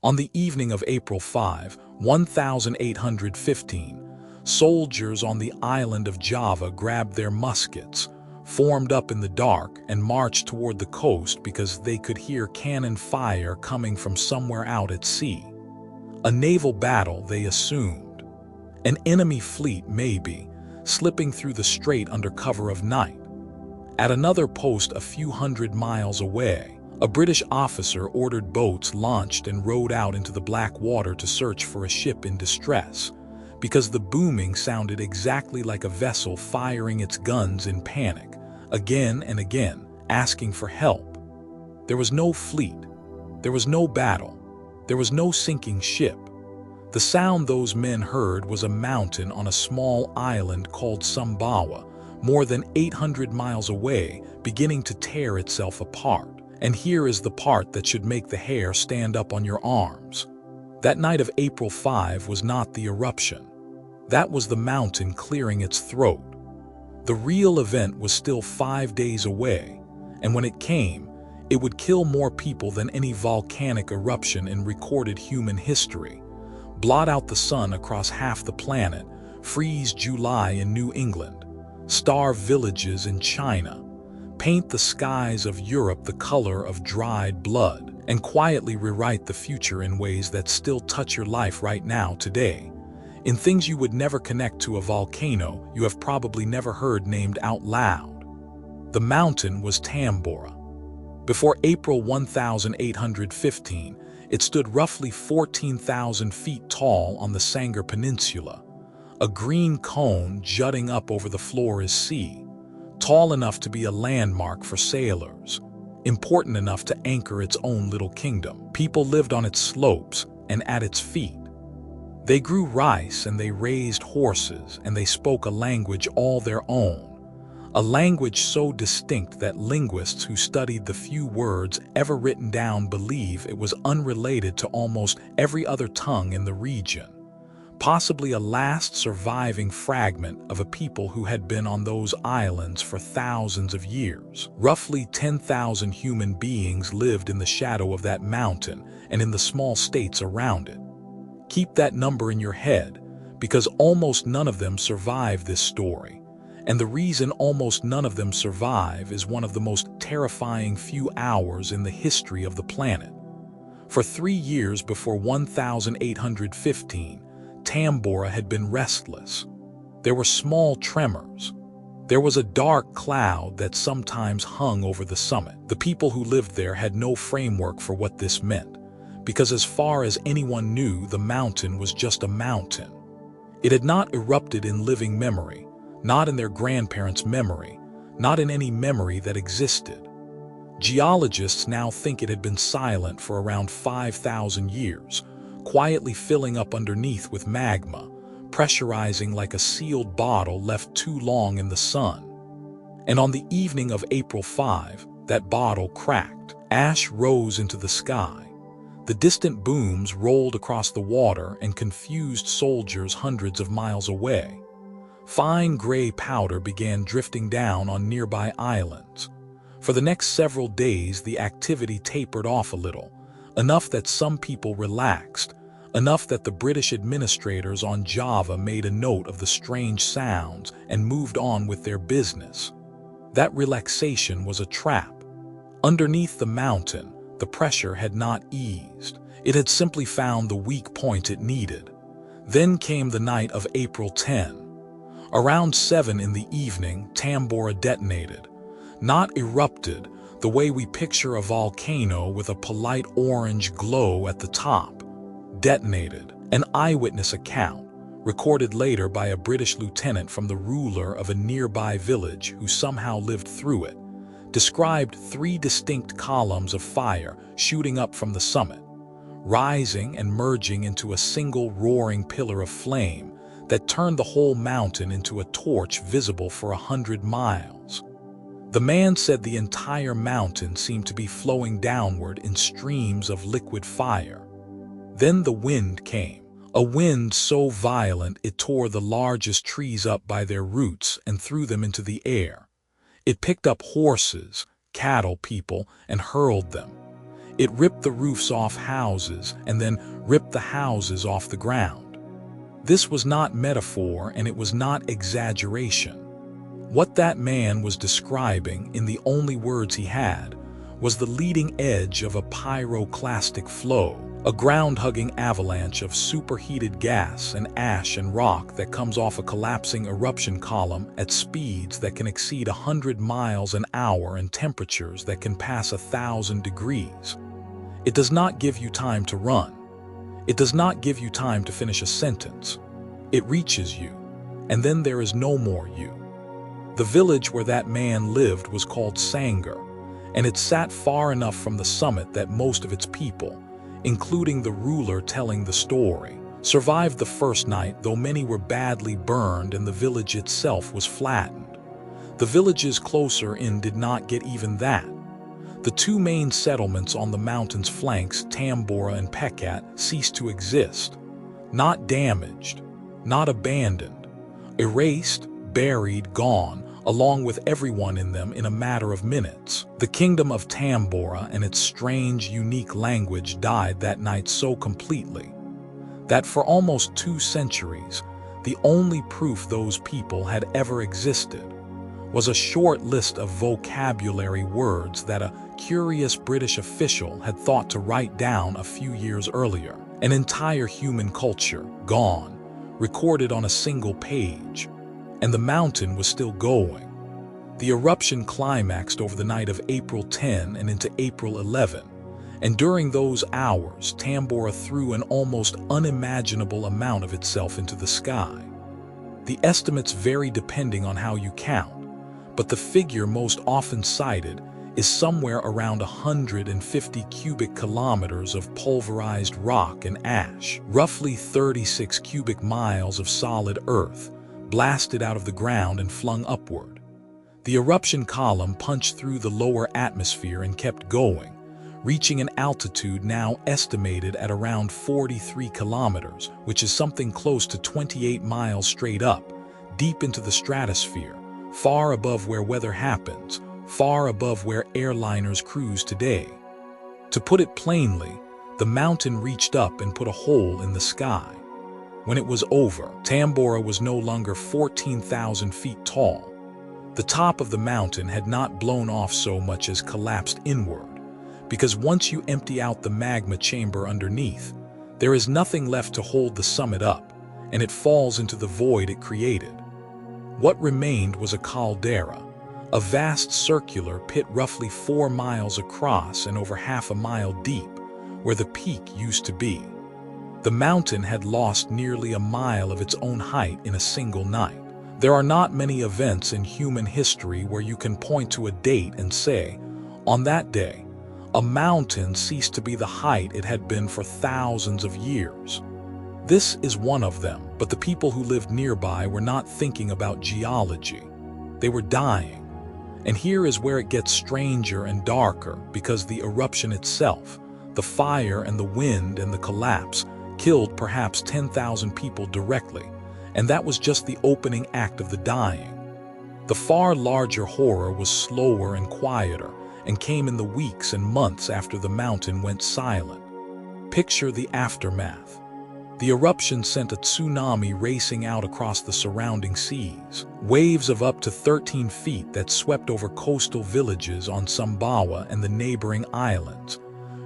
On the evening of April 5, 1815, soldiers on the island of Java grabbed their muskets, formed up in the dark, and marched toward the coast because they could hear cannon fire coming from somewhere out at sea. A naval battle, they assumed. An enemy fleet, maybe, slipping through the strait under cover of night. At another post a few hundred miles away, a British officer ordered boats launched and rowed out into the black water to search for a ship in distress, because the booming sounded exactly like a vessel firing its guns in panic, again and again, asking for help. There was no fleet. There was no battle. There was no sinking ship. The sound those men heard was a mountain on a small island called Tambora, more than 800 miles away, beginning to tear itself apart. And here is the part that should make the hair stand up on your arms. That night of April 5 was not the eruption. That was the mountain clearing its throat. The real event was still 5 days away, and when it came, it would kill more people than any volcanic eruption in recorded human history, blot out the sun across half the planet, freeze July in New England, starve villages in China, paint the skies of Europe the color of dried blood, and quietly rewrite the future in ways that still touch your life right now today. In things you would never connect to a volcano you have probably never heard named out loud. The mountain was Tambora. Before April 1815, it stood roughly 14,000 feet tall on the Sanger Peninsula, a green cone jutting up over the Flores Sea, tall enough to be a landmark for sailors, important enough to anchor its own little kingdom. People lived on its slopes and at its feet. They grew rice and they raised horses and they spoke a language all their own, a language so distinct that linguists who studied the few words ever written down believe it was unrelated to almost every other tongue in the region. Possibly a last surviving fragment of a people who had been on those islands for thousands of years. Roughly 10,000 human beings lived in the shadow of that mountain and in the small states around it. Keep that number in your head, because almost none of them survive this story. And the reason almost none of them survive is one of the most terrifying few hours in the history of the planet. For 3 years before 1815, Tambora had been restless. There were small tremors. There was a dark cloud that sometimes hung over the summit. The people who lived there had no framework for what this meant, because as far as anyone knew, the mountain was just a mountain. It had not erupted in living memory, not in their grandparents' memory, not in any memory that existed. Geologists now think it had been silent for around 5,000 years, quietly filling up underneath with magma, pressurizing like a sealed bottle left too long in the sun. And on the evening of April 5, that bottle cracked. Ash rose into the sky. The distant booms rolled across the water and confused soldiers hundreds of miles away. Fine gray powder began drifting down on nearby islands. For the next several days, the activity tapered off a little, enough that some people relaxed, enough that the British administrators on Java made a note of the strange sounds and moved on with their business. That relaxation was a trap. Underneath the mountain, the pressure had not eased. It had simply found the weak point it needed. Then came the night of April 10. Around 7 in the evening, Tambora detonated. Not erupted, the way we picture a volcano with a polite orange glow at the top. Detonated. An eyewitness account, recorded later by a British lieutenant from the ruler of a nearby village who somehow lived through it, described 3 distinct columns of fire shooting up from the summit, rising and merging into a single roaring pillar of flame that turned the whole mountain into a torch visible for 100 miles. The man said the entire mountain seemed to be flowing downward in streams of liquid fire. Then the wind came, a wind so violent it tore the largest trees up by their roots and threw them into the air. It picked up horses, cattle, people, and hurled them. It ripped the roofs off houses and then ripped the houses off the ground. This was not metaphor and it was not exaggeration. What that man was describing, in the only words he had, was the leading edge of a pyroclastic flow, a ground-hugging avalanche of superheated gas and ash and rock that comes off a collapsing eruption column at speeds that can exceed 100 miles an hour and temperatures that can pass 1,000 degrees. It does not give you time to run. It does not give you time to finish a sentence. It reaches you, and then there is no more you. The village where that man lived was called Sanger, and it sat far enough from the summit that most of its people, including the ruler telling the story, survived the first night, though many were badly burned and the village itself was flattened. The villages closer in did not get even that. The two main settlements on the mountain's flanks, Tambora and Pekat, ceased to exist. Not damaged, not abandoned, erased, buried, gone, along with everyone in them in a matter of minutes. The kingdom of Tambora and its strange, unique language died that night so completely that for almost 2 centuries, the only proof those people had ever existed was a short list of vocabulary words that a curious British official had thought to write down a few years earlier. An entire human culture, gone, recorded on a single page. And the mountain was still going. The eruption climaxed over the night of April 10 and into April 11, and during those hours, Tambora threw an almost unimaginable amount of itself into the sky. The estimates vary depending on how you count, but the figure most often cited is somewhere around 150 cubic kilometers of pulverized rock and ash, roughly 36 cubic miles of solid earth, blasted out of the ground and flung upward. The eruption column punched through the lower atmosphere and kept going, reaching an altitude now estimated at around 43 kilometers, which is something close to 28 miles straight up, deep into the stratosphere, far above where weather happens, far above where airliners cruise today. To put it plainly, the mountain reached up and put a hole in the sky. When it was over, Tambora was no longer 14,000 feet tall. The top of the mountain had not blown off so much as collapsed inward, because once you empty out the magma chamber underneath, there is nothing left to hold the summit up, and it falls into the void it created. What remained was a caldera, a vast circular pit roughly 4 miles across and over half a mile deep, where the peak used to be. The mountain had lost nearly a mile of its own height in a single night. There are not many events in human history where you can point to a date and say, on that day, a mountain ceased to be the height it had been for thousands of years. This is one of them, but the people who lived nearby were not thinking about geology. They were dying. And here is where it gets stranger and darker, because the eruption itself, the fire and the wind and the collapse, killed perhaps 10,000 people directly, and that was just the opening act of the dying. The far larger horror was slower and quieter, and came in the weeks and months after the mountain went silent. Picture the aftermath. The eruption sent a tsunami racing out across the surrounding seas, waves of up to 13 feet that swept over coastal villages on Sumbawa and the neighboring islands,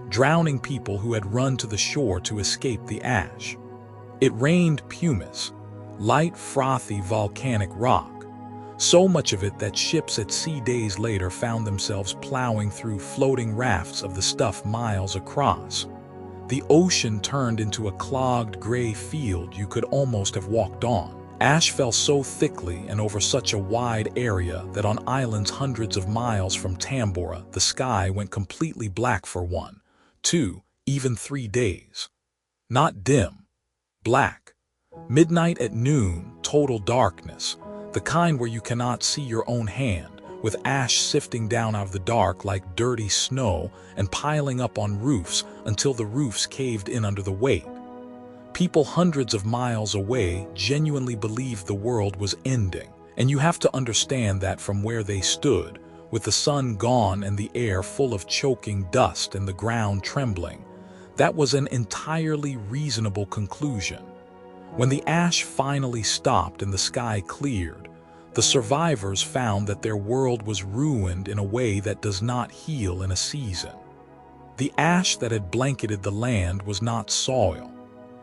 drowning people who had run to the shore to escape the ash. It rained pumice, light frothy volcanic rock, so much of it that ships at sea days later found themselves plowing through floating rafts of the stuff miles across. The ocean turned into a clogged gray field you could almost have walked on. Ash fell so thickly and over such a wide area that on islands hundreds of miles from Tambora, the sky went completely black for 1, 2, even 3 days. Not dim, black. Midnight at noon, total darkness, the kind where you cannot see your own hand, with ash sifting down out of the dark like dirty snow and piling up on roofs until the roofs caved in under the weight. People hundreds of miles away genuinely believed the world was ending, and you have to understand that from where they stood, with the sun gone and the air full of choking dust and the ground trembling, that was an entirely reasonable conclusion. When the ash finally stopped and the sky cleared, the survivors found that their world was ruined in a way that does not heal in a season. The ash that had blanketed the land was not soil.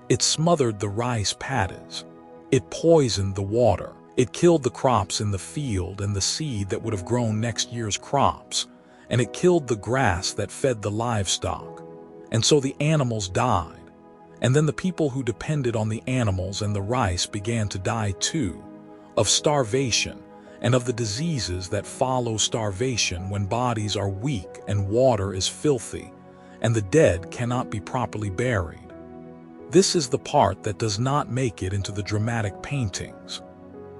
It smothered the rice paddies. It poisoned the water. It killed the crops in the field and the seed that would have grown next year's crops. And it killed the grass that fed the livestock. And so the animals died. And then the people who depended on the animals and the rice began to die too, of starvation and of the diseases that follow starvation when bodies are weak and water is filthy, and the dead cannot be properly buried. This is the part that does not make it into the dramatic paintings.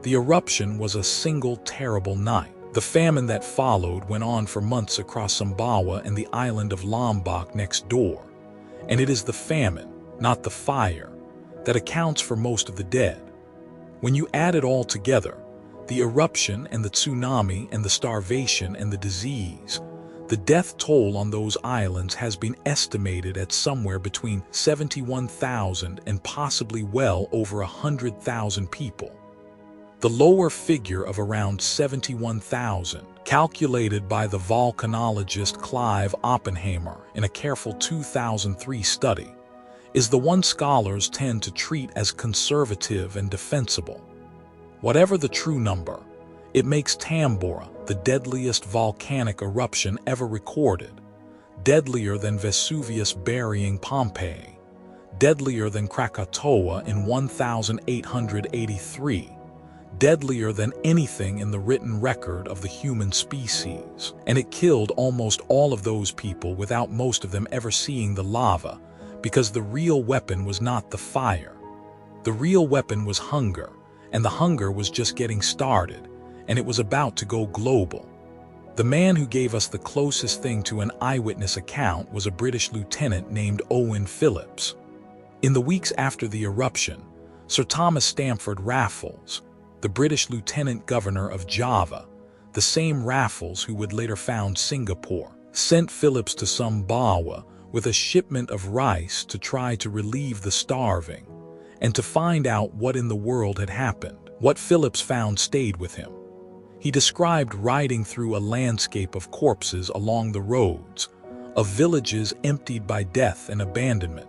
The eruption was a single terrible night. The famine that followed went on for months across Sumbawa and the island of Lombok next door. And it is the famine, not the fire, that accounts for most of the dead. When you add it all together, the eruption and the tsunami and the starvation and the disease, the death toll on those islands has been estimated at somewhere between 71,000 and possibly well over 100,000 people. The lower figure of around 71,000, calculated by the volcanologist Clive Oppenheimer in a careful 2003 study, is the one scholars tend to treat as conservative and defensible. Whatever the true number, it makes Tambora the deadliest volcanic eruption ever recorded, deadlier than Vesuvius burying Pompeii, deadlier than Krakatoa in 1883, deadlier than anything in the written record of the human species. And it killed almost all of those people without most of them ever seeing the lava, because the real weapon was not the fire. The real weapon was hunger, and the hunger was just getting started, and it was about to go global. The man who gave us the closest thing to an eyewitness account was a British lieutenant named Owen Phillips. In the weeks after the eruption, Sir Thomas Stamford Raffles, the British Lieutenant Governor of Java, the same Raffles who would later found Singapore, sent Phillips to Sumbawa with a shipment of rice to try to relieve the starving and to find out what in the world had happened. What Phillips found stayed with him. He described riding through a landscape of corpses along the roads, of villages emptied by death and abandonment,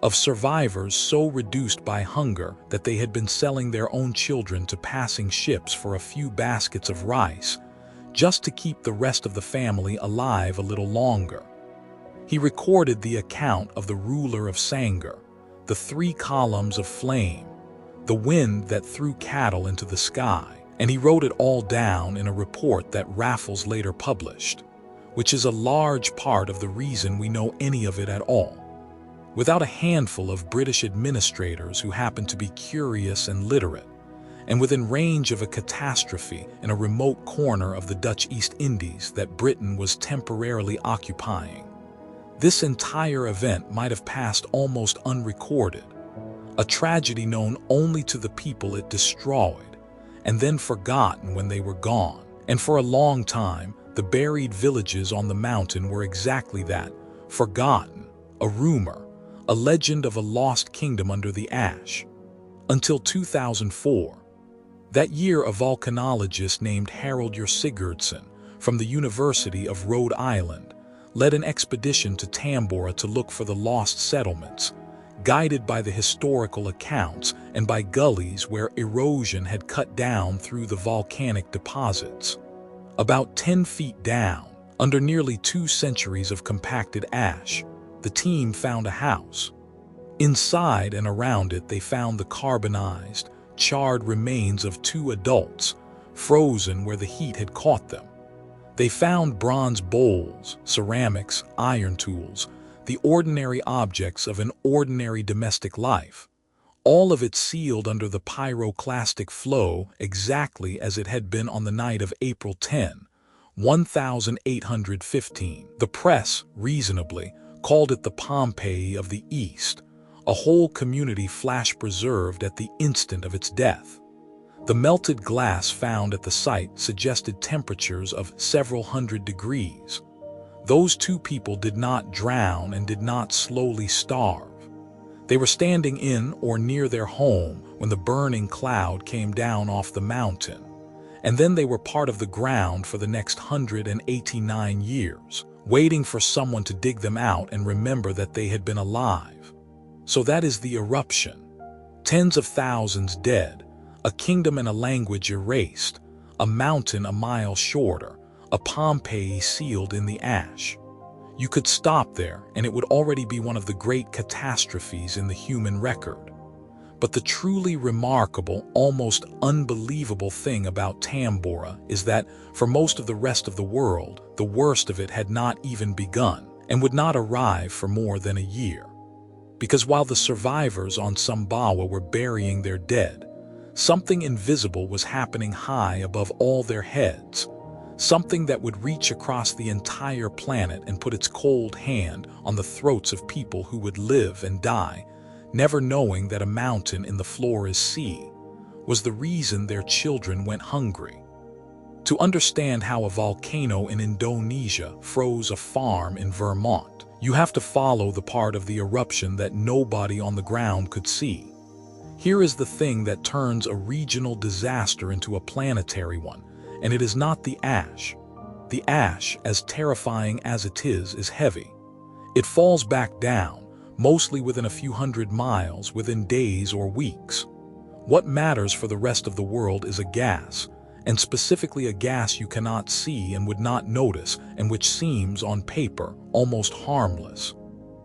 of survivors so reduced by hunger that they had been selling their own children to passing ships for a few baskets of rice, just to keep the rest of the family alive a little longer. He recorded the account of the ruler of Sangir, the 3 columns of flame, the wind that threw cattle into the sky, and he wrote it all down in a report that Raffles later published, which is a large part of the reason we know any of it at all. Without a handful of British administrators who happened to be curious and literate, and within range of a catastrophe in a remote corner of the Dutch East Indies that Britain was temporarily occupying, this entire event might have passed almost unrecorded, a tragedy known only to the people it destroyed, and then forgotten when they were gone. And for a long time, the buried villages on the mountain were exactly that, forgotten, a rumor, a legend of a lost kingdom under the ash. Until 2004. That year, a volcanologist named Harold Sigurdsson from the University of Rhode Island led an expedition to Tambora to look for the lost settlements, guided by the historical accounts and by gullies where erosion had cut down through the volcanic deposits. About 10 feet down, under nearly 2 centuries of compacted ash, the team found a house. Inside and around it they found the carbonized, charred remains of 2 adults, frozen where the heat had caught them. They found bronze bowls, ceramics, iron tools, the ordinary objects of an ordinary domestic life, all of it sealed under the pyroclastic flow exactly as it had been on the night of April 10, 1815. The press, reasonably, called it the Pompeii of the East, a whole community flash preserved at the instant of its death. The melted glass found at the site suggested temperatures of several hundred degrees. Those two people did not drown and did not slowly starve. They were standing in or near their home when the burning cloud came down off the mountain, and then they were part of the ground for the next 189 years, waiting for someone to dig them out and remember that they had been alive. So that is the eruption. Tens of thousands dead, a kingdom and a language erased, a mountain a mile shorter, a Pompeii sealed in the ash. You could stop there, and it would already be one of the great catastrophes in the human record. But the truly remarkable, almost unbelievable thing about Tambora is that, for most of the rest of the world, the worst of it had not even begun, and would not arrive for more than a year. Because while the survivors on Tambora were burying their dead, something invisible was happening high above all their heads. Something that would reach across the entire planet and put its cold hand on the throats of people who would live and die, never knowing that a mountain in the floor is sea, was the reason their children went hungry. To understand how a volcano in Indonesia froze a farm in Vermont, you have to follow the part of the eruption that nobody on the ground could see. Here is the thing that turns a regional disaster into a planetary one. And it is not the ash. The ash, as terrifying as it is heavy. It falls back down, mostly within a few hundred miles, within days or weeks. What matters for the rest of the world is a gas, and specifically a gas you cannot see and would not notice, and which seems, on paper, almost harmless.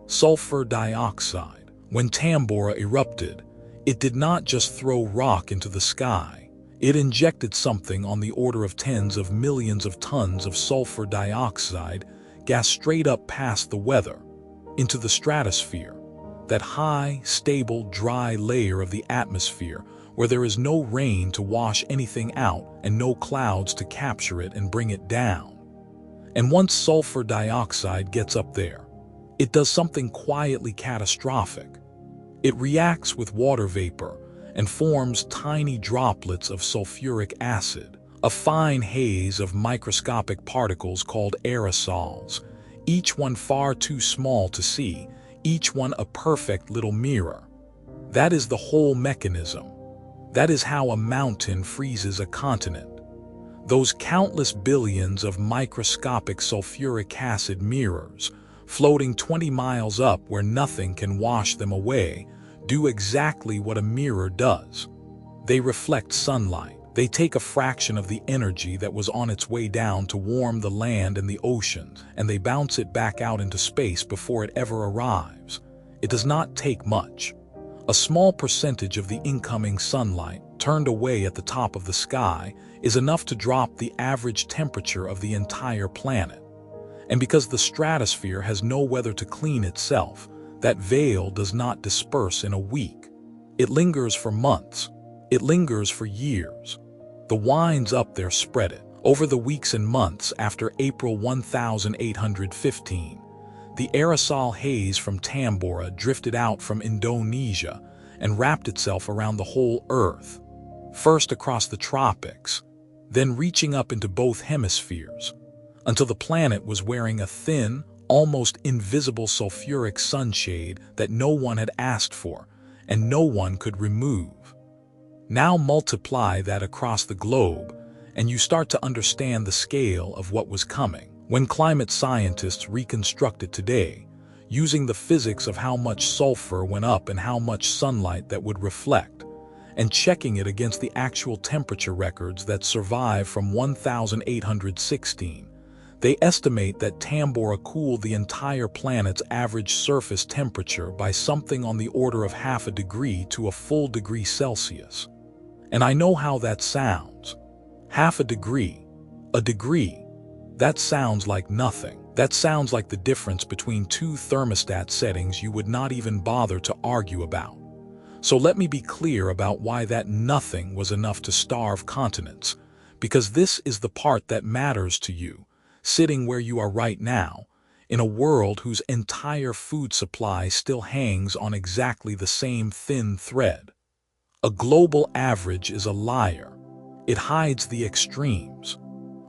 Sulfur dioxide. When Tambora erupted, it did not just throw rock into the sky. It injected something on the order of tens of millions of tons of sulfur dioxide, gas straight up past the weather, into the stratosphere, that high, stable, dry layer of the atmosphere where there is no rain to wash anything out and no clouds to capture it and bring it down. And once sulfur dioxide gets up there, it does something quietly catastrophic. It reacts with water vapor and forms tiny droplets of sulfuric acid, a fine haze of microscopic particles called aerosols, each one far too small to see, each one a perfect little mirror. That is the whole mechanism. That is how a mountain freezes a continent. Those countless billions of microscopic sulfuric acid mirrors, floating 20 miles up where nothing can wash them away, do exactly what a mirror does. They reflect sunlight. They take a fraction of the energy that was on its way down to warm the land and the oceans, and they bounce it back out into space before it ever arrives. It does not take much. A small percentage of the incoming sunlight, turned away at the top of the sky, is enough to drop the average temperature of the entire planet. And because the stratosphere has no weather to clean itself, that veil does not disperse in a week. It lingers for months. It lingers for years. The winds up there spread it. Over the weeks and months after April 1815, the aerosol haze from Tambora drifted out from Indonesia and wrapped itself around the whole Earth, first across the tropics, then reaching up into both hemispheres, until the planet was wearing a thin, almost invisible sulfuric sunshade that no one had asked for and no one could remove. Now multiply that across the globe, and you start to understand the scale of what was coming. When climate scientists reconstruct it today, using the physics of how much sulfur went up and how much sunlight that would reflect, and checking it against the actual temperature records that survive from 1816, they estimate that Tambora cooled the entire planet's average surface temperature by something on the order of half a degree to a full degree Celsius. And I know how that sounds. Half a degree. That sounds like nothing. That sounds like the difference between two thermostat settings you would not even bother to argue about. So let me be clear about why that nothing was enough to starve continents, because this is the part that matters to you, sitting where you are right now, in a world whose entire food supply still hangs on exactly the same thin thread. A global average is a liar. It hides the extremes.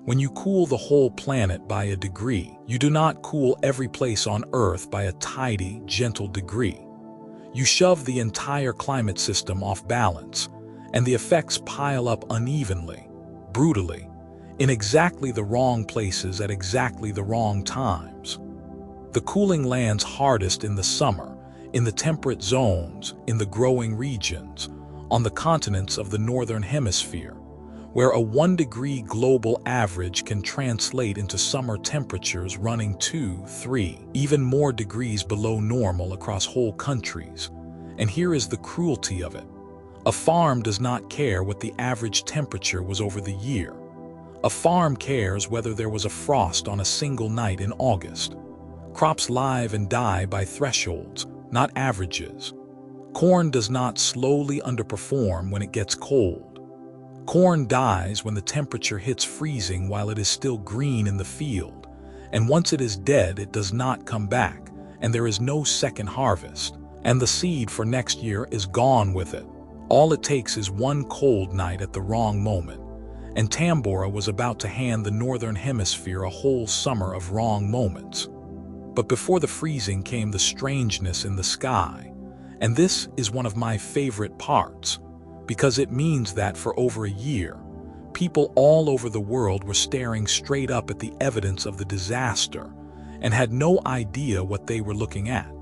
When you cool the whole planet by a degree, you do not cool every place on Earth by a tidy, gentle degree. You shove the entire climate system off balance, and the effects pile up unevenly, brutally, in exactly the wrong places at exactly the wrong times. The cooling lands hardest in the summer, in the temperate zones, in the growing regions, on the continents of the northern hemisphere, where a 1-degree global average can translate into summer temperatures running 2, 3, even more degrees below normal across whole countries. And here is the cruelty of it. A farm does not care what the average temperature was over the year. A farm cares whether there was a frost on a single night in August. Crops live and die by thresholds, not averages. Corn does not slowly underperform when it gets cold. Corn dies when the temperature hits freezing while it is still green in the field, and once it is dead it does not come back, and there is no second harvest, and the seed for next year is gone with it. All it takes is one cold night at the wrong moment, and Tambora was about to hand the northern hemisphere a whole summer of wrong moments. But before the freezing came the strangeness in the sky, and this is one of my favorite parts, because it means that for over a year, people all over the world were staring straight up at the evidence of the disaster and had no idea what they were looking at.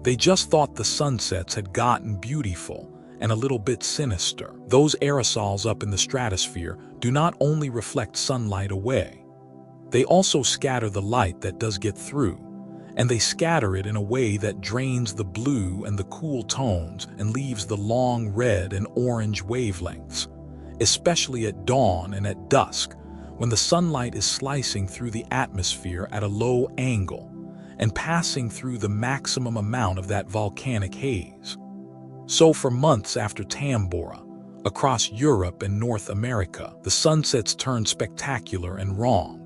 They just thought the sunsets had gotten beautiful and a little bit sinister. Those aerosols up in the stratosphere do not only reflect sunlight away, they also scatter the light that does get through, and they scatter it in a way that drains the blue and the cool tones and leaves the long red and orange wavelengths, especially at dawn and at dusk, when the sunlight is slicing through the atmosphere at a low angle and passing through the maximum amount of that volcanic haze. So for months after Tambora, across Europe and North America, the sunsets turned spectacular and wrong.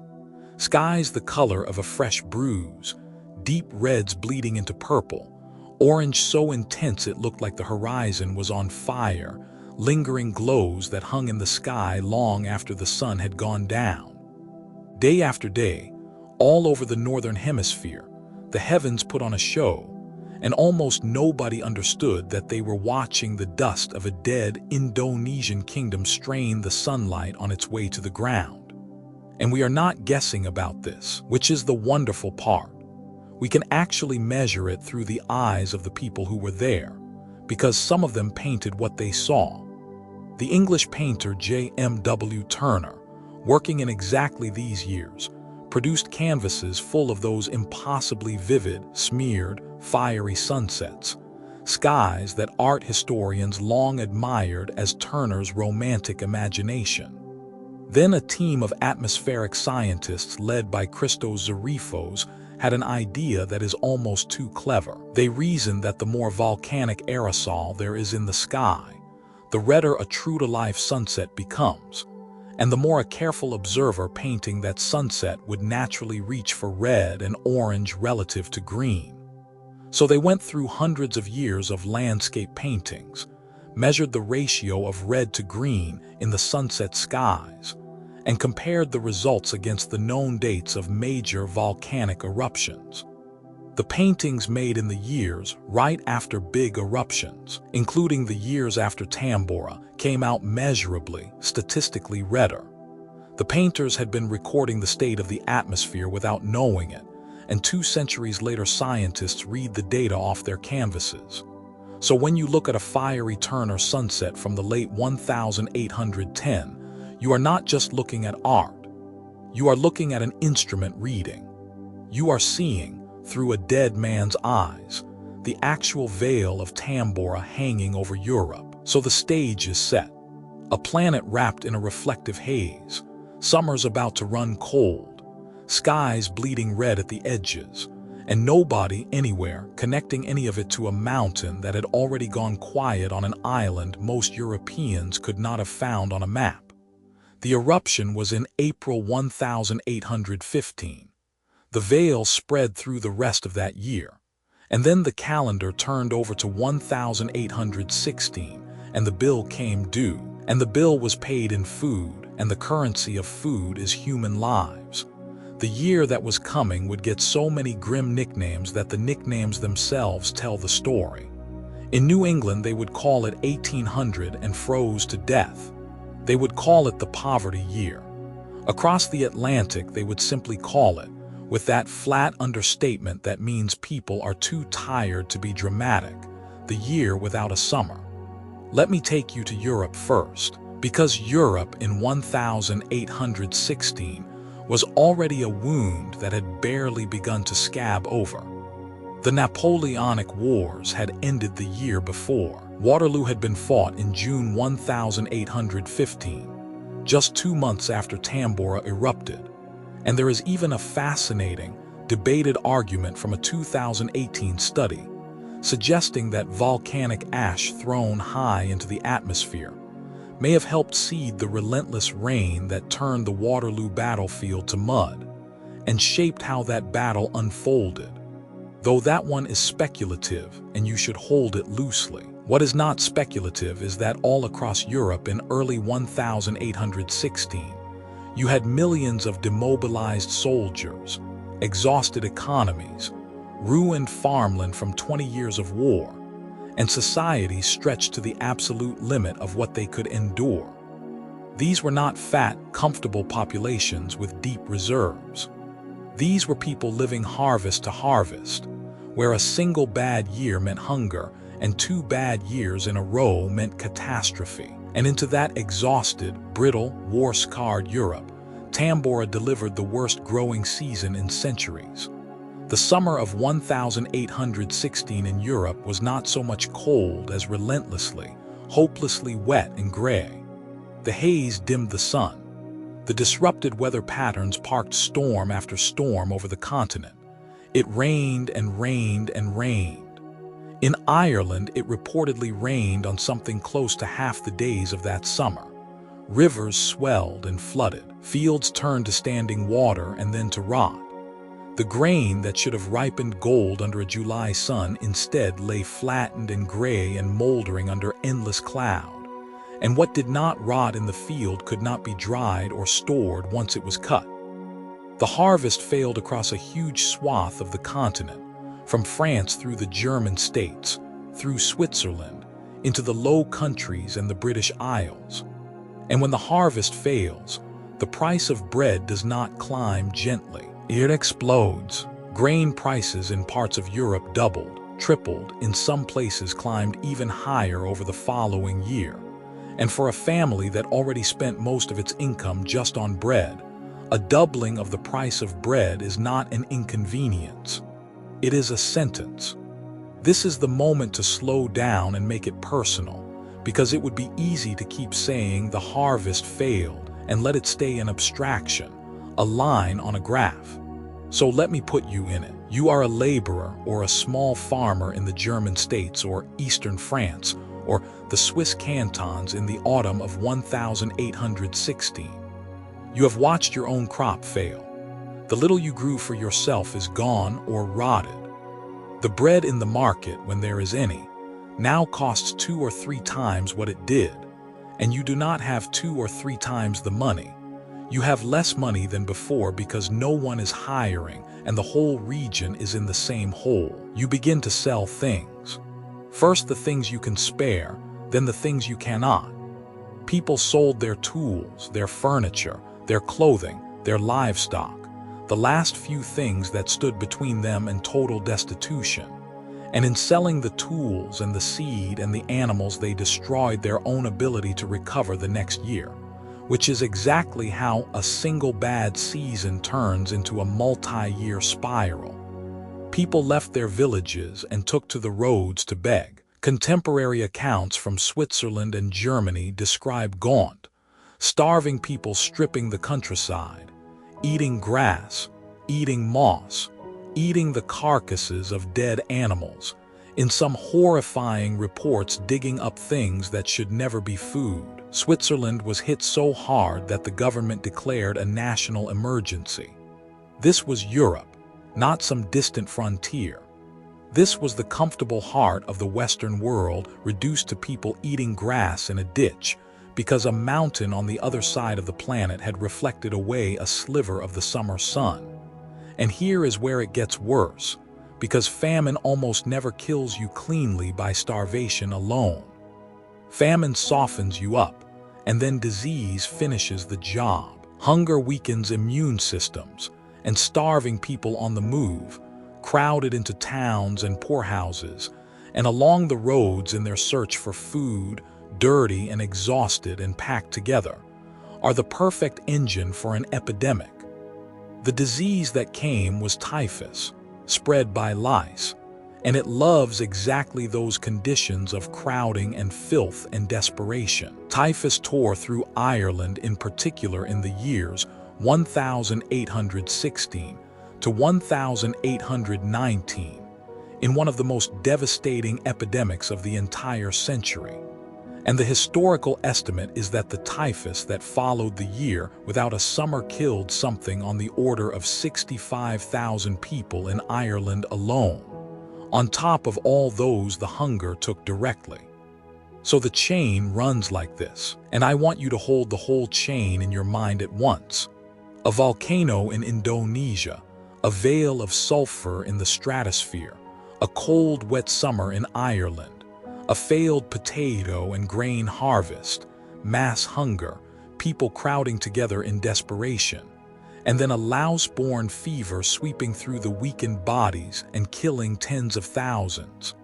Skies the color of a fresh bruise, deep reds bleeding into purple, orange so intense it looked like the horizon was on fire, lingering glows that hung in the sky long after the sun had gone down. Day after day, all over the northern hemisphere, the heavens put on a show, and almost nobody understood that they were watching the dust of a dead Indonesian kingdom strain the sunlight on its way to the ground. And we are not guessing about this, which is the wonderful part. We can actually measure it through the eyes of the people who were there, because some of them painted what they saw. The English painter J.M.W. Turner, working in exactly these years, produced canvases full of those impossibly vivid, smeared, fiery sunsets, skies that art historians long admired as Turner's romantic imagination. Then a team of atmospheric scientists led by Christos Zarifos had an idea that is almost too clever. They reasoned that the more volcanic aerosol there is in the sky, the redder a true-to-life sunset becomes, and the more a careful observer painting that sunset would naturally reach for red and orange relative to green. So they went through hundreds of years of landscape paintings, measured the ratio of red to green in the sunset skies, and compared the results against the known dates of major volcanic eruptions. The paintings made in the years right after big eruptions, including the years after Tambora, came out measurably, statistically redder. The painters had been recording the state of the atmosphere without knowing it, and 2 centuries later scientists read the data off their canvases. So when you look at a fiery Turner sunset from the late 1810, you are not just looking at art. You are looking at an instrument reading. You are seeing, through a dead man's eyes, the actual veil of Tambora hanging over Europe. So the stage is set. A planet wrapped in a reflective haze. Summer's about to run cold. Skies bleeding red at the edges. And nobody anywhere connecting any of it to a mountain that had already gone quiet on an island most Europeans could not have found on a map. The eruption was in April 1815. The veil spread through the rest of that year, and then the calendar turned over to 1816, and the bill came due, and the bill was paid in food, and the currency of food is human lives. The year that was coming would get so many grim nicknames that the nicknames themselves tell the story. In New England, they would call it 1800 and froze to death. They would call it the poverty year. Across the Atlantic, they would simply call it, with that flat understatement that means people are too tired to be dramatic, the year without a summer. Let me take you to Europe first, because Europe in 1816 was already a wound that had barely begun to scab over. The Napoleonic Wars had ended the year before. Waterloo had been fought in June 1815, just 2 months after Tambora erupted. And there is even a fascinating, debated argument from a 2018 study suggesting that volcanic ash thrown high into the atmosphere may have helped seed the relentless rain that turned the Waterloo battlefield to mud and shaped how that battle unfolded. Though that one is speculative, and you should hold it loosely. What is not speculative is that all across Europe in early 1816, you had millions of demobilized soldiers, exhausted economies, ruined farmland from 20 years of war, and societies stretched to the absolute limit of what they could endure. These were not fat, comfortable populations with deep reserves. These were people living harvest to harvest, where a single bad year meant hunger and 2 bad years in a row meant catastrophe. And into that exhausted, brittle, war-scarred Europe, Tambora delivered the worst growing season in centuries. The summer of 1816 in Europe was not so much cold as relentlessly, hopelessly wet and gray. The haze dimmed the sun. The disrupted weather patterns parked storm after storm over the continent. It rained and rained and rained. In Ireland, it reportedly rained on something close to half the days of that summer. Rivers swelled and flooded. Fields turned to standing water and then to rot. The grain that should have ripened gold under a July sun instead lay flattened and gray and moldering under endless cloud. And what did not rot in the field could not be dried or stored once it was cut. The harvest failed across a huge swath of the continent, from France through the German states, through Switzerland, into the Low Countries and the British Isles. And when the harvest fails, the price of bread does not climb gently. It explodes. Grain prices in parts of Europe doubled, tripled, in some places climbed even higher over the following year. And for a family that already spent most of its income just on bread, a doubling of the price of bread is not an inconvenience. It is a sentence. This is the moment to slow down and make it personal, because it would be easy to keep saying the harvest failed and let it stay an abstraction, a line on a graph. So let me put you in it. You are a laborer or a small farmer in the German states or Eastern France or the Swiss cantons in the autumn of 1816. You have watched your own crop fail. The little you grew for yourself is gone or rotted. The bread in the market, when there is any, now costs 2 or 3 times what it did, and you do not have 2 or 3 times the money. You have less money than before because no one is hiring and the whole region is in the same hole. You begin to sell things. First the things you can spare, then the things you cannot. People sold their tools, their furniture, their clothing, their livestock, the last few things that stood between them and total destitution. And in selling the tools and the seed and the animals, they destroyed their own ability to recover the next year, which is exactly how a single bad season turns into a multi-year spiral. People left their villages and took to the roads to beg. Contemporary accounts from Switzerland and Germany describe gaunt, starving people stripping the countryside, eating grass, eating moss, eating the carcasses of dead animals, in some horrifying reports digging up things that should never be food. Switzerland was hit so hard that the government declared a national emergency. This was Europe, not some distant frontier. This was the comfortable heart of the Western world reduced to people eating grass in a ditch because a mountain on the other side of the planet had reflected away a sliver of the summer sun. And here is where it gets worse, because famine almost never kills you cleanly by starvation alone. Famine softens you up, and then disease finishes the job. Hunger weakens immune systems, and starving people on the move, crowded into towns and poorhouses, and along the roads in their search for food, dirty and exhausted and packed together, are the perfect engine for an epidemic. The disease that came was typhus, spread by lice, and it loves exactly those conditions of crowding and filth and desperation. Typhus tore through Ireland in particular in the years 1816 to 1819, in one of the most devastating epidemics of the entire century. And the historical estimate is that the typhus that followed the year without a summer killed something on the order of 65,000 people in Ireland alone, on top of all those the hunger took directly. So the chain runs like this, and I want you to hold the whole chain in your mind at once. A volcano in Indonesia, a veil of sulfur in the stratosphere, a cold, wet summer in Ireland, a failed potato and grain harvest, mass hunger, people crowding together in desperation, and then a louse-borne fever sweeping through the weakened bodies and killing tens of thousands.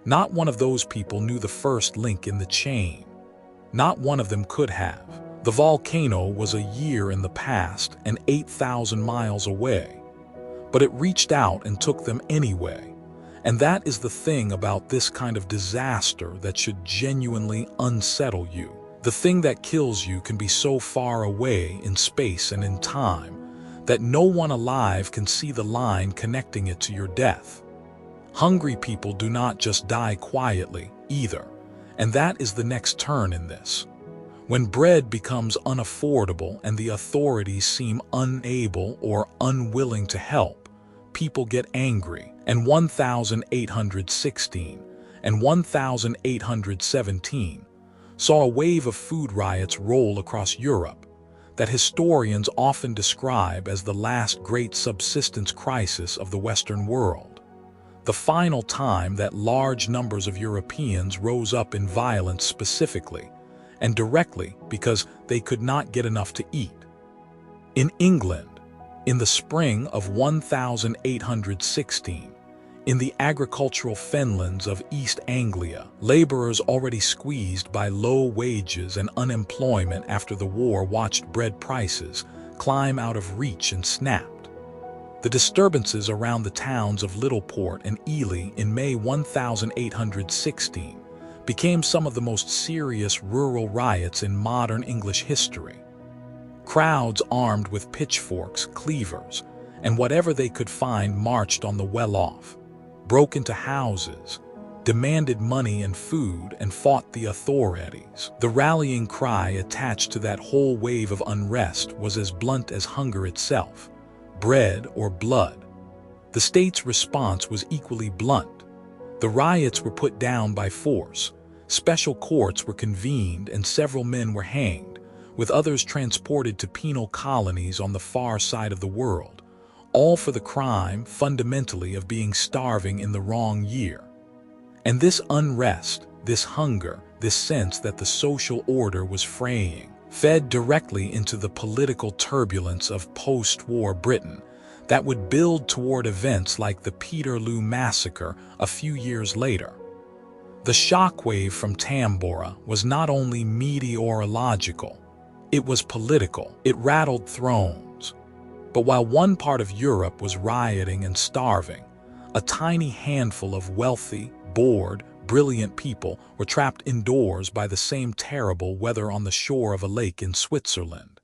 Not one of those people knew the first link in the chain. Not one of them could have. The volcano was a year in the past and 8,000 miles away, but it reached out and took them anyway. And that is the thing about this kind of disaster that should genuinely unsettle you. The thing that kills you can be so far away in space and in time that no one alive can see the line connecting it to your death. Hungry people do not just die quietly either, and that is the next turn in this. When bread becomes unaffordable and the authorities seem unable or unwilling to help, people get angry. And 1816 and 1817 saw a wave of food riots roll across Europe that historians often describe as the last great subsistence crisis of the Western world, the final time that large numbers of Europeans rose up in violence specifically and directly because they could not get enough to eat. In England, in the spring of 1816, in the agricultural fenlands of East Anglia, laborers already squeezed by low wages and unemployment after the war watched bread prices climb out of reach and snapped. The disturbances around the towns of Littleport and Ely in May 1816 became some of the most serious rural riots in modern English history. Crowds armed with pitchforks, cleavers, and whatever they could find marched on the well-off, broke into houses, demanded money and food, and fought the authorities. The rallying cry attached to that whole wave of unrest was as blunt as hunger itself: bread or blood. The state's response was equally blunt. The riots were put down by force, special courts were convened, and several men were hanged, with others transported to penal colonies on the far side of the world, all for the crime, fundamentally, of being starving in the wrong year. And this unrest, this hunger, this sense that the social order was fraying, fed directly into the political turbulence of post-war Britain that would build toward events like the Peterloo Massacre a few years later. The shockwave from Tambora was not only meteorological, it was political. It rattled thrones. But while one part of Europe was rioting and starving, a tiny handful of wealthy, bored, brilliant people were trapped indoors by the same terrible weather on the shore of a lake in Switzerland.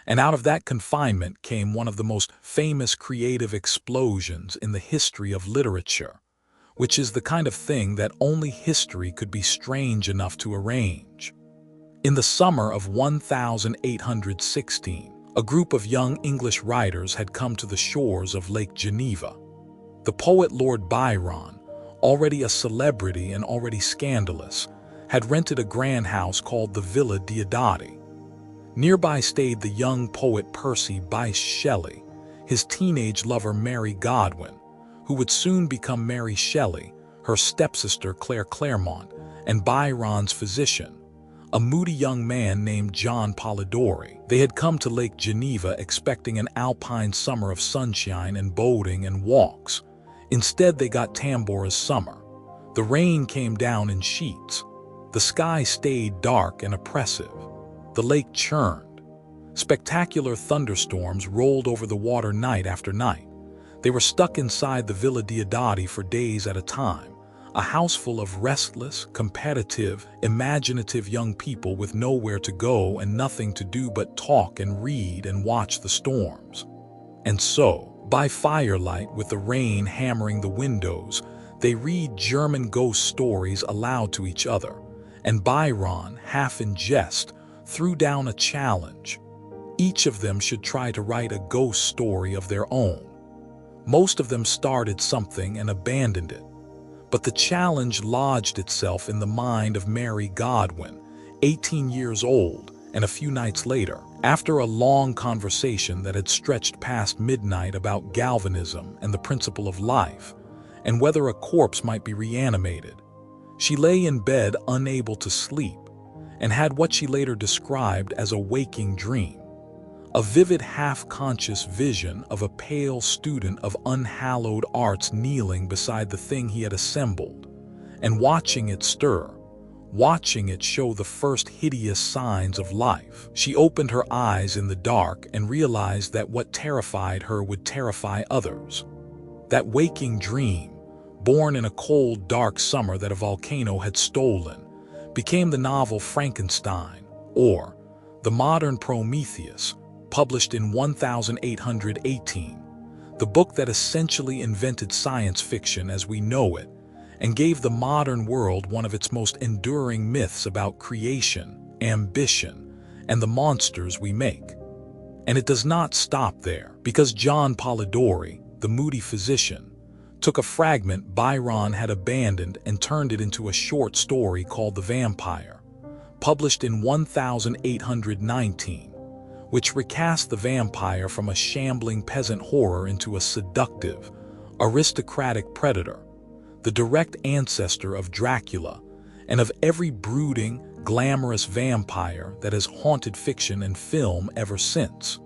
And out of that confinement came one of the most famous creative explosions in the history of literature, which is the kind of thing that only history could be strange enough to arrange. In the summer of 1816, a group of young English writers had come to the shores of Lake Geneva. The poet Lord Byron, already a celebrity and already scandalous, had rented a grand house called the Villa Diodati. Nearby stayed the young poet Percy Bysshe Shelley, his teenage lover Mary Godwin, who would soon become Mary Shelley, her stepsister Claire Claremont, and Byron's physician, a moody young man named John Polidori. They had come to Lake Geneva expecting an alpine summer of sunshine and boating and walks. Instead, they got Tambora's summer. The rain came down in sheets. The sky stayed dark and oppressive. The lake churned. Spectacular thunderstorms rolled over the water night after night. They were stuck inside the Villa Diodati for days at a time, a house full of restless, competitive, imaginative young people with nowhere to go and nothing to do but talk and read and watch the storms. And so, by firelight with the rain hammering the windows, they read German ghost stories aloud to each other, and Byron, half in jest, threw down a challenge. Each of them should try to write a ghost story of their own. Most of them started something and abandoned it. But the challenge lodged itself in the mind of Mary Godwin, 18 years old, and a few nights later, after a long conversation that had stretched past midnight about galvanism and the principle of life, and whether a corpse might be reanimated, she lay in bed unable to sleep, and had what she later described as a waking dream, a vivid half-conscious vision of a pale student of unhallowed arts kneeling beside the thing he had assembled, and watching it stir, watching it show the first hideous signs of life. She opened her eyes in the dark and realized that what terrified her would terrify others. That waking dream, born in a cold, dark summer that a volcano had stolen, became the novel Frankenstein, or the modern Prometheus, published in 1818, the book that essentially invented science fiction as we know it, and gave the modern world one of its most enduring myths about creation, ambition, and the monsters we make. And it does not stop there, because John Polidori, the moody physician, took a fragment Byron had abandoned and turned it into a short story called The Vampire, published in 1819, which recast the vampire from a shambling peasant horror into a seductive, aristocratic predator, the direct ancestor of Dracula and of every brooding, glamorous vampire that has haunted fiction and film ever since.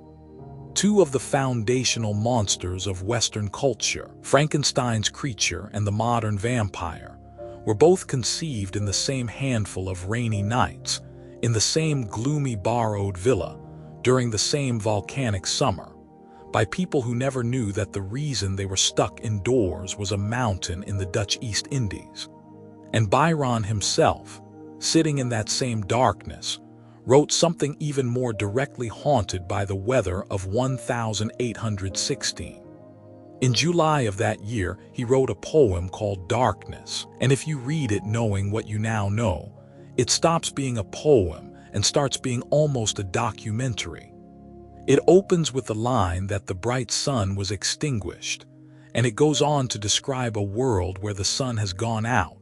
Two of the foundational monsters of Western culture, Frankenstein's creature and the modern vampire, were both conceived in the same handful of rainy nights, in the same gloomy borrowed villa, during the same volcanic summer, by people who never knew that the reason they were stuck indoors was a mountain in the Dutch East Indies. And Byron himself, sitting in that same darkness, wrote something even more directly haunted by the weather of 1816. In July of that year, he wrote a poem called Darkness, and if you read it knowing what you now know, it stops being a poem and starts being almost a documentary. It opens with the line that the bright sun was extinguished, and it goes on to describe a world where the sun has gone out,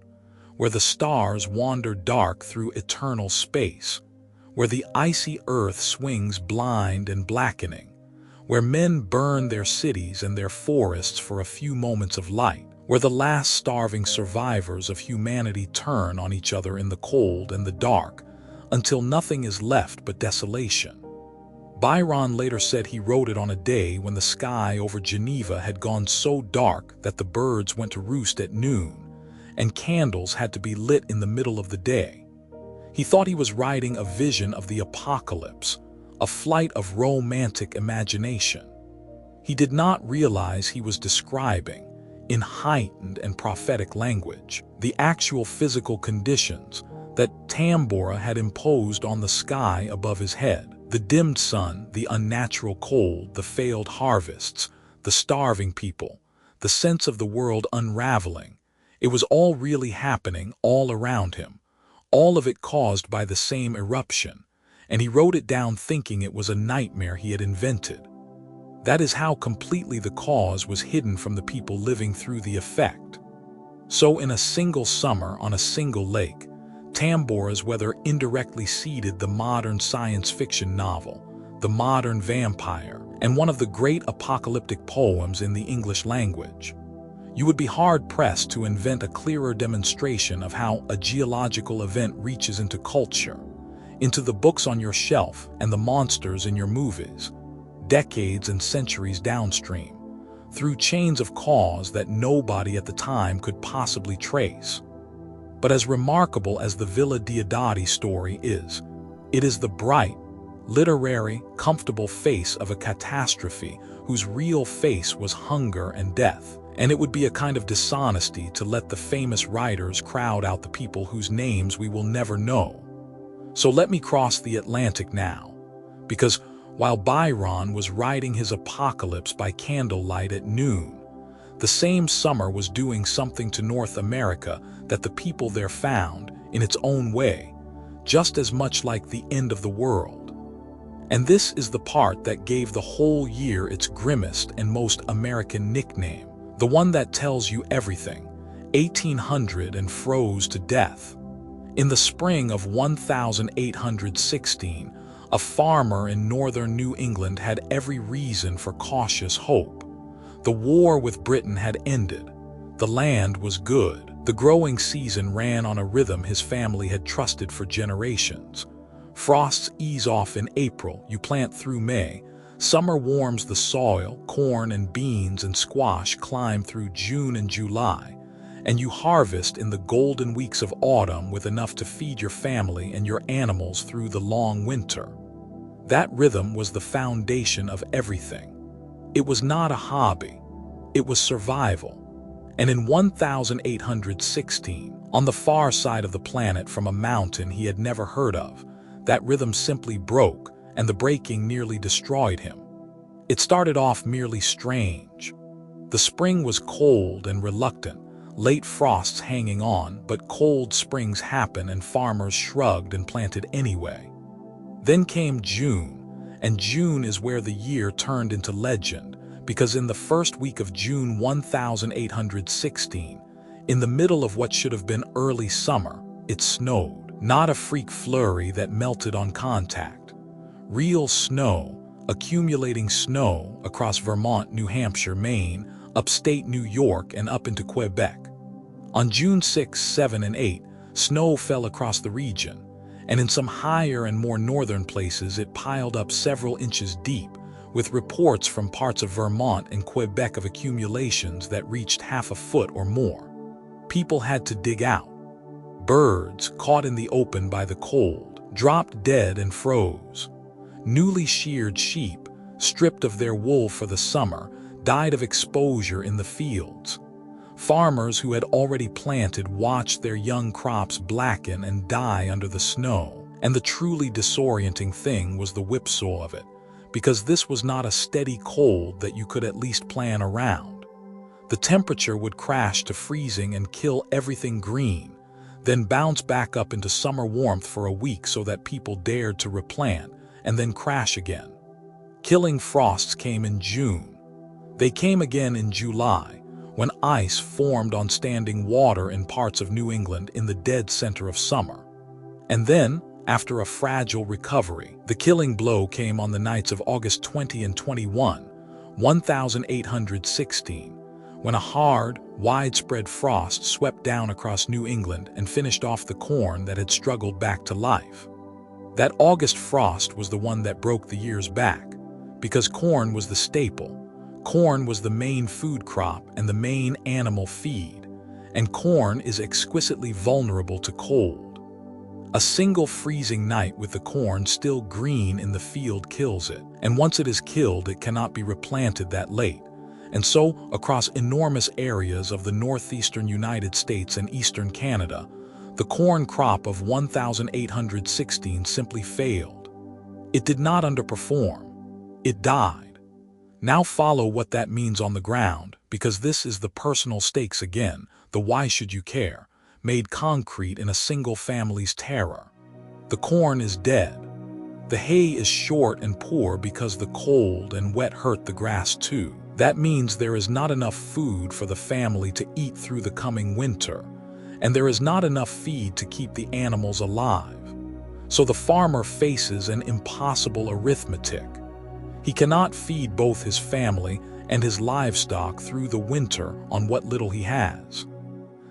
where the stars wander dark through eternal space, where the icy earth swings blind and blackening, where men burn their cities and their forests for a few moments of light, where the last starving survivors of humanity turn on each other in the cold and the dark, until nothing is left but desolation. Byron later said he wrote it on a day when the sky over Geneva had gone so dark that the birds went to roost at noon, and candles had to be lit in the middle of the day. He thought he was writing a vision of the apocalypse, a flight of romantic imagination. He did not realize he was describing, in heightened and prophetic language, the actual physical conditions that Tambora had imposed on the sky above his head. The dimmed sun, the unnatural cold, the failed harvests, the starving people, the sense of the world unraveling. It was all really happening all around him, all of it caused by the same eruption, and he wrote it down thinking it was a nightmare he had invented. That is how completely the cause was hidden from the people living through the effect. So in a single summer on a single lake, Tambora's weather indirectly seeded the modern science fiction novel, the modern vampire, and one of the great apocalyptic poems in the English language. You would be hard-pressed to invent a clearer demonstration of how a geological event reaches into culture, into the books on your shelf and the monsters in your movies, decades and centuries downstream, through chains of cause that nobody at the time could possibly trace. But as remarkable as the Villa Diodati story is, it is the bright, literary, comfortable face of a catastrophe whose real face was hunger and death, and it would be a kind of dishonesty to let the famous writers crowd out the people whose names we will never know. So let me cross the Atlantic now, because while Byron was writing his apocalypse by candlelight at noon, the same summer was doing something to North America that the people there found, in its own way, just as much like the end of the world. And this is the part that gave the whole year its grimmest and most American nickname, the one that tells you everything, 1800 and froze to death. In the spring of 1816, a farmer in northern New England had every reason for cautious hope. The war with Britain had ended. The land was good. The growing season ran on a rhythm his family had trusted for generations. Frosts ease off in April, you plant through May. Summer warms the soil, corn and beans and squash climb through June and July, and you harvest in the golden weeks of autumn with enough to feed your family and your animals through the long winter. That rhythm was the foundation of everything. It was not a hobby, it was survival. And in 1816, on the far side of the planet from a mountain he had never heard of, that rhythm simply broke, and the breaking nearly destroyed him. It started off merely strange. The spring was cold and reluctant, late frosts hanging on, but cold springs happen and farmers shrugged and planted anyway. Then came June, and June is where the year turned into legend, because in the first week of June 1816, in the middle of what should have been early summer, it snowed. Not a freak flurry that melted on contact. Real snow, accumulating snow across Vermont, New Hampshire, Maine, upstate New York, and up into Quebec. On June 6, 7, and 8, snow fell across the region, and in some higher and more northern places it piled up several inches deep, with reports from parts of Vermont and Quebec of accumulations that reached half a foot or more. People had to dig out. Birds, caught in the open by the cold, dropped dead and froze. Newly sheared sheep, stripped of their wool for the summer, died of exposure in the fields. Farmers who had already planted watched their young crops blacken and die under the snow. And the truly disorienting thing was the whipsaw of it, because this was not a steady cold that you could at least plan around. The temperature would crash to freezing and kill everything green, then bounce back up into summer warmth for a week so that people dared to replant, and then crash again. Killing frosts came in June. They came again in July, when ice formed on standing water in parts of New England in the dead center of summer. And then, after a fragile recovery, the killing blow came on the nights of August 20 and 21, 1816, when a hard, widespread frost swept down across New England and finished off the corn that had struggled back to life. That August frost was the one that broke the year's back, because corn was the staple. Corn was the main food crop and the main animal feed, and corn is exquisitely vulnerable to cold. A single freezing night with the corn still green in the field kills it, and once it is killed, it cannot be replanted that late. And so, across enormous areas of the northeastern United States and eastern Canada, the corn crop of 1816 simply failed. It did not underperform. It died. Now follow what that means on the ground, because this is the personal stakes again, the why should you care, made concrete in a single family's terror. The corn is dead. The hay is short and poor because the cold and wet hurt the grass too. That means there is not enough food for the family to eat through the coming winter, and there is not enough feed to keep the animals alive. So the farmer faces an impossible arithmetic. He cannot feed both his family and his livestock through the winter on what little he has.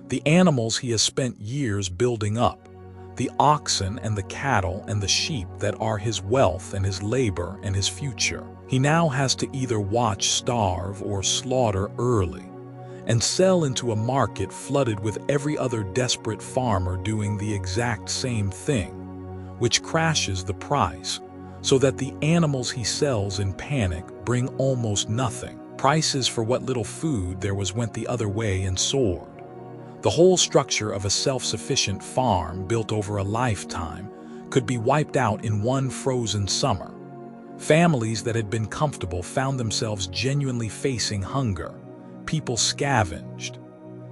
The animals he has spent years building up, the oxen and the cattle and the sheep that are his wealth and his labor and his future, he now has to either watch starve or slaughter early and sell into a market flooded with every other desperate farmer doing the exact same thing, which crashes the price so that the animals he sells in panic bring almost nothing. Prices for what little food there was went the other way and soared. The whole structure of a self-sufficient farm built over a lifetime could be wiped out in one frozen summer. Families that had been comfortable found themselves genuinely facing hunger. People scavenged.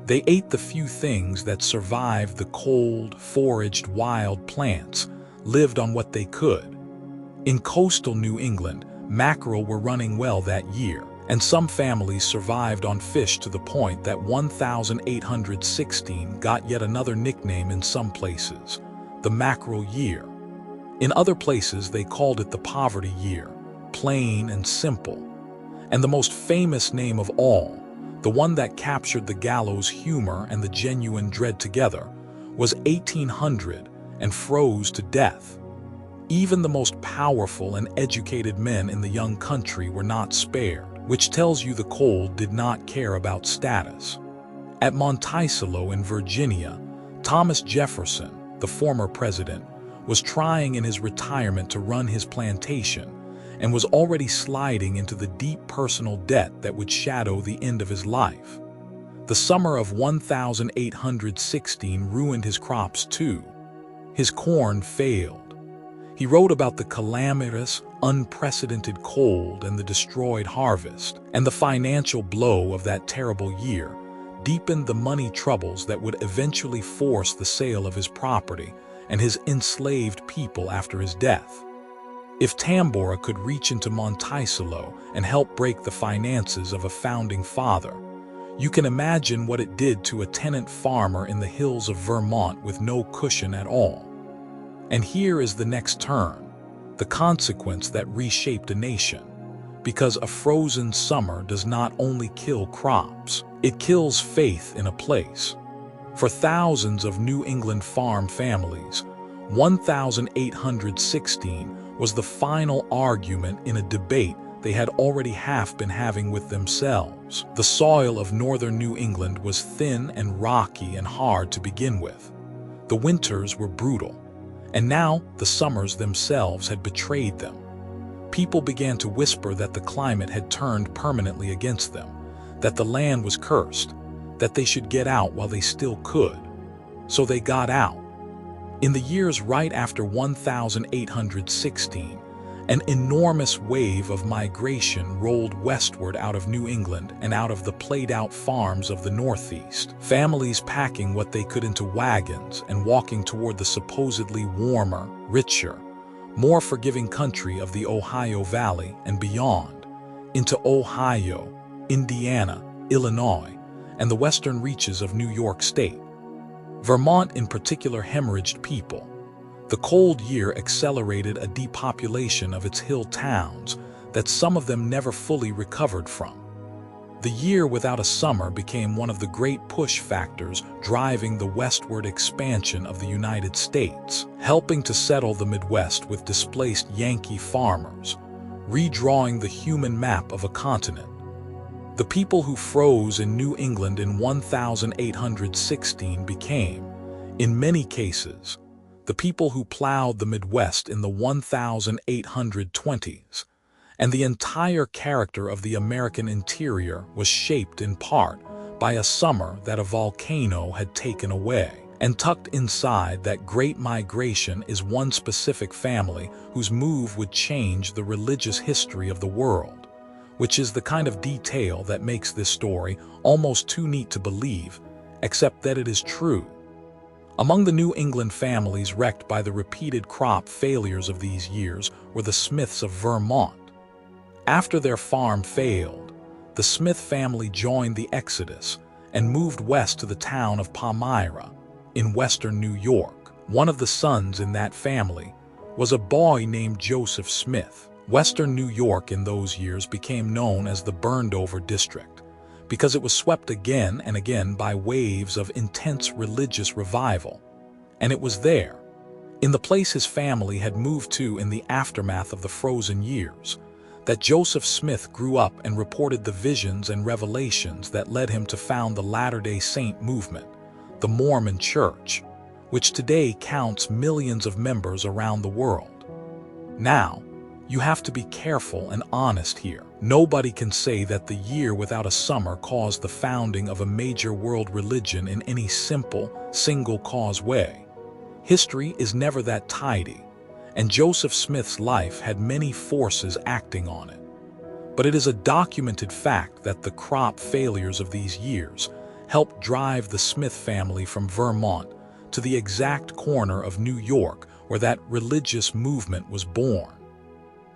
They ate the few things that survived the cold, foraged wild plants, lived on what they could. In coastal New England, mackerel were running well that year, and some families survived on fish to the point that 1816 got yet another nickname in some places, the mackerel year. In other places they called it the poverty year, plain and simple. And the most famous name of all, the one that captured the gallows humor and the genuine dread together, was 1800 and froze to death. Even the most powerful and educated men in the young country were not spared, which tells you the cold did not care about status. At Monticello in Virginia, Thomas Jefferson, the former president, was trying in his retirement to run his plantation and was already sliding into the deep personal debt that would shadow the end of his life. The summer of 1816 ruined his crops too. His corn failed. He wrote about the calamitous, unprecedented cold and the destroyed harvest, and the financial blow of that terrible year deepened the money troubles that would eventually force the sale of his property and his enslaved people after his death. If Tambora could reach into Monticello and help break the finances of a founding father, you can imagine what it did to a tenant farmer in the hills of Vermont with no cushion at all. And here is the next turn, the consequence that reshaped a nation. Because a frozen summer does not only kill crops, it kills faith in a place. For thousands of New England farm families, 1816 was the final argument in a debate they had already half been having with themselves. The soil of northern New England was thin and rocky and hard to begin with. The winters were brutal, and now the summers themselves had betrayed them. People began to whisper that the climate had turned permanently against them, that the land was cursed, that they should get out while they still could. So they got out. In the years right after 1816, an enormous wave of migration rolled westward out of New England and out of the played-out farms of the Northeast, families packing what they could into wagons and walking toward the supposedly warmer, richer, more forgiving country of the Ohio Valley and beyond, into Ohio, Indiana, Illinois, and the western reaches of New York State. Vermont in particular hemorrhaged people. The cold year accelerated a depopulation of its hill towns that some of them never fully recovered from. The year without a summer became one of the great push factors driving the westward expansion of the United States, helping to settle the Midwest with displaced Yankee farmers, redrawing the human map of a continent. The people who froze in New England in 1816 became, in many cases, the people who plowed the Midwest in the 1820s, and the entire character of the American interior was shaped in part by a summer that a volcano had taken away. And tucked inside that great migration is one specific family whose move would change the religious history of the world, which is the kind of detail that makes this story almost too neat to believe, except that it is true. Among the New England families wrecked by the repeated crop failures of these years were the Smiths of Vermont. After their farm failed, the Smith family joined the exodus and moved west to the town of Palmyra in western New York. One of the sons in that family was a boy named Joseph Smith. Western New York in those years became known as the burned-over district because it was swept again and again by waves of intense religious revival. And it was there, in the place his family had moved to in the aftermath of the frozen years, that Joseph Smith grew up and reported the visions and revelations that led him to found the Latter-day Saint movement, the Mormon Church, which today counts millions of members around the world. Now, you have to be careful and honest here. Nobody can say that the year without a summer caused the founding of a major world religion in any simple, single-cause way. History is never that tidy, and Joseph Smith's life had many forces acting on it. But it is a documented fact that the crop failures of these years helped drive the Smith family from Vermont to the exact corner of New York where that religious movement was born.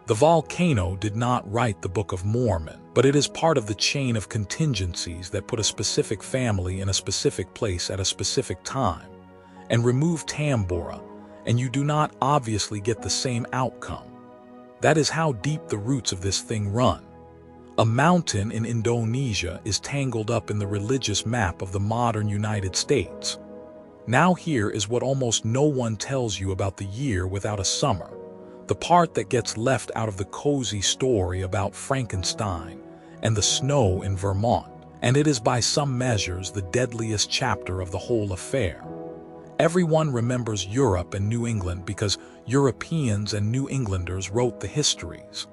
The Volcano did not write the Book of Mormon, but it is part of the chain of contingencies that put a specific family in a specific place at a specific time. And remove Tambora, and you do not obviously get the same outcome. That is how deep the roots of this thing run. A mountain in Indonesia is tangled up in the religious map of the modern United States. Now here is what almost no one tells you about the year without a summer, the part that gets left out of the cozy story about Frankenstein and the snow in Vermont, and it is by some measures the deadliest chapter of the whole affair. Everyone remembers Europe and New England because Europeans and New Englanders wrote the histories.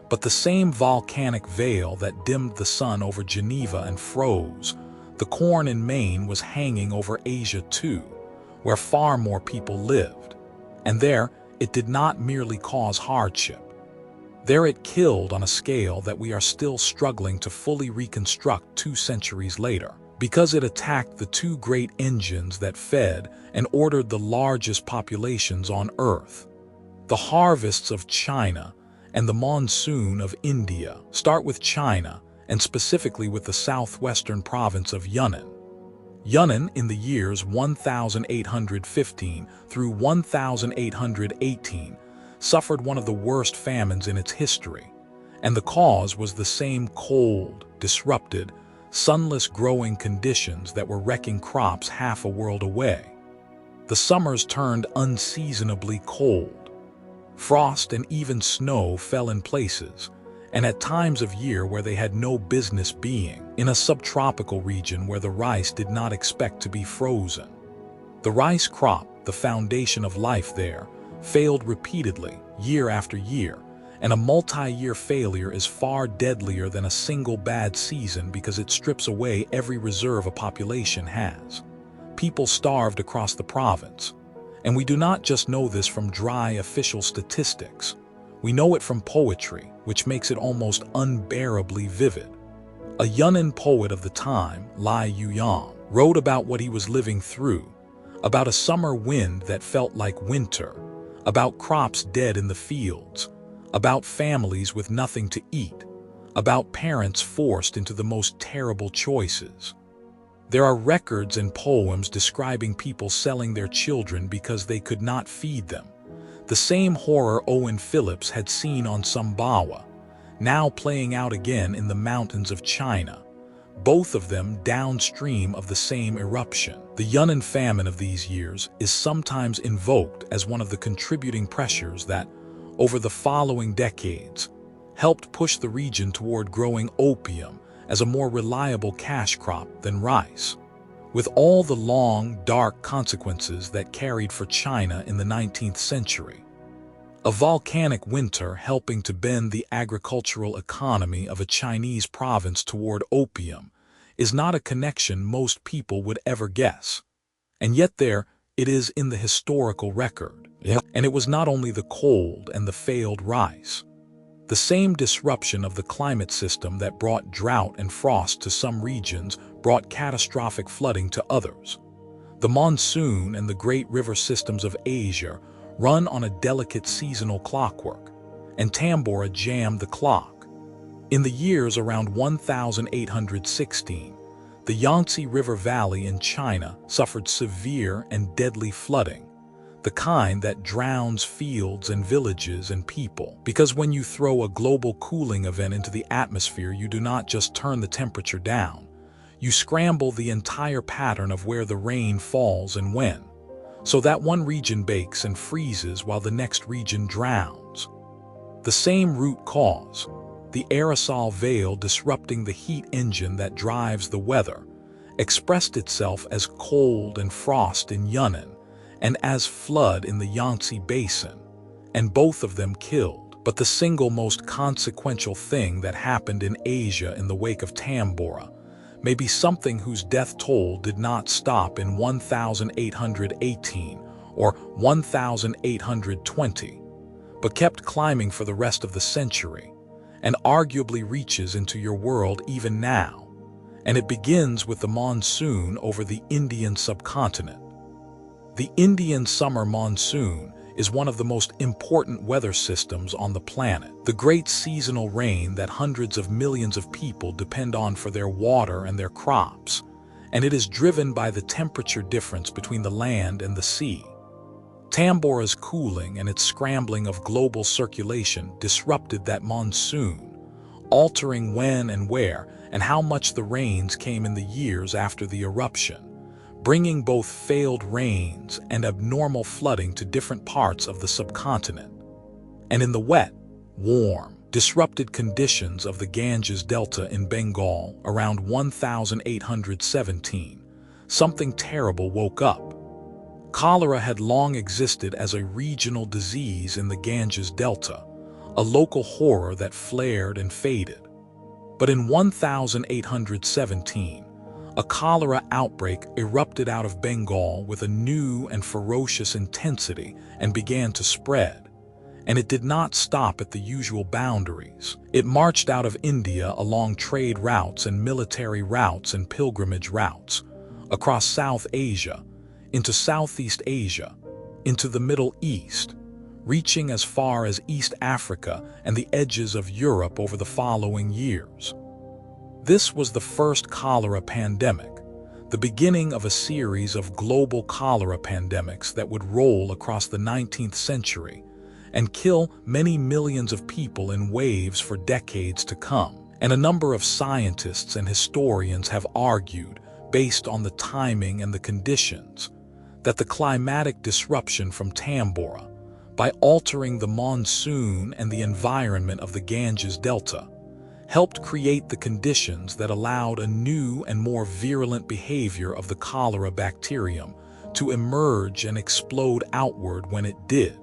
But the same volcanic veil that dimmed the sun over Geneva and froze the corn in Maine was hanging over Asia too, where far more people lived. And there, it did not merely cause hardship. There it killed on a scale that we are still struggling to fully reconstruct 2 centuries later, because it attacked the 2 great engines that fed and ordered the largest populations on Earth. The harvests of China and the monsoon of India. Start with China, and specifically with the southwestern province of Yunnan. Yunnan, in the years 1815 through 1818, suffered one of the worst famines in its history, and the cause was the same cold, disrupted, sunless growing conditions that were wrecking crops half a world away. The summers turned unseasonably cold. Frost and even snow fell in places, and at times of year where they had no business being, in a subtropical region where the rice did not expect to be frozen. The rice crop, the foundation of life there, failed repeatedly, year after year, and a multi-year failure is far deadlier than a single bad season because it strips away every reserve a population has. People starved across the province, and we do not just know this from dry official statistics. We know it from poetry, which makes it almost unbearably vivid. A Yunnan poet of the time, Lai Yuyang, wrote about what he was living through, about a summer wind that felt like winter, about crops dead in the fields, about families with nothing to eat, about parents forced into the most terrible choices. There are records and poems describing people selling their children because they could not feed them. The same horror Owen Phillips had seen on Sumbawa, now playing out again in the mountains of China, both of them downstream of the same eruption. The Yunnan famine of these years is sometimes invoked as one of the contributing pressures that, over the following decades, helped push the region toward growing opium as a more reliable cash crop than rice, with all the long, dark consequences that carried for China in the 19th century. A volcanic winter helping to bend the agricultural economy of a Chinese province toward opium is not a connection most people would ever guess. And yet there it is in the historical record. And it was not only the cold and the failed rice. The same disruption of the climate system that brought drought and frost to some regions brought catastrophic flooding to others. The monsoon and the great river systems of Asia run on a delicate seasonal clockwork, and Tambora jammed the clock. In the years around 1816, the Yangtze River Valley in China suffered severe and deadly flooding, the kind that drowns fields and villages and people. Because when you throw a global cooling event into the atmosphere, you do not just turn the temperature down, you scramble the entire pattern of where the rain falls and when, so that one region bakes and freezes while the next region drowns. The same root cause, the aerosol veil disrupting the heat engine that drives the weather, expressed itself as cold and frost in Yunnan and as flood in the Yangtze Basin, and both of them killed. But the single most consequential thing that happened in Asia in the wake of Tambora may be something whose death toll did not stop in 1818 or 1820, but kept climbing for the rest of the century, and arguably reaches into your world even now, and it begins with the monsoon over the Indian subcontinent. The Indian summer monsoon is one of the most important weather systems on the planet, the great seasonal rain that hundreds of millions of people depend on for their water and their crops, and it is driven by the temperature difference between the land and the sea. Tambora's cooling and its scrambling of global circulation disrupted that monsoon, altering when and where and how much the rains came in the years after the eruption, bringing both failed rains and abnormal flooding to different parts of the subcontinent. And in the wet, warm, disrupted conditions of the Ganges Delta in Bengal around 1817, something terrible woke up. Cholera had long existed as a regional disease in the Ganges Delta, a local horror that flared and faded. But in 1817, a cholera outbreak erupted out of Bengal with a new and ferocious intensity and began to spread. And it did not stop at the usual boundaries. It marched out of India along trade routes and military routes and pilgrimage routes, across South Asia, into Southeast Asia, into the Middle East, reaching as far as East Africa and the edges of Europe over the following years. This was the first cholera pandemic, the beginning of a series of global cholera pandemics that would roll across the 19th century and kill many millions of people in waves for decades to come. And a number of scientists and historians have argued, based on the timing and the conditions, that the climatic disruption from Tambora, by altering the monsoon and the environment of the Ganges Delta, helped create the conditions that allowed a new and more virulent behavior of the cholera bacterium to emerge and explode outward when it did.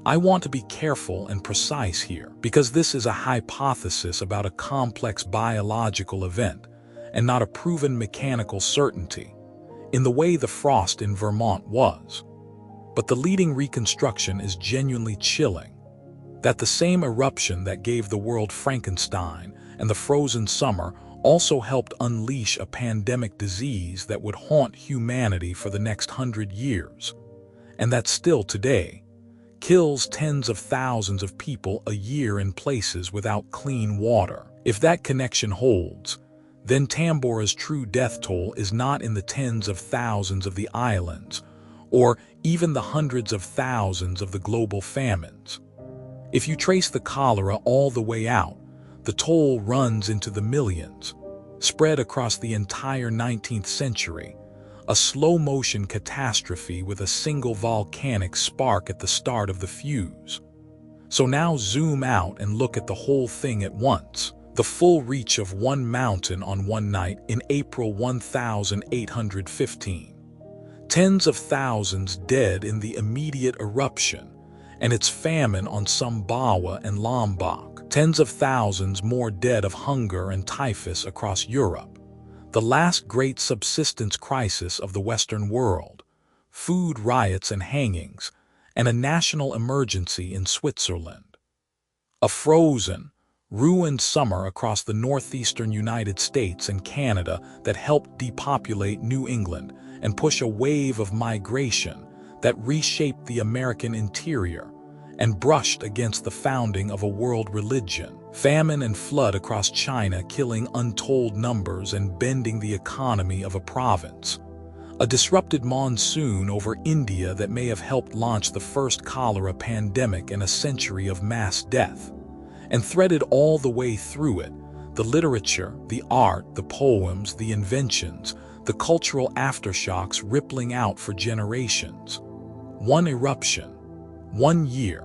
I want to be careful and precise here, because this is a hypothesis about a complex biological event and not a proven mechanical certainty, in the way the frost in Vermont was. But the leading reconstruction is genuinely chilling, that the same eruption that gave the world Frankenstein and the frozen summer also helped unleash a pandemic disease that would haunt humanity for the next 100 years, and that still today kills tens of thousands of people a year in places without clean water. If that connection holds, then Tambora's true death toll is not in the tens of thousands of the islands, or even the hundreds of thousands of the global famines. If you trace the cholera all the way out, the toll runs into the millions, spread across the entire 19th century, a slow-motion catastrophe with a single volcanic spark at the start of the fuse. So now zoom out and look at the whole thing at once. The full reach of one mountain on one night in April 1815. Tens of thousands dead in the immediate eruption, and its famine on Sumbawa and Lombok. Tens of thousands more dead of hunger and typhus across Europe. The last great subsistence crisis of the Western world. Food riots and hangings, and a national emergency in Switzerland. A frozen, ruined summer across the northeastern United States and Canada that helped depopulate New England and push a wave of migration that reshaped the American interior and brushed against the founding of a world religion. Famine and flood across China, killing untold numbers and bending the economy of a province. A disrupted monsoon over India that may have helped launch the first cholera pandemic in a century of mass death. And threaded all the way through it, the literature, the art, the poems, the inventions, the cultural aftershocks rippling out for generations. One eruption, 1 year,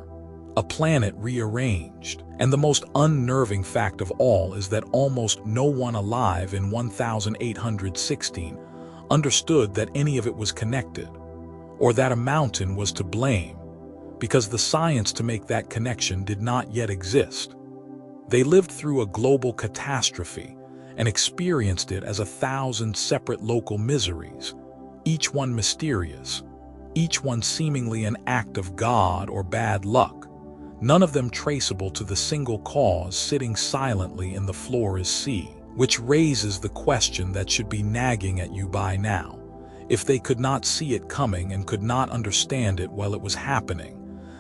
a planet rearranged. And the most unnerving fact of all is that almost no one alive in 1816 understood that any of it was connected, or that a mountain was to blame, because the science to make that connection did not yet exist. They lived through a global catastrophe and experienced it as 1,000 separate local miseries, each one mysterious, each one seemingly an act of God or bad luck, none of them traceable to the single cause sitting silently in the Flores Sea. Which raises the question that should be nagging at you by now. If they could not see it coming and could not understand it while it was happening,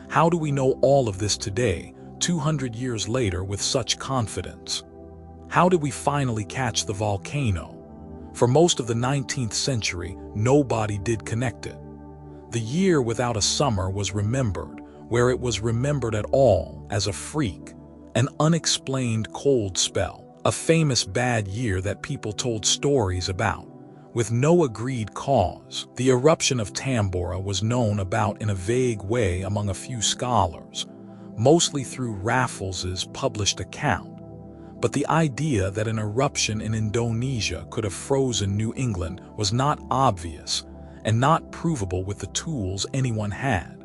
how do we know all of this today, 200 years later, with such confidence? How did we finally catch the volcano? For most of the 19th century, nobody did connect it. The year without a summer was remembered, where it was remembered at all, as a freak, an unexplained cold spell. A famous bad year that people told stories about, with no agreed cause. The eruption of Tambora was known about in a vague way among a few scholars, mostly through Raffles's published account. But the idea that an eruption in Indonesia could have frozen New England was not obvious and not provable with the tools anyone had.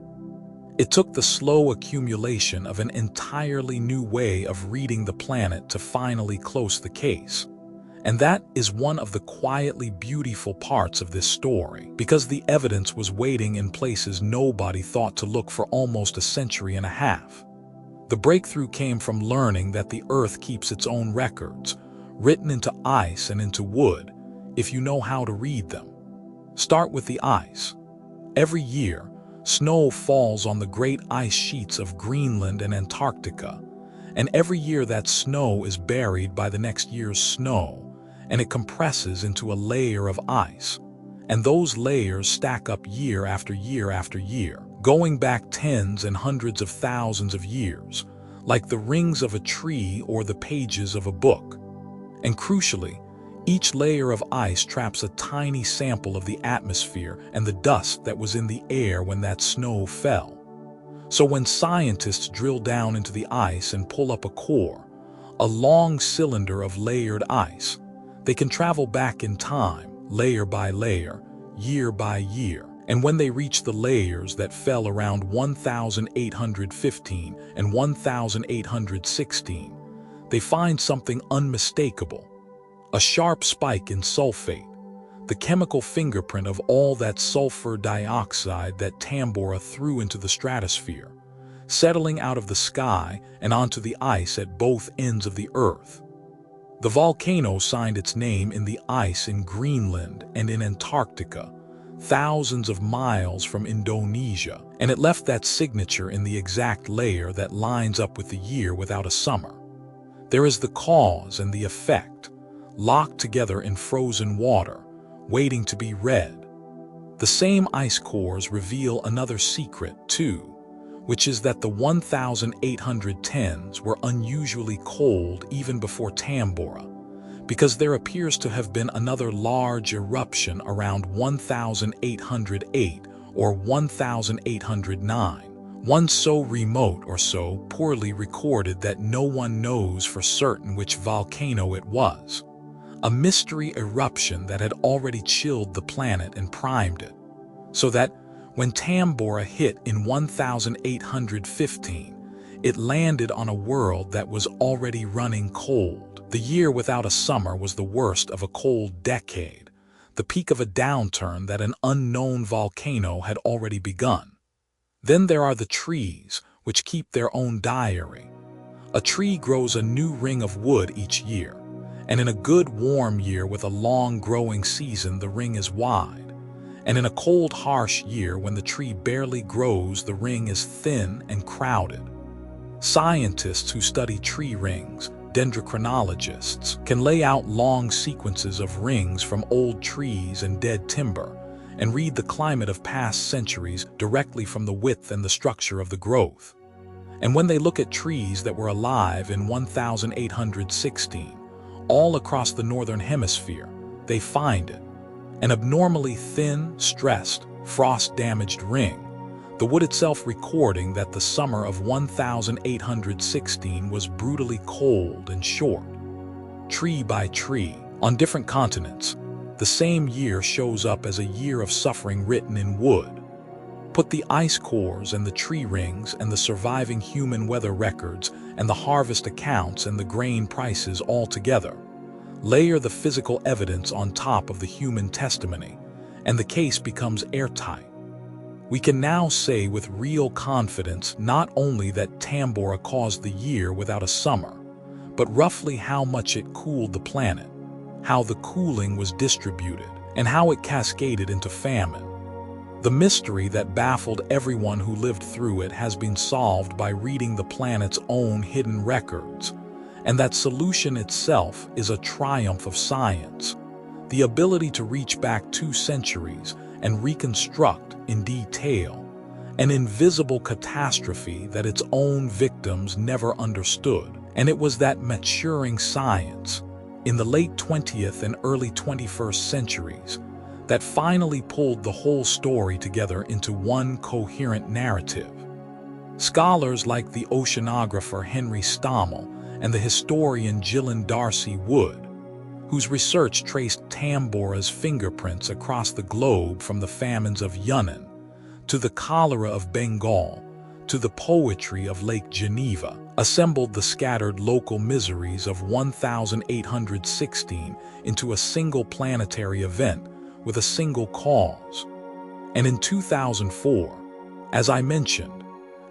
It took the slow accumulation of an entirely new way of reading the planet to finally close the case. And that is one of the quietly beautiful parts of this story, because the evidence was waiting in places nobody thought to look for almost a century and a half. The breakthrough came from learning that the Earth keeps its own records, written into ice and into wood, if you know how to read them. Start with the ice. Every year, snow falls on the great ice sheets of Greenland and Antarctica, and every year that snow is buried by the next year's snow, and it compresses into a layer of ice, and those layers stack up year after year after year, going back tens and hundreds of thousands of years, like the rings of a tree or the pages of a book. And crucially, each layer of ice traps a tiny sample of the atmosphere and the dust that was in the air when that snow fell. So when scientists drill down into the ice and pull up a core, a long cylinder of layered ice, they can travel back in time, layer by layer, year by year. And when they reach the layers that fell around 1815 and 1816, they find something unmistakable. A sharp spike in sulfate, the chemical fingerprint of all that sulfur dioxide that Tambora threw into the stratosphere, settling out of the sky and onto the ice at both ends of the Earth. The volcano signed its name in the ice in Greenland and in Antarctica, thousands of miles from Indonesia, and it left that signature in the exact layer that lines up with the year without a summer. There is the cause and the effect, locked together in frozen water, waiting to be read. The same ice cores reveal another secret, too, which is that the 1810s were unusually cold even before Tambora, because there appears to have been another large eruption around 1808 or 1809, one so remote or so poorly recorded that no one knows for certain which volcano it was. A mystery eruption that had already chilled the planet and primed it, so that when Tambora hit in 1815, it landed on a world that was already running cold. The year without a summer was the worst of a cold decade, the peak of a downturn that an unknown volcano had already begun. Then there are the trees, which keep their own diary. A tree grows a new ring of wood each year, and in a good warm year with a long growing season the ring is wide, And in a cold, harsh year when the tree barely grows, the ring is thin and crowded. Scientists who study tree rings, dendrochronologists, can lay out long sequences of rings from old trees and dead timber, and read the climate of past centuries directly from the width and the structure of the growth. And when they look at trees that were alive in 1816, all across the northern hemisphere, they find it: an abnormally thin, stressed, frost-damaged ring, the wood itself recording that the summer of 1816 was brutally cold and short. Tree by tree, on different continents, the same year shows up as a year of suffering written in wood. Put the ice cores and the tree rings and the surviving human weather records and the harvest accounts and the grain prices all together. Layer the physical evidence on top of the human testimony, and the case becomes airtight. We can now say with real confidence not only that Tambora caused the year without a summer, but roughly how much it cooled the planet, how the cooling was distributed, and how it cascaded into famine. The mystery that baffled everyone who lived through it has been solved by reading the planet's own hidden records, and that solution itself is a triumph of science. The ability to reach back 2 centuries and reconstruct in detail an invisible catastrophe that its own victims never understood. And it was that maturing science in the late 20th and early 21st centuries that finally pulled the whole story together into one coherent narrative. Scholars like the oceanographer Henry Stommel and the historian Gillian Darcy Wood, whose research traced Tambora's fingerprints across the globe from the famines of Yunnan to the cholera of Bengal to the poetry of Lake Geneva, assembled the scattered local miseries of 1816 into a single planetary event with a single cause. And in 2004, as I mentioned,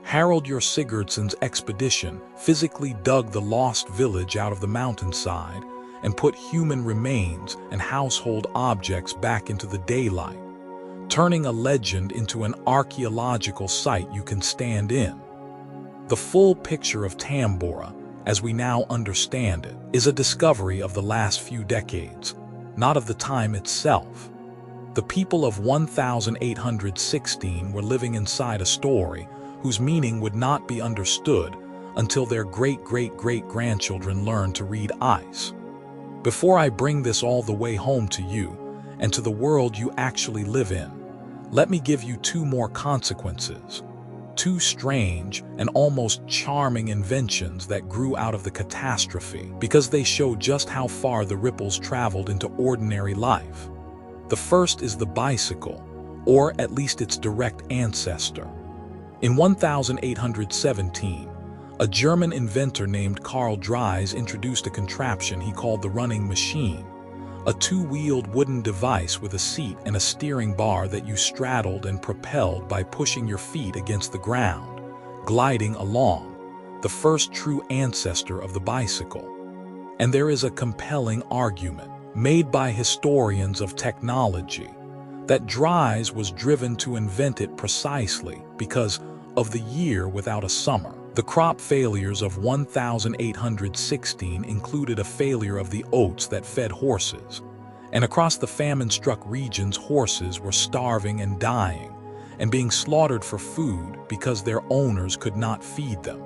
Harold Sigurdsson's expedition physically dug the lost village out of the mountainside and put human remains and household objects back into the daylight, turning a legend into an archaeological site you can stand in. The full picture of Tambora, as we now understand it, is a discovery of the last few decades, not of the time itself. The people of 1816 were living inside a story whose meaning would not be understood until their great-great-great-grandchildren learned to read ice. Before I bring this all the way home to you and to the world you actually live in, let me give you 2 more consequences, 2 strange and almost charming inventions that grew out of the catastrophe because they show just how far the ripples traveled into ordinary life. The first is the bicycle, or at least its direct ancestor. In 1817, a German inventor named Karl Dries introduced a contraption he called the running machine, a 2-wheeled wooden device with a seat and a steering bar that you straddled and propelled by pushing your feet against the ground, gliding along, the first true ancestor of the bicycle. And there is a compelling argument made by historians of technology that Dries was driven to invent it precisely because of the year without a summer. The crop failures of 1816 included a failure of the oats that fed horses, and across the famine-struck regions horses were starving and dying, and being slaughtered for food because their owners could not feed them.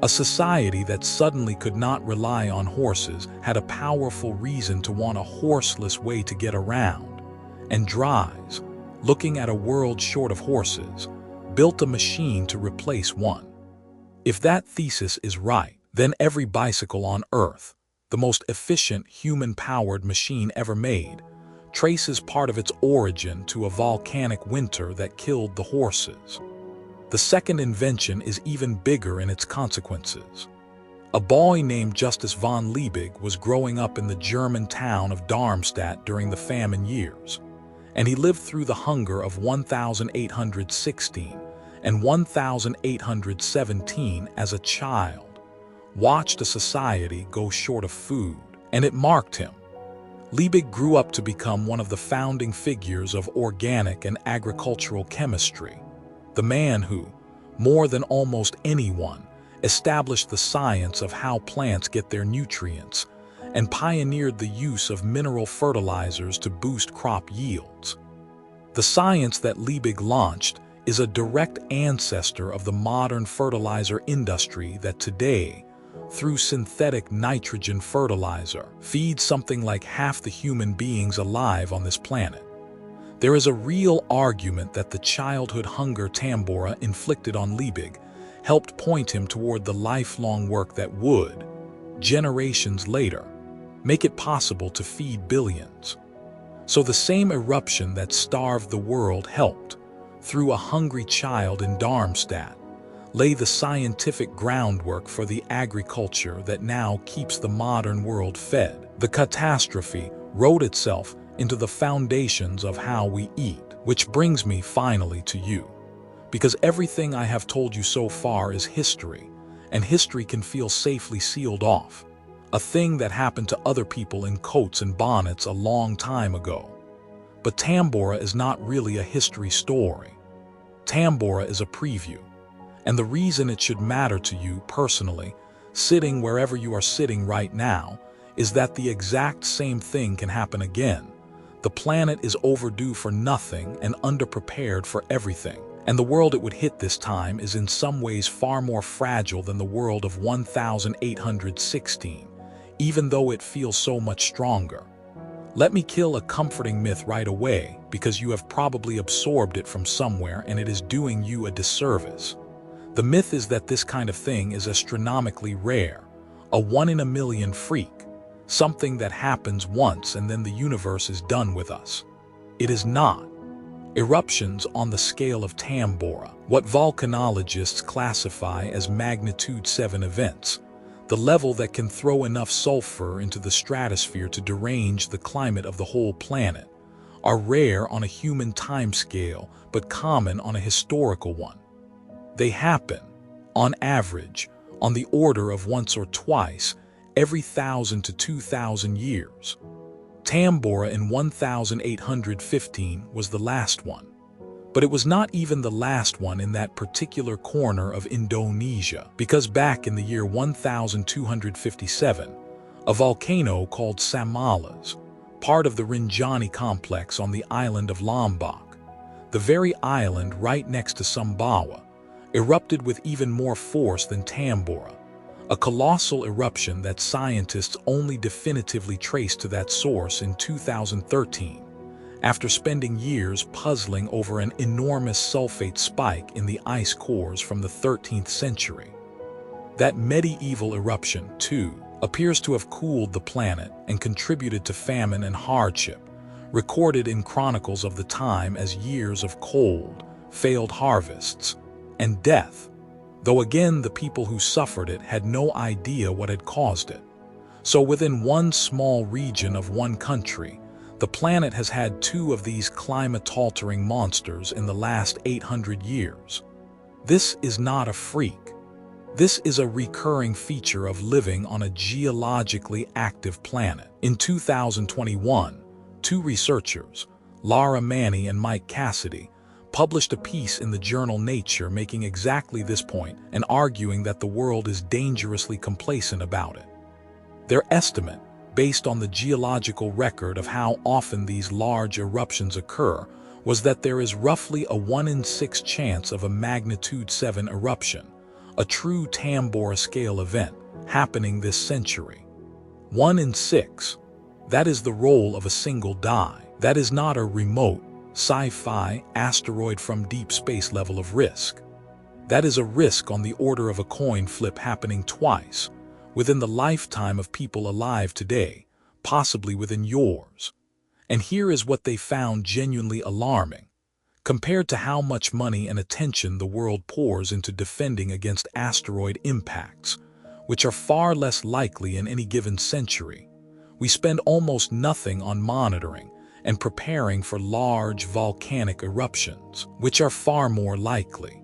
A society that suddenly could not rely on horses had a powerful reason to want a horseless way to get around, and Dries, looking at a world short of horses, built a machine to replace one. If that thesis is right, then every bicycle on Earth, the most efficient human-powered machine ever made, traces part of its origin to a volcanic winter that killed the horses. The second invention is even bigger in its consequences. A boy named Justus von Liebig was growing up in the German town of Darmstadt during the famine years, and he lived through the hunger of 1816 and 1817 as a child, watched a society go short of food, and it marked him. Liebig grew up to become one of the founding figures of organic and agricultural chemistry, the man who, more than almost anyone, established the science of how plants get their nutrients and pioneered the use of mineral fertilizers to boost crop yields. The science that Liebig launched is a direct ancestor of the modern fertilizer industry that today, through synthetic nitrogen fertilizer, feeds something like half the human beings alive on this planet. There is a real argument that the childhood hunger Tambora inflicted on Liebig helped point him toward the lifelong work that would, generations later, make it possible to feed billions. So the same eruption that starved the world helped, through a hungry child in Darmstadt, lay the scientific groundwork for the agriculture that now keeps the modern world fed. The catastrophe wrote itself into the foundations of how we eat, which brings me finally to you. Because everything I have told you so far is history, and history can feel safely sealed off, a thing that happened to other people in coats and bonnets a long time ago. But Tambora is not really a history story. Tambora is a preview, and the reason it should matter to you personally, sitting wherever you are sitting right now, is that the exact same thing can happen again. The planet is overdue for nothing and underprepared for everything. And the world it would hit this time is in some ways far more fragile than the world of 1816, even though it feels so much stronger. Let me kill a comforting myth right away, because you have probably absorbed it from somewhere and it is doing you a disservice. The myth is that this kind of thing is astronomically rare, a 1 in a million freak, something that happens once and then the universe is done with us. It is not. Eruptions on the scale of Tambora, what volcanologists classify as magnitude 7 events, the level that can throw enough sulfur into the stratosphere to derange the climate of the whole planet, are rare on a human timescale but common on a historical one. They happen, on average, on the order of once or twice every 1,000 to 2,000 years. Tambora in 1815 was the last one. But it was not even the last one in that particular corner of Indonesia, because back in the year 1257, a volcano called Samalas, part of the Rinjani complex on the island of Lombok, the very island right next to Sumbawa, erupted with even more force than Tambora, a colossal eruption that scientists only definitively traced to that source in 2013, after spending years puzzling over an enormous sulfate spike in the ice cores from the 13th century. That medieval eruption, too, appears to have cooled the planet and contributed to famine and hardship, recorded in chronicles of the time as years of cold, failed harvests, and death, though again the people who suffered it had no idea what had caused it. So within one small region of one country, the planet has had 2 of these climate-altering monsters in the last 800 years. This is not a freak. This is a recurring feature of living on a geologically active planet. In 2021, 2 researchers, Lara Manny and Mike Cassidy, published a piece in the journal Nature making exactly this point and arguing that the world is dangerously complacent about it. Their estimate, based on the geological record of how often these large eruptions occur, was that there is roughly a 1 in 6 chance of a magnitude 7 eruption, a true Tambora scale event, happening this century. 1 in 6. That is the roll of a single die. That is not a remote, sci-fi asteroid from deep space level of risk. That is a risk on the order of a coin flip happening twice, within the lifetime of people alive today, possibly within yours. And here is what they found genuinely alarming. Compared to how much money and attention the world pours into defending against asteroid impacts, which are far less likely in any given century, we spend almost nothing on monitoring and preparing for large volcanic eruptions, which are far more likely.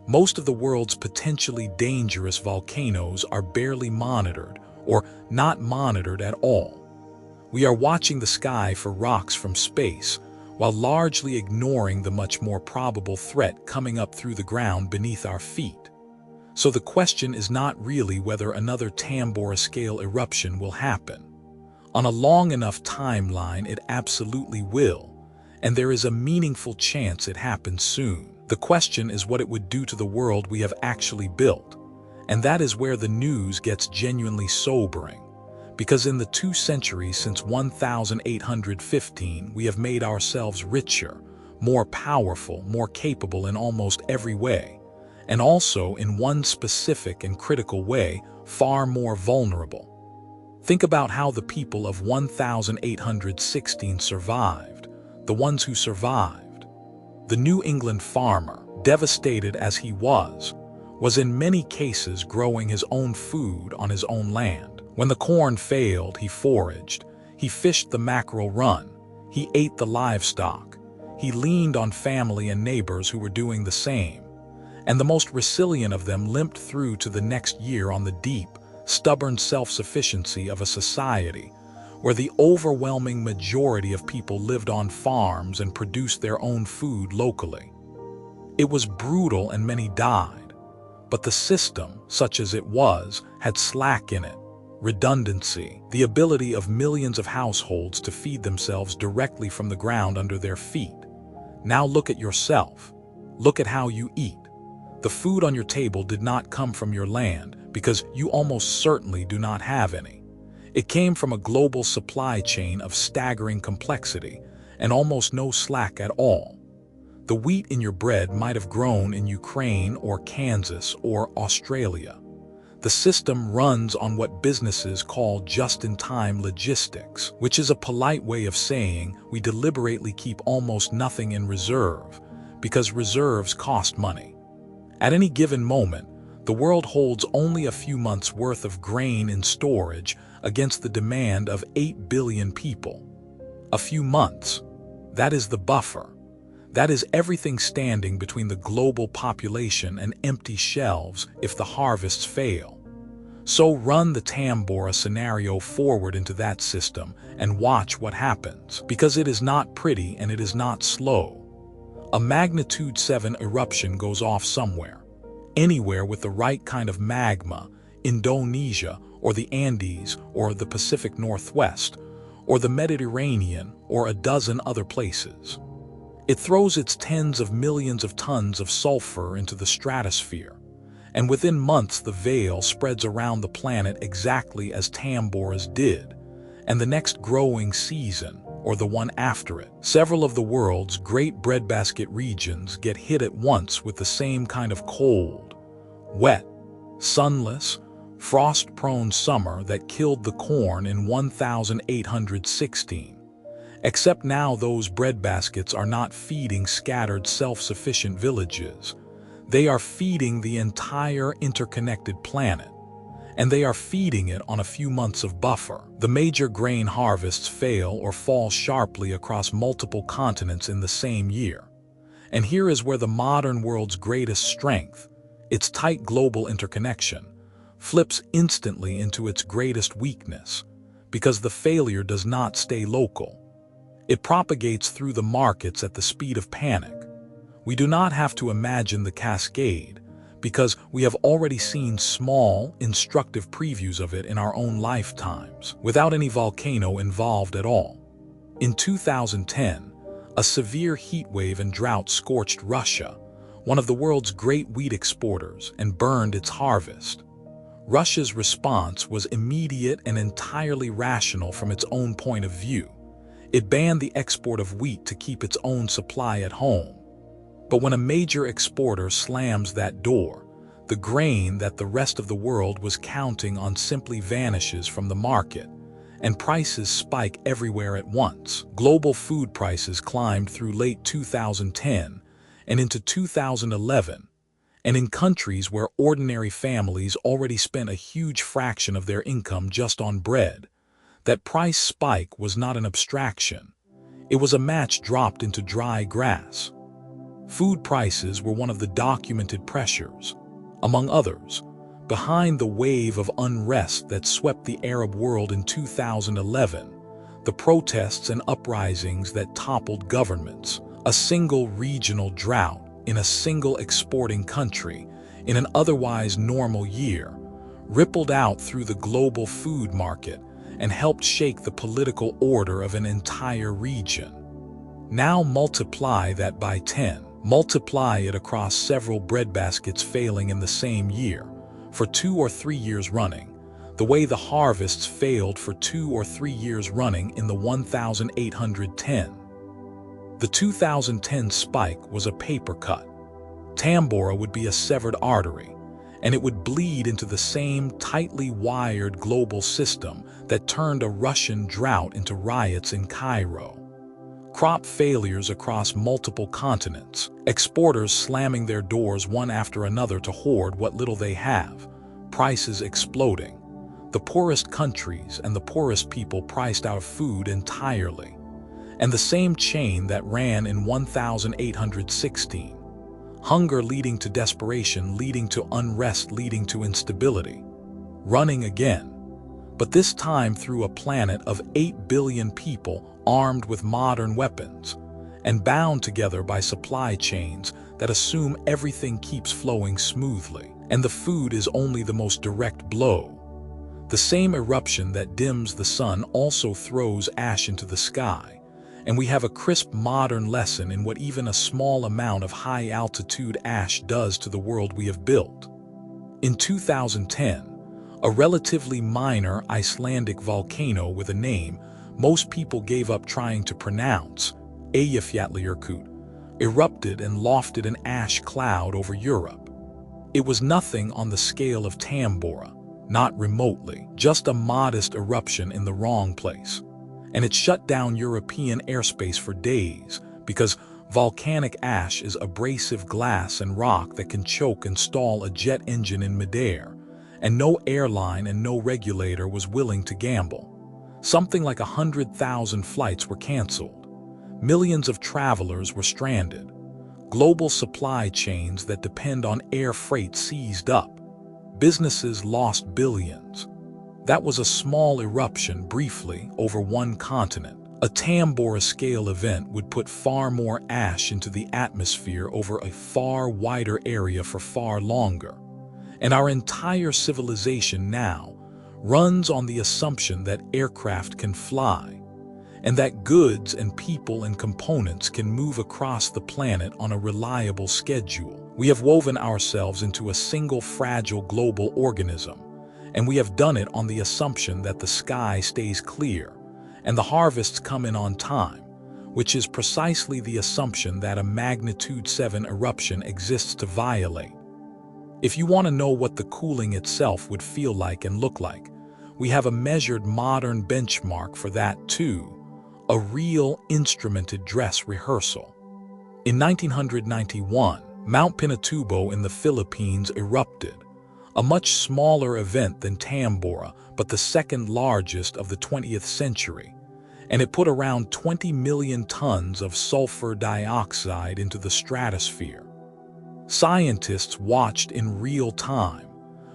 Most of the world's potentially dangerous volcanoes are barely monitored or not monitored at all. We are watching the sky for rocks from space, while largely ignoring the much more probable threat coming up through the ground beneath our feet. So the question is not really whether another Tambora-scale eruption will happen. On a long enough timeline, it absolutely will, and there is a meaningful chance it happens soon. The question is what it would do to the world we have actually built, and that is where the news gets genuinely sobering. Because in the 2 centuries since 1815, we have made ourselves richer, more powerful, more capable in almost every way, and also in one specific and critical way, far more vulnerable. Think about how the people of 1816 survived, the ones who survived. The New England farmer, devastated as he was in many cases growing his own food on his own land. When the corn failed, he foraged, he fished the mackerel run, he ate the livestock, he leaned on family and neighbors who were doing the same, and the most resilient of them limped through to the next year on the deep, stubborn self-sufficiency of a society where the overwhelming majority of people lived on farms and produced their own food locally. It was brutal and many died, but the system, such as it was, had slack in it, redundancy, the ability of millions of households to feed themselves directly from the ground under their feet. Now look at yourself. Look at how you eat. The food on your table did not come from your land because you almost certainly do not have any. It came from a global supply chain of staggering complexity and almost no slack at all. The wheat in your bread might have grown in Ukraine or Kansas or Australia. The system runs on what businesses call just-in-time logistics, which is a polite way of saying we deliberately keep almost nothing in reserve because reserves cost money. At any given moment, the world holds only a few months' worth of grain in storage against the demand of 8 billion people. A few months. That is the buffer. That is everything standing between the global population and empty shelves if the harvests fail. So run the Tambora scenario forward into that system and watch what happens, because it is not pretty and it is not slow. A magnitude 7 eruption goes off somewhere, anywhere with the right kind of magma, Indonesia or the Andes or the Pacific Northwest or the Mediterranean or a dozen other places. It throws its tens of millions of tons of sulfur into the stratosphere, and within months the veil spreads around the planet exactly as Tambora's did, and the next growing season, or the one after it. Several of the world's great breadbasket regions get hit at once with the same kind of cold, wet, sunless, frost-prone summer that killed the corn in 1816. Except now those breadbaskets are not feeding scattered self-sufficient villages. They are feeding the entire interconnected planet, and they are feeding it on a few months of buffer. The major grain harvests fail or fall sharply across multiple continents in the same year. And here is where the modern world's greatest strength, its tight global interconnection, flips instantly into its greatest weakness, because the failure does not stay local. It propagates through the markets at the speed of panic. We do not have to imagine the cascade, because we have already seen small, instructive previews of it in our own lifetimes, without any volcano involved at all. In 2010, a severe heat wave and drought scorched Russia, one of the world's great wheat exporters, and burned its harvest. Russia's response was immediate and entirely rational from its own point of view. It banned the export of wheat to keep its own supply at home. But when a major exporter slams that door, the grain that the rest of the world was counting on simply vanishes from the market, and prices spike everywhere at once. Global food prices climbed through late 2010 and into 2011, and in countries where ordinary families already spent a huge fraction of their income just on bread, that price spike was not an abstraction. It was a match dropped into dry grass. Food prices were one of the documented pressures, among others, behind the wave of unrest that swept the Arab world in 2011. the protests and uprisings that toppled governments, a single regional drought in a single exporting country in an otherwise normal year, rippled out through the global food market and helped shake the political order of an entire region. Now multiply that by 10. Multiply it across several breadbaskets failing in the same year, for 2 or 3 years running, the way the harvests failed for 2 or 3 years running in the 1810. The 2010 spike was a paper cut. Tambora would be a severed artery, and it would bleed into the same tightly wired global system that turned a Russian drought into riots in Cairo. Crop failures across multiple continents, exporters slamming their doors one after another to hoard what little they have, prices exploding, the poorest countries and the poorest people priced out of food entirely, and the same chain that ran in 1816. Hunger leading to desperation, leading to unrest, leading to instability. Running again, but this time through a planet of 8 billion people armed with modern weapons and bound together by supply chains that assume everything keeps flowing smoothly, and the food is only the most direct blow. The same eruption that dims the sun also throws ash into the sky, and we have a crisp modern lesson in what even a small amount of high-altitude ash does to the world we have built. In 2010, a relatively minor Icelandic volcano with a name most people gave up trying to pronounce, Eyjafjallajökull, erupted and lofted an ash cloud over Europe. It was nothing on the scale of Tambora, not remotely, just a modest eruption in the wrong place. And it shut down European airspace for days because volcanic ash is abrasive glass and rock that can choke and stall a jet engine in midair, and no airline and no regulator was willing to gamble. Something like 100,000 flights were canceled. Millions of travelers were stranded. Global supply chains that depend on air freight seized up. Businesses lost billions. That was a small eruption briefly over one continent. A Tambora-scale event would put far more ash into the atmosphere over a far wider area for far longer. And our entire civilization now runs on the assumption that aircraft can fly, and that goods and people and components can move across the planet on a reliable schedule. We have woven ourselves into a single fragile global organism, and we have done it on the assumption that the sky stays clear and the harvests come in on time, which is precisely the assumption that a magnitude 7 eruption exists to violate. If you want to know what the cooling itself would feel like and look like, we have a measured modern benchmark for that too, a real instrumented dress rehearsal. In 1991, Mount Pinatubo in the Philippines erupted, a much smaller event than Tambora, but the second largest of the 20th century, and it put around 20 million tons of sulfur dioxide into the stratosphere. Scientists watched in real time.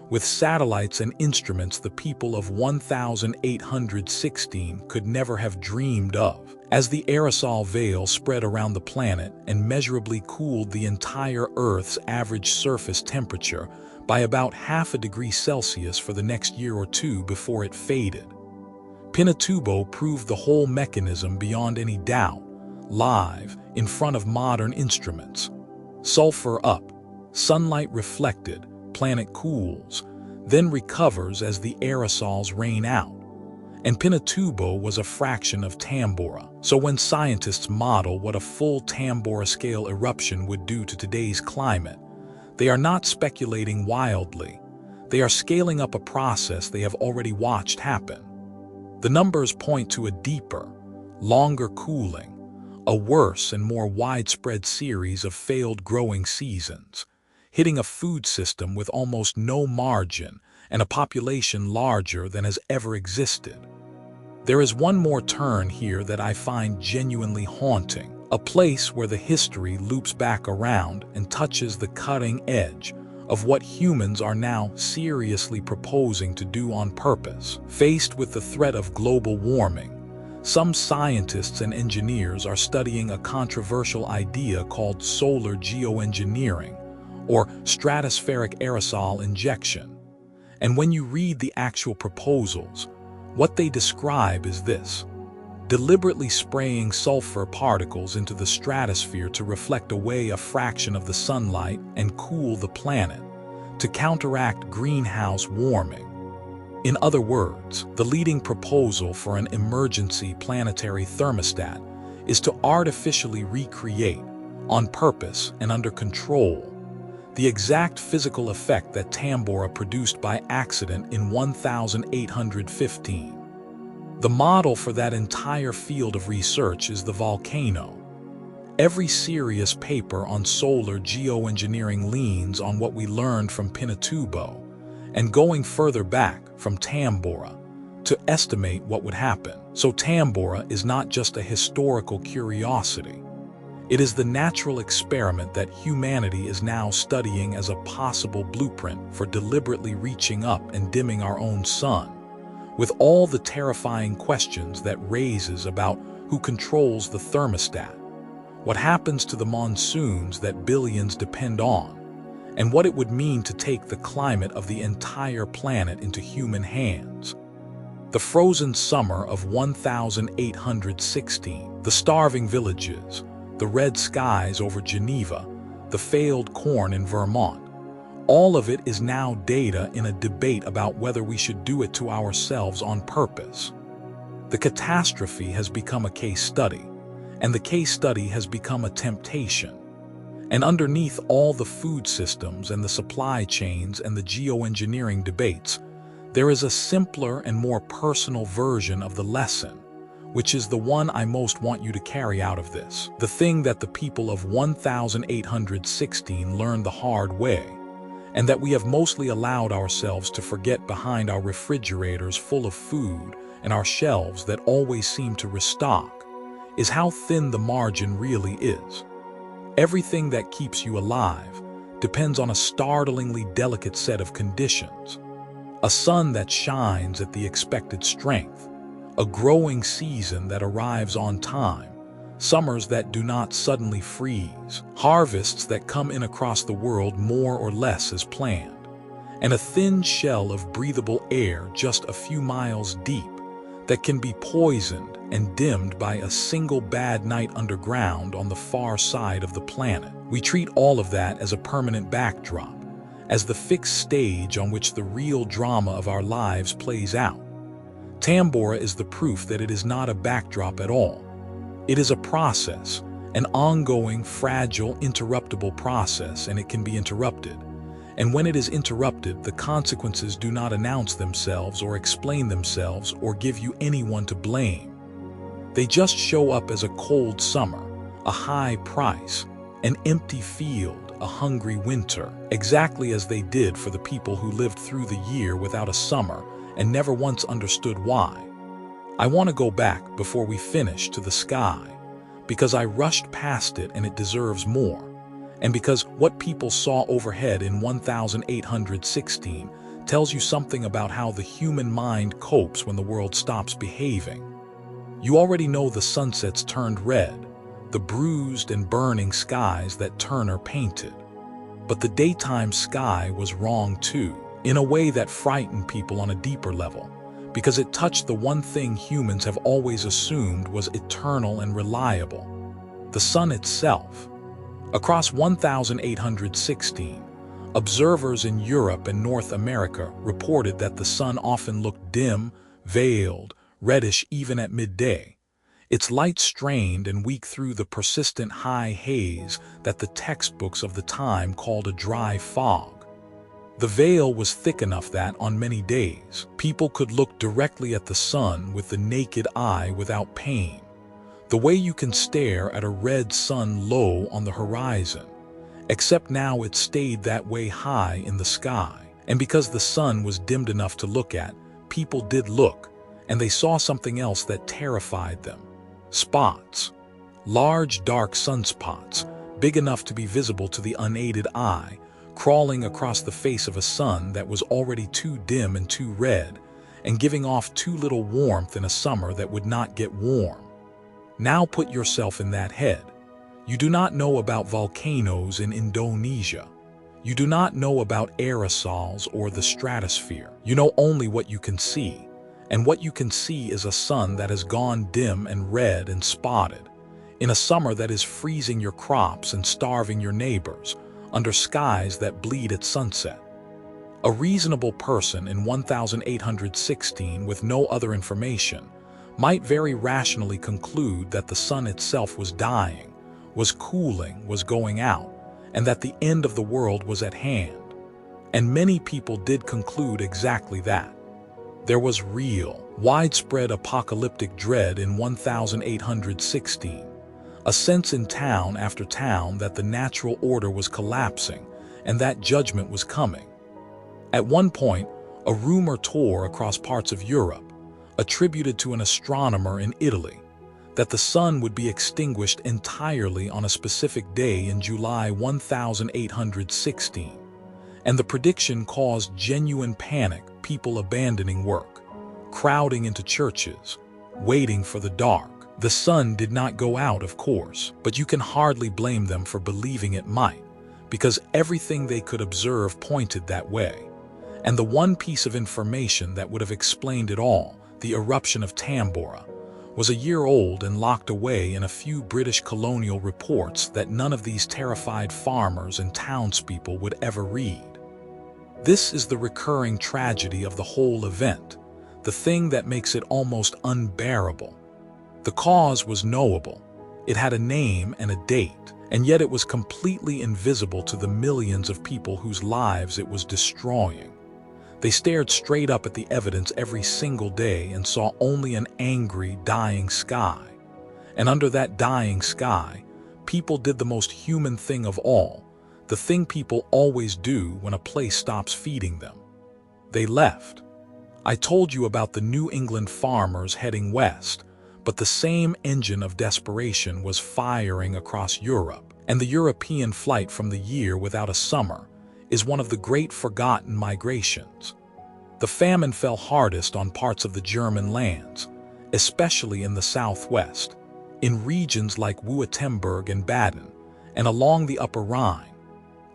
With satellites and instruments the people of 1816 could never have dreamed of, as the aerosol veil spread around the planet and measurably cooled the entire Earth's average surface temperature by about ½ degree Celsius for the next year or two before it faded. Pinatubo proved the whole mechanism beyond any doubt, live, in front of modern instruments. Sulfur up, sunlight reflected, planet cools, then recovers as the aerosols rain out. And Pinatubo was a fraction of Tambora. So when scientists model what a full Tambora-scale eruption would do to today's climate, they are not speculating wildly. They are scaling up a process they have already watched happen. The numbers point to a deeper, longer cooling, a worse and more widespread series of failed growing seasons, hitting a food system with almost no margin and a population larger than has ever existed. There is one more turn here that I find genuinely haunting, a place where the history loops back around and touches the cutting edge of what humans are now seriously proposing to do on purpose. Faced with the threat of global warming, Some scientists and engineers are studying a controversial idea called solar geoengineering, or stratospheric aerosol injection. And when you read the actual proposals, what they describe is this: deliberately spraying sulfur particles into the stratosphere to reflect away a fraction of the sunlight and cool the planet, to counteract greenhouse warming. In other words, the leading proposal for an emergency planetary thermostat is to artificially recreate, on purpose and under control, the exact physical effect that Tambora produced by accident in 1815. The model for that entire field of research is the Volcano. Every serious paper on solar geoengineering leans on what we learned from Pinatubo, and going further back from Tambora, to estimate what would happen. So Tambora is not just a historical curiosity. It is the natural experiment that humanity is now studying as a possible blueprint for deliberately reaching up and dimming our own sun, with all the terrifying questions that raises about who controls the thermostat, what happens to the monsoons that billions depend on, and what it would mean to take the climate of the entire planet into human hands. The frozen summer of 1816, the starving villages, the red skies over Geneva, the failed corn in Vermont, all of it is now data in a debate about whether we should do it to ourselves on purpose. The catastrophe has become a case study, and the case study has become a temptation. And underneath all the food systems and the supply chains and the geoengineering debates, there is a simpler and more personal version of the lesson, which is the one I most want you to carry out of this. The thing that the people of 1816 learned the hard way, and that we have mostly allowed ourselves to forget behind our refrigerators full of food and our shelves that always seem to restock, is how thin the margin really is. Everything that keeps you alive depends on a startlingly delicate set of conditions: a sun that shines at the expected strength, a growing season that arrives on time, summers that do not suddenly freeze, harvests that come in across the world more or less as planned, and a thin shell of breathable air just a few miles deep that can be poisoned and dimmed by a single bad night underground on the far side of the planet. We treat all of that as a permanent backdrop, as the fixed stage on which the real drama of our lives plays out. Tambora is the proof that it is not a backdrop at all. It is a process, an ongoing, fragile, interruptible process, and it can be interrupted. And when it is interrupted, the consequences do not announce themselves or explain themselves or give you anyone to blame. They just show up as a cold summer, a high price, an empty field, a hungry winter, exactly as they did for the people who lived through the year without a summer and never once understood why. I want to go back before we finish to the sky, because I rushed past it and it deserves more, and because what people saw overhead in 1816 tells you something about how the human mind copes when the world stops behaving. You already know the sunsets turned red, the bruised and burning skies that Turner painted. But the daytime sky was wrong too, in a way that frightened people on a deeper level, because it touched the one thing humans have always assumed was eternal and reliable: the sun itself. Across 1816, observers in Europe and North America reported that the sun often looked dim, veiled, reddish even at midday, its light strained and weak through the persistent high haze that the textbooks of the time called a dry fog. The veil was thick enough that, on many days, people could look directly at the sun with the naked eye without pain, the way you can stare at a red sun low on the horizon, except now it stayed that way high in the sky. And because the sun was dimmed enough to look at, people did look, and they saw something else that terrified them: spots. Large, dark sunspots, big enough to be visible to the unaided eye, crawling across the face of a sun that was already too dim and too red, and giving off too little warmth in a summer that would not get warm. Now put yourself in that head. You do not know about volcanoes in Indonesia. You do not know about aerosols or the stratosphere. You know only what you can see. And what you can see is a sun that has gone dim and red and spotted, in a summer that is freezing your crops and starving your neighbors, under skies that bleed at sunset. A reasonable person in 1816 with no other information might very rationally conclude that the sun itself was dying, was cooling, was going out, and that the end of the world was at hand. And many people did conclude exactly that. There was real, widespread apocalyptic dread in 1816, a sense in town after town that the natural order was collapsing and that judgment was coming. At one point, a rumor tore across parts of Europe, attributed to an astronomer in Italy, that the sun would be extinguished entirely on a specific day in July 1816. And the prediction caused genuine panic, people abandoning work, crowding into churches, waiting for the dark. The sun did not go out, of course, but you can hardly blame them for believing it might, because everything they could observe pointed that way. And the one piece of information that would have explained it all, the eruption of Tambora, was a year old and locked away in a few British colonial reports that none of these terrified farmers and townspeople would ever read. This is the recurring tragedy of the whole event, the thing that makes it almost unbearable. The cause was knowable, it had a name and a date, and yet it was completely invisible to the millions of people whose lives it was destroying. They stared straight up at the evidence every single day and saw only an angry, dying sky. And under that dying sky, people did the most human thing of all, the thing people always do when a place stops feeding them. They left. I told you about the New England farmers heading west, but the same engine of desperation was firing across Europe, and the European flight from the year without a summer is one of the great forgotten migrations. The famine fell hardest on parts of the German lands, especially in the southwest, in regions like Württemberg and Baden, and along the Upper Rhine,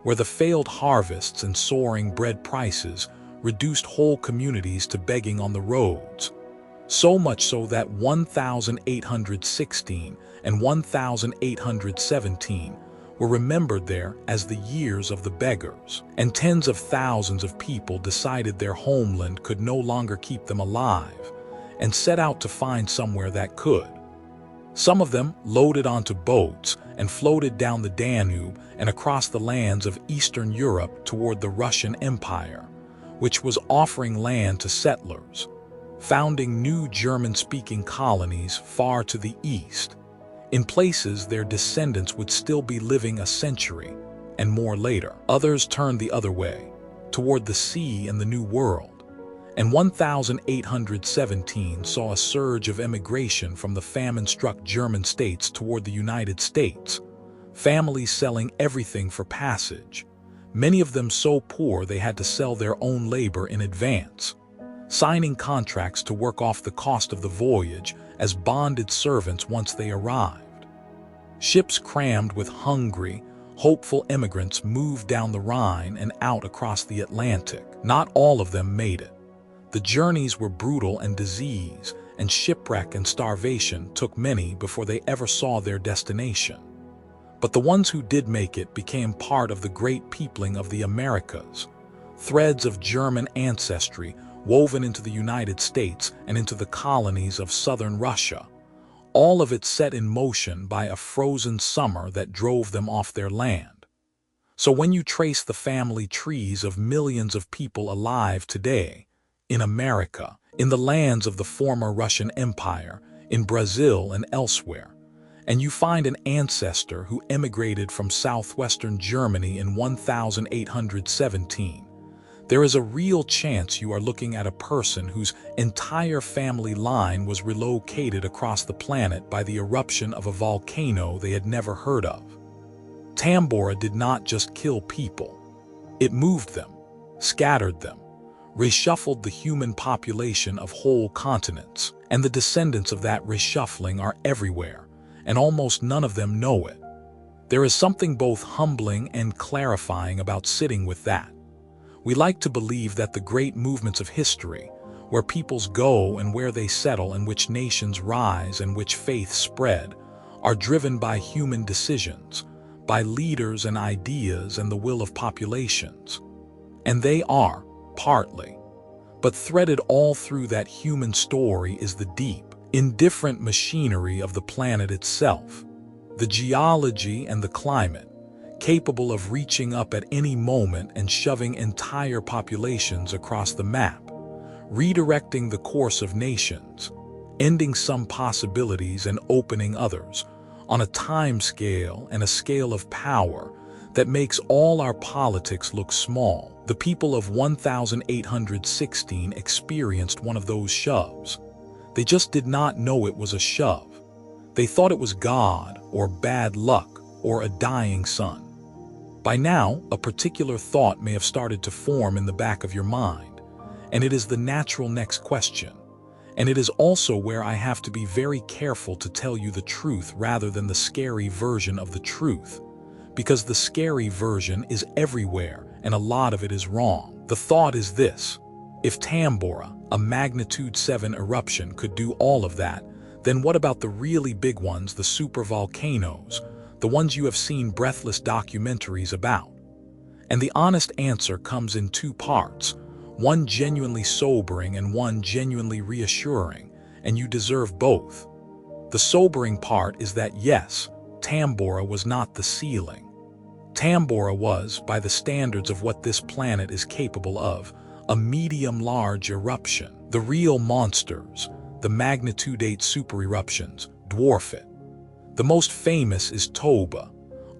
where the failed harvests and soaring bread prices reduced whole communities to begging on the roads. So much so that 1816 and 1817 were remembered there as the years of the beggars, and tens of thousands of people decided their homeland could no longer keep them alive, and set out to find somewhere that could. Some of them loaded onto boats and floated down the Danube and across the lands of Eastern Europe toward the Russian Empire, which was offering land to settlers, founding new German-speaking colonies far to the east, in places their descendants would still be living a century and more later. Others turned the other way, toward the sea and the New World, and 1817 saw a surge of emigration from the famine-struck German states toward the United States, families selling everything for passage, many of them so poor they had to sell their own labor in advance, signing contracts to work off the cost of the voyage as bonded servants once they arrived. Ships crammed with hungry, hopeful immigrants moved down the Rhine and out across the Atlantic. Not all of them made it. The journeys were brutal, and disease and shipwreck and starvation took many before they ever saw their destination. But the ones who did make it became part of the great peopling of the Americas, threads of German ancestry woven into the United States and into the colonies of southern Russia, all of it set in motion by a frozen summer that drove them off their land. So when you trace the family trees of millions of people alive today, in America, in the lands of the former Russian Empire, in Brazil and elsewhere, and you find an ancestor who emigrated from southwestern Germany in 1817, there is a real chance you are looking at a person whose entire family line was relocated across the planet by the eruption of a volcano they had never heard of. Tambora did not just kill people. It moved them, scattered them, reshuffled the human population of whole continents, and the descendants of that reshuffling are everywhere, and almost none of them know it. There is something both humbling and clarifying about sitting with that. We like to believe that the great movements of history, where peoples go and where they settle and which nations rise and which faiths spread, are driven by human decisions, by leaders and ideas and the will of populations. And they are, partly. But threaded all through that human story is the deep, indifferent machinery of the planet itself. The geology and the climate, capable of reaching up at any moment and shoving entire populations across the map, redirecting the course of nations, ending some possibilities and opening others, on a time scale and a scale of power that makes all our politics look small. The people of 1816 experienced one of those shoves. They just did not know it was a shove. They thought it was God, or bad luck, or a dying sun. By now, a particular thought may have started to form in the back of your mind, and it is the natural next question. And it is also where I have to be very careful to tell you the truth rather than the scary version of the truth, because the scary version is everywhere and a lot of it is wrong. The thought is this: if Tambora, a magnitude 7 eruption, could do all of that, then what about the really big ones, the supervolcanoes, the ones you have seen breathless documentaries about? And the honest answer comes in two parts, one genuinely sobering and one genuinely reassuring, and you deserve both. The sobering part is that yes, Tambora was not the ceiling. Tambora was, by the standards of what this planet is capable of, a medium-large eruption. The real monsters, the magnitude 8 supereruptions, dwarf it. The most famous is Toba,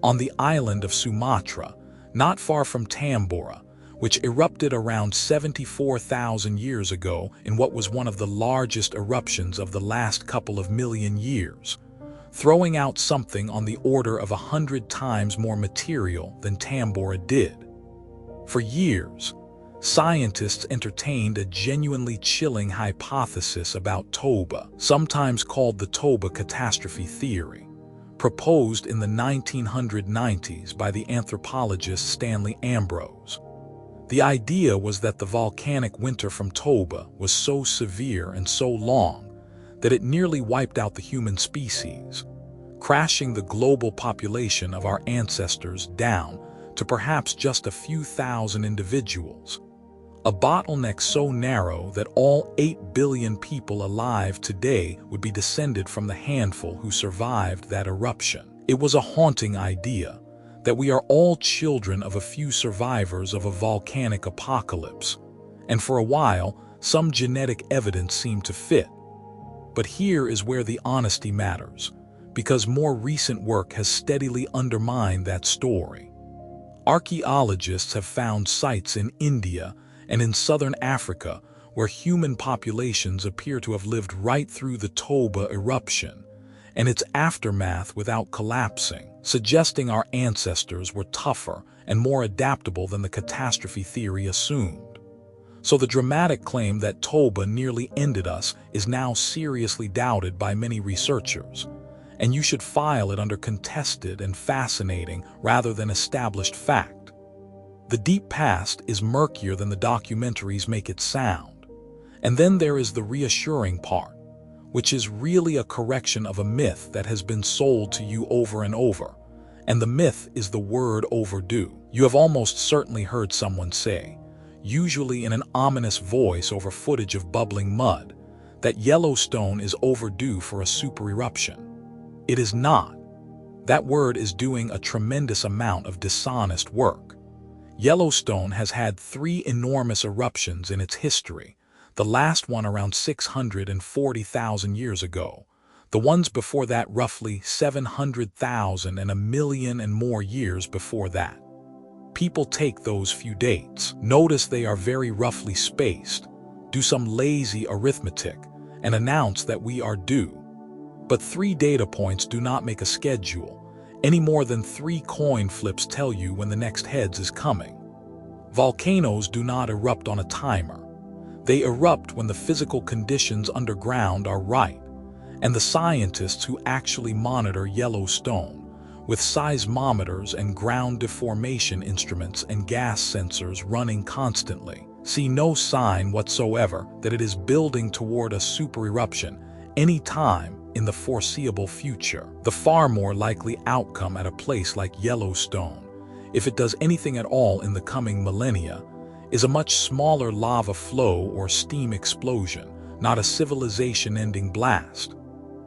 on the island of Sumatra, not far from Tambora, which erupted around 74,000 years ago in what was one of the largest eruptions of the last couple of million years, throwing out something on the order of 100 times more material than Tambora did. For years, scientists entertained a genuinely chilling hypothesis about Toba, sometimes called the Toba catastrophe theory, proposed in the 1990s by the anthropologist Stanley Ambrose. The idea was that the volcanic winter from Toba was so severe and so long that it nearly wiped out the human species, crashing the global population of our ancestors down to perhaps just a few thousand individuals. A bottleneck so narrow that all 8 billion people alive today would be descended from the handful who survived that eruption. It was a haunting idea that we are all children of a few survivors of a volcanic apocalypse, and for a while, some genetic evidence seemed to fit. But here is where the honesty matters, because more recent work has steadily undermined that story. Archaeologists have found sites in India and in southern Africa where human populations appear to have lived right through the Toba eruption and its aftermath without collapsing, suggesting our ancestors were tougher and more adaptable than the catastrophe theory assumed. So the dramatic claim that Toba nearly ended us is now seriously doubted by many researchers, and you should file it under contested and fascinating rather than established fact. The deep past is murkier than the documentaries make it sound. And then there is the reassuring part, which is really a correction of a myth that has been sold to you over and over. And the myth is the word overdue. You have almost certainly heard someone say, usually in an ominous voice over footage of bubbling mud, that Yellowstone is overdue for a supereruption. It is not. That word is doing a tremendous amount of dishonest work. Yellowstone has had 3 enormous eruptions in its history, the last one around 640,000 years ago, the ones before that roughly 700,000 and 1 million and more years before that. People take those few dates, notice they are very roughly spaced, do some lazy arithmetic, and announce that we are due. But 3 data points do not make a schedule, any more than 3 coin flips tell you when the next heads is coming. Volcanoes do not erupt on a timer. They erupt when the physical conditions underground are right, and the scientists who actually monitor Yellowstone, with seismometers and ground deformation instruments and gas sensors running constantly, see no sign whatsoever that it is building toward a supereruption any time in the foreseeable future. The far more likely outcome at a place like Yellowstone, if it does anything at all in the coming millennia, is a much smaller lava flow or steam explosion, not a civilization-ending blast.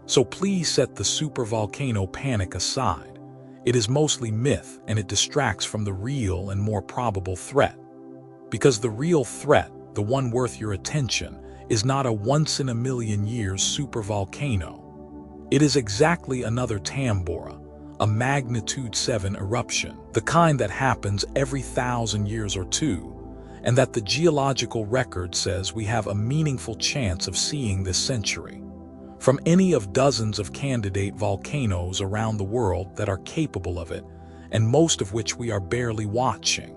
So please set the supervolcano panic aside. It is mostly myth, and it distracts from the real and more probable threat. Because the real threat, the one worth your attention, is not a once-in-a-million-years supervolcano. It is exactly another Tambora, a magnitude 7 eruption, the kind that happens every 1,000 years or two, and that the geological record says we have a meaningful chance of seeing this century, from any of dozens of candidate volcanoes around the world that are capable of it, and most of which we are barely watching.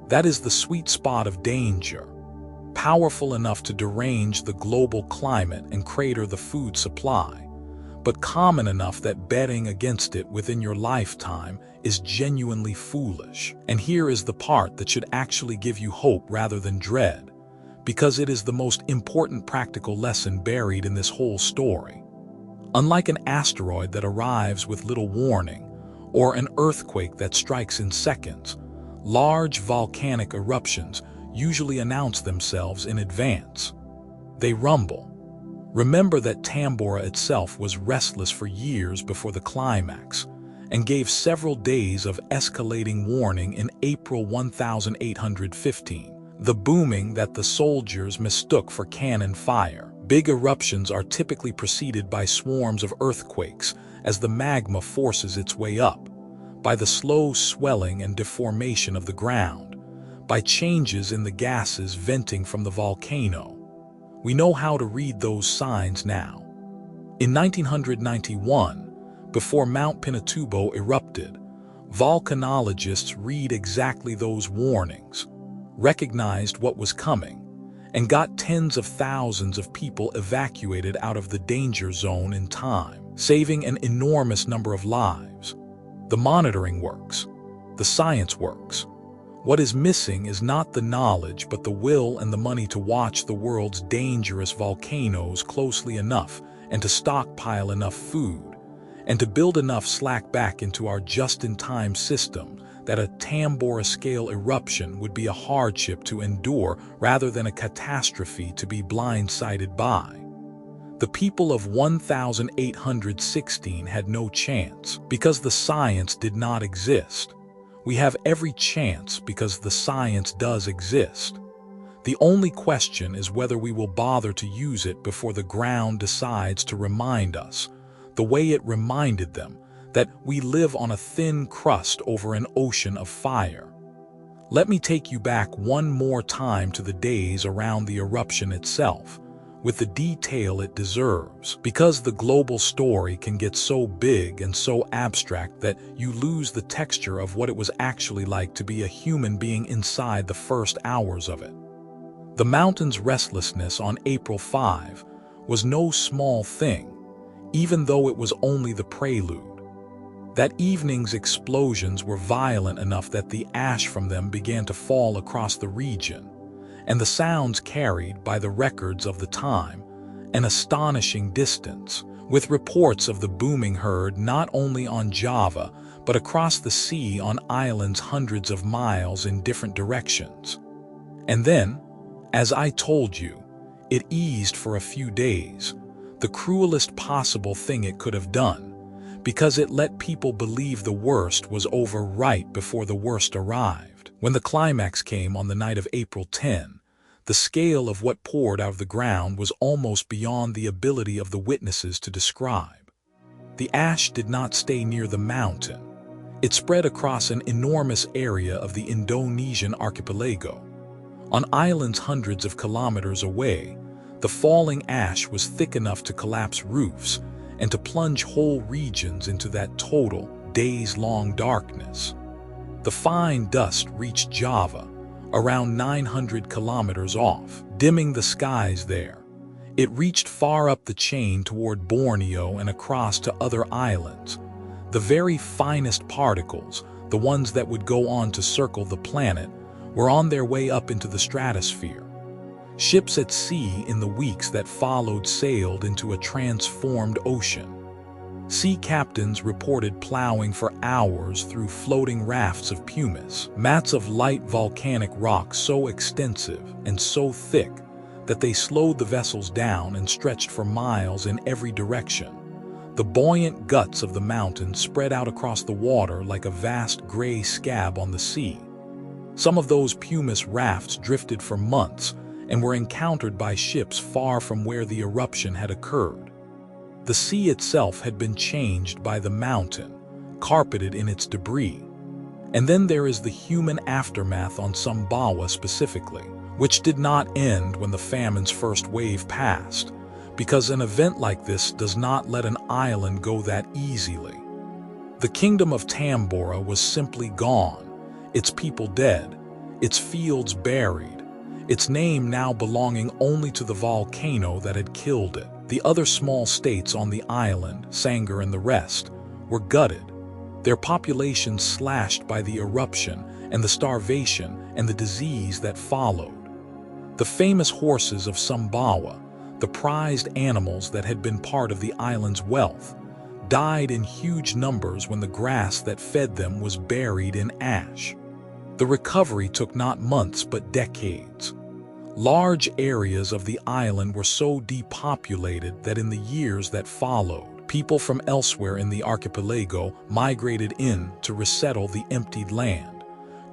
That is the sweet spot of danger, powerful enough to derange the global climate and crater the food supply, but common enough that betting against it within your lifetime is genuinely foolish. And here is the part that should actually give you hope rather than dread, because it is the most important practical lesson buried in this whole story. Unlike an asteroid that arrives with little warning, or an earthquake that strikes in seconds, large volcanic eruptions usually announce themselves in advance. They rumble. Remember that Tambora itself was restless for years before the climax, and gave several days of escalating warning in April 1815. The booming that the soldiers mistook for cannon fire. Big eruptions are typically preceded by swarms of earthquakes as the magma forces its way up, by the slow swelling and deformation of the ground, by changes in the gases venting from the volcano. We know how to read those signs now. In 1991, before Mount Pinatubo erupted, volcanologists read exactly those warnings, recognized what was coming, and got tens of thousands of people evacuated out of the danger zone in time, saving an enormous number of lives. The monitoring works. The science works. What is missing is not the knowledge but the will and the money to watch the world's dangerous volcanoes closely enough and to stockpile enough food, and to build enough slack back into our just-in-time system that a Tambora-scale eruption would be a hardship to endure rather than a catastrophe to be blindsided by. The people of 1816 had no chance because the science did not exist. We have every chance because the science does exist. The only question is whether we will bother to use it before the ground decides to remind us, the way it reminded them, that we live on a thin crust over an ocean of fire. Let me take you back one more time to the days around the eruption itself, with the detail it deserves, because the global story can get so big and so abstract that you lose the texture of what it was actually like to be a human being inside the first hours of it. The mountain's restlessness on April 5 was no small thing, even though it was only the prelude. That evening's explosions were violent enough that the ash from them began to fall across the region, and the sounds carried by the records of the time an astonishing distance, with reports of the booming heard not only on Java but across the sea on islands hundreds of miles in different directions. And then, as I told you, it eased for a few days, the cruelest possible thing it could have done, because it let people believe the worst was over right before the worst arrived. When the climax came on the night of April 10, the scale of what poured out of the ground was almost beyond the ability of the witnesses to describe. The ash did not stay near the mountain. It spread across an enormous area of the Indonesian archipelago. On islands hundreds of kilometers away, the falling ash was thick enough to collapse roofs and to plunge whole regions into that total, days-long darkness. The fine dust reached Java, around 900 kilometers off, dimming the skies there. It reached far up the chain toward Borneo and across to other islands. The very finest particles, the ones that would go on to circle the planet, were on their way up into the stratosphere. Ships at sea in the weeks that followed sailed into a transformed ocean. Sea captains reported plowing for hours through floating rafts of pumice, mats of light volcanic rock so extensive and so thick that they slowed the vessels down and stretched for miles in every direction. The buoyant guts of the mountain spread out across the water like a vast gray scab on the sea. Some of those pumice rafts drifted for months and were encountered by ships far from where the eruption had occurred. The sea itself had been changed by the mountain, carpeted in its debris. And then there is the human aftermath on Sumbawa specifically, which did not end when the famine's first wave passed, because an event like this does not let an island go that easily. The kingdom of Tambora was simply gone, its people dead, its fields buried, its name now belonging only to the volcano that had killed it. The other small states on the island, Sangar and the rest, were gutted, their populations slashed by the eruption and the starvation and the disease that followed. The famous horses of Sumbawa, the prized animals that had been part of the island's wealth, died in huge numbers when the grass that fed them was buried in ash. The recovery took not months but decades. Large areas of the island were so depopulated that in the years that followed, people from elsewhere in the archipelago migrated in to resettle the emptied land,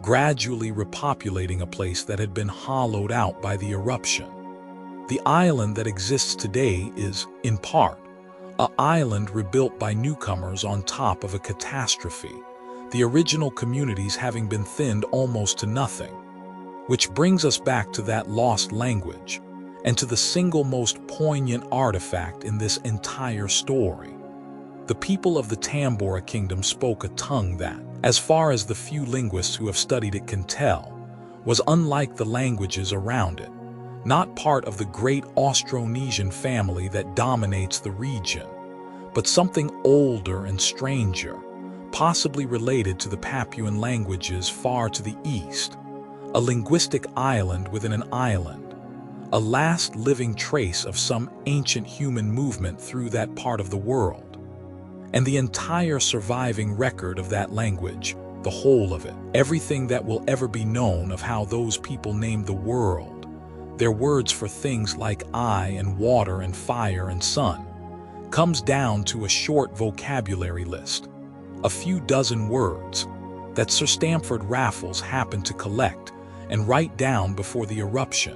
gradually repopulating a place that had been hollowed out by the eruption. The island that exists today is, in part, an island rebuilt by newcomers on top of a catastrophe, the original communities having been thinned almost to nothing. Which brings us back to that lost language, and to the single most poignant artifact in this entire story. The people of the Tambora kingdom spoke a tongue that, as far as the few linguists who have studied it can tell, was unlike the languages around it, not part of the great Austronesian family that dominates the region, but something older and stranger, possibly related to the Papuan languages far to the east. A linguistic island within an island, a last living trace of some ancient human movement through that part of the world. And the entire surviving record of that language, the whole of it, everything that will ever be known of how those people named the world, their words for things like eye and water and fire and sun, comes down to a short vocabulary list, a few dozen words, that Sir Stamford Raffles happened to collect and write down before the eruption,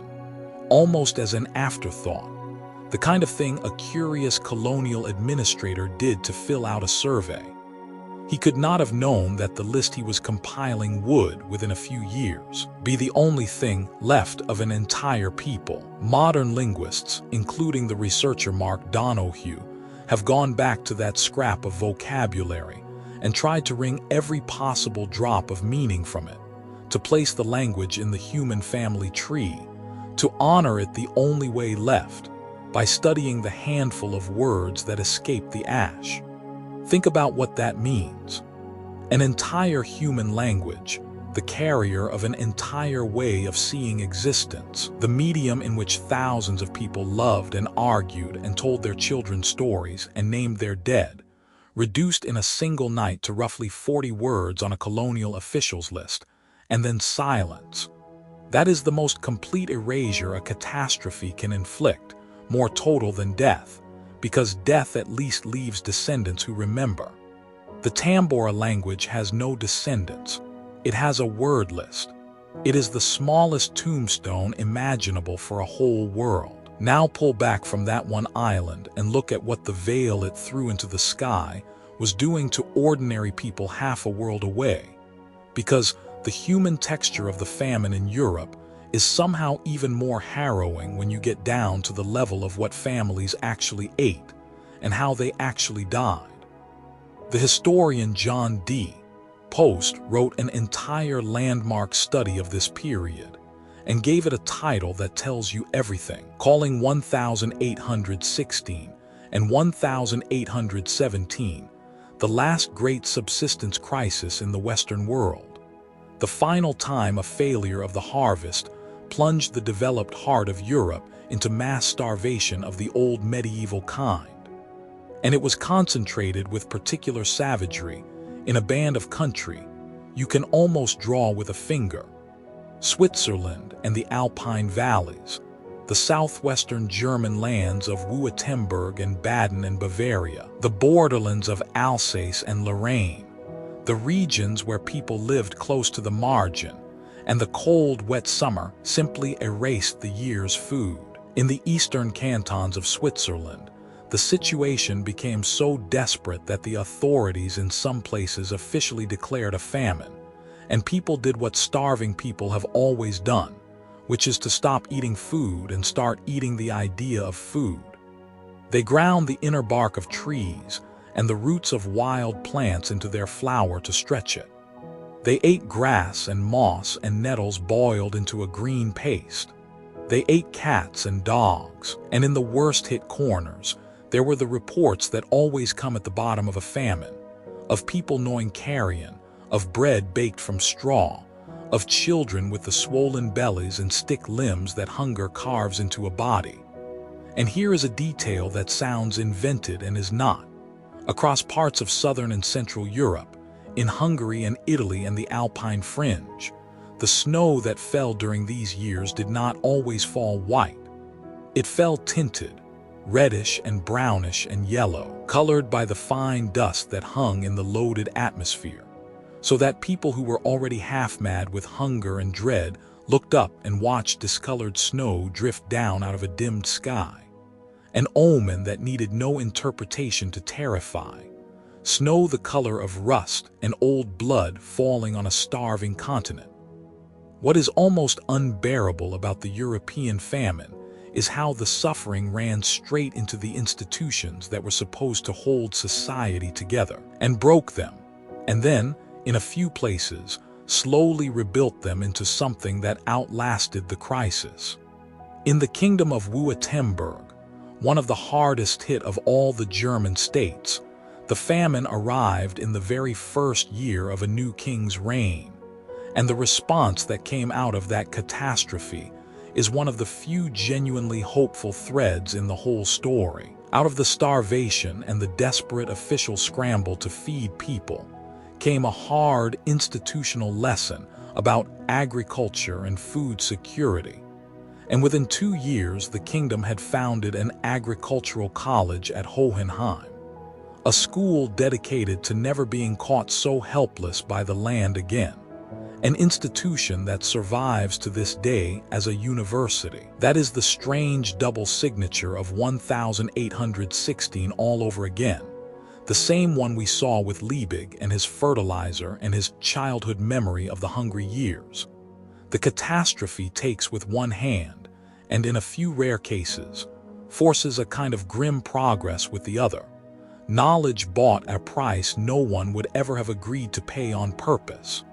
almost as an afterthought, the kind of thing a curious colonial administrator did to fill out a survey. He could not have known that the list he was compiling would, within a few years, be the only thing left of an entire people. Modern linguists, including the researcher Mark Donohue, have gone back to that scrap of vocabulary and tried to wring every possible drop of meaning from it, to place the language in the human family tree, to honor it the only way left, by studying the handful of words that escape the ash. Think about what that means. An entire human language, the carrier of an entire way of seeing existence, the medium in which thousands of people loved and argued and told their children stories and named their dead, reduced in a single night to roughly 40 words on a colonial officials list, and then silence. That is the most complete erasure a catastrophe can inflict, more total than death, because death at least leaves descendants who remember. The Tambora language has no descendants. It has a word list. It is the smallest tombstone imaginable for a whole world. Now pull back from that one island and look at what the veil it threw into the sky was doing to ordinary people half a world away. Because the human texture of the famine in Europe is somehow even more harrowing when you get down to the level of what families actually ate and how they actually died. The historian John D. Post wrote an entire landmark study of this period and gave it a title that tells you everything, calling 1816 and 1817 the last great subsistence crisis in the Western world. The final time a failure of the harvest plunged the developed heart of Europe into mass starvation of the old medieval kind. And it was concentrated with particular savagery in a band of country you can almost draw with a finger: Switzerland and the Alpine valleys, the southwestern German lands of Württemberg and Baden and Bavaria, the borderlands of Alsace and Lorraine, the regions where people lived close to the margin, and the cold, wet summer simply erased the year's food. In the eastern cantons of Switzerland, the situation became so desperate that the authorities in some places officially declared a famine, and people did what starving people have always done, which is to stop eating food and start eating the idea of food. They ground the inner bark of trees and the roots of wild plants into their flour to stretch it. They ate grass and moss and nettles boiled into a green paste. They ate cats and dogs, and in the worst-hit corners, there were the reports that always come at the bottom of a famine, of people gnawing carrion, of bread baked from straw, of children with the swollen bellies and stick limbs that hunger carves into a body. And here is a detail that sounds invented and is not. Across parts of southern and central Europe, in Hungary and Italy and the Alpine fringe, the snow that fell during these years did not always fall white. It fell tinted, reddish and brownish and yellow, colored by the fine dust that hung in the loaded atmosphere, so that people who were already half-mad with hunger and dread looked up and watched discolored snow drift down out of a dimmed sky, an omen that needed no interpretation to terrify. Snow the color of rust and old blood falling on a starving continent. What is almost unbearable about the European famine is how the suffering ran straight into the institutions that were supposed to hold society together, and broke them, and then, in a few places, slowly rebuilt them into something that outlasted the crisis. In the kingdom of Württemberg, one of the hardest hit of all the German states, the famine arrived in the very first year of a new king's reign, and the response that came out of that catastrophe is one of the few genuinely hopeful threads in the whole story. Out of the starvation and the desperate official scramble to feed people came a hard institutional lesson about agriculture and food security. And within 2 years, the kingdom had founded an agricultural college at Hohenheim, a school dedicated to never being caught so helpless by the land again, an institution that survives to this day as a university. That is the strange double signature of 1816 all over again, the same one we saw with Liebig and his fertilizer and his childhood memory of the hungry years. The catastrophe takes with one hand, and in a few rare cases, forces a kind of grim progress with the other. Knowledge bought at a price no one would ever have agreed to pay on purpose.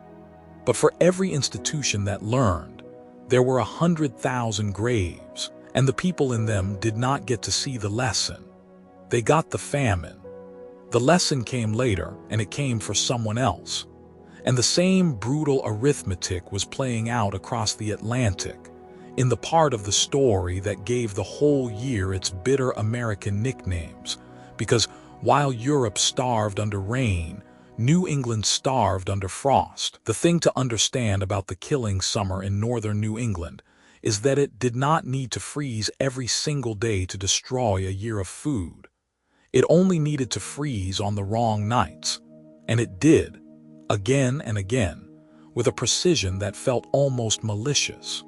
But for every institution that learned, there were 100,000 graves, and the people in them did not get to see the lesson. They got the famine. The lesson came later, and it came for someone else. And the same brutal arithmetic was playing out across the Atlantic, in the part of the story that gave the whole year its bitter American nicknames, because while Europe starved under rain, New England starved under frost. The thing to understand about the killing summer in northern New England is that it did not need to freeze every single day to destroy a year of food. It only needed to freeze on the wrong nights, and it did, again and again, with a precision that felt almost malicious.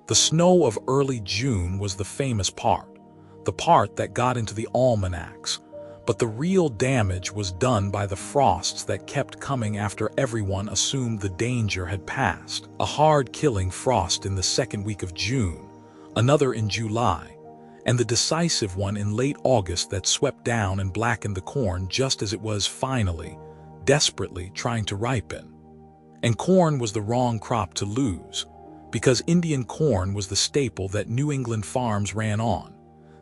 The snow of early June was the famous part, the part that got into the almanacs, but the real damage was done by the frosts that kept coming after everyone assumed the danger had passed. A hard-killing frost in the second week of June, another in July, and the decisive one in late August that swept down and blackened the corn just as it was finally, desperately trying to ripen. And corn was the wrong crop to lose, because Indian corn was the staple that New England farms ran on,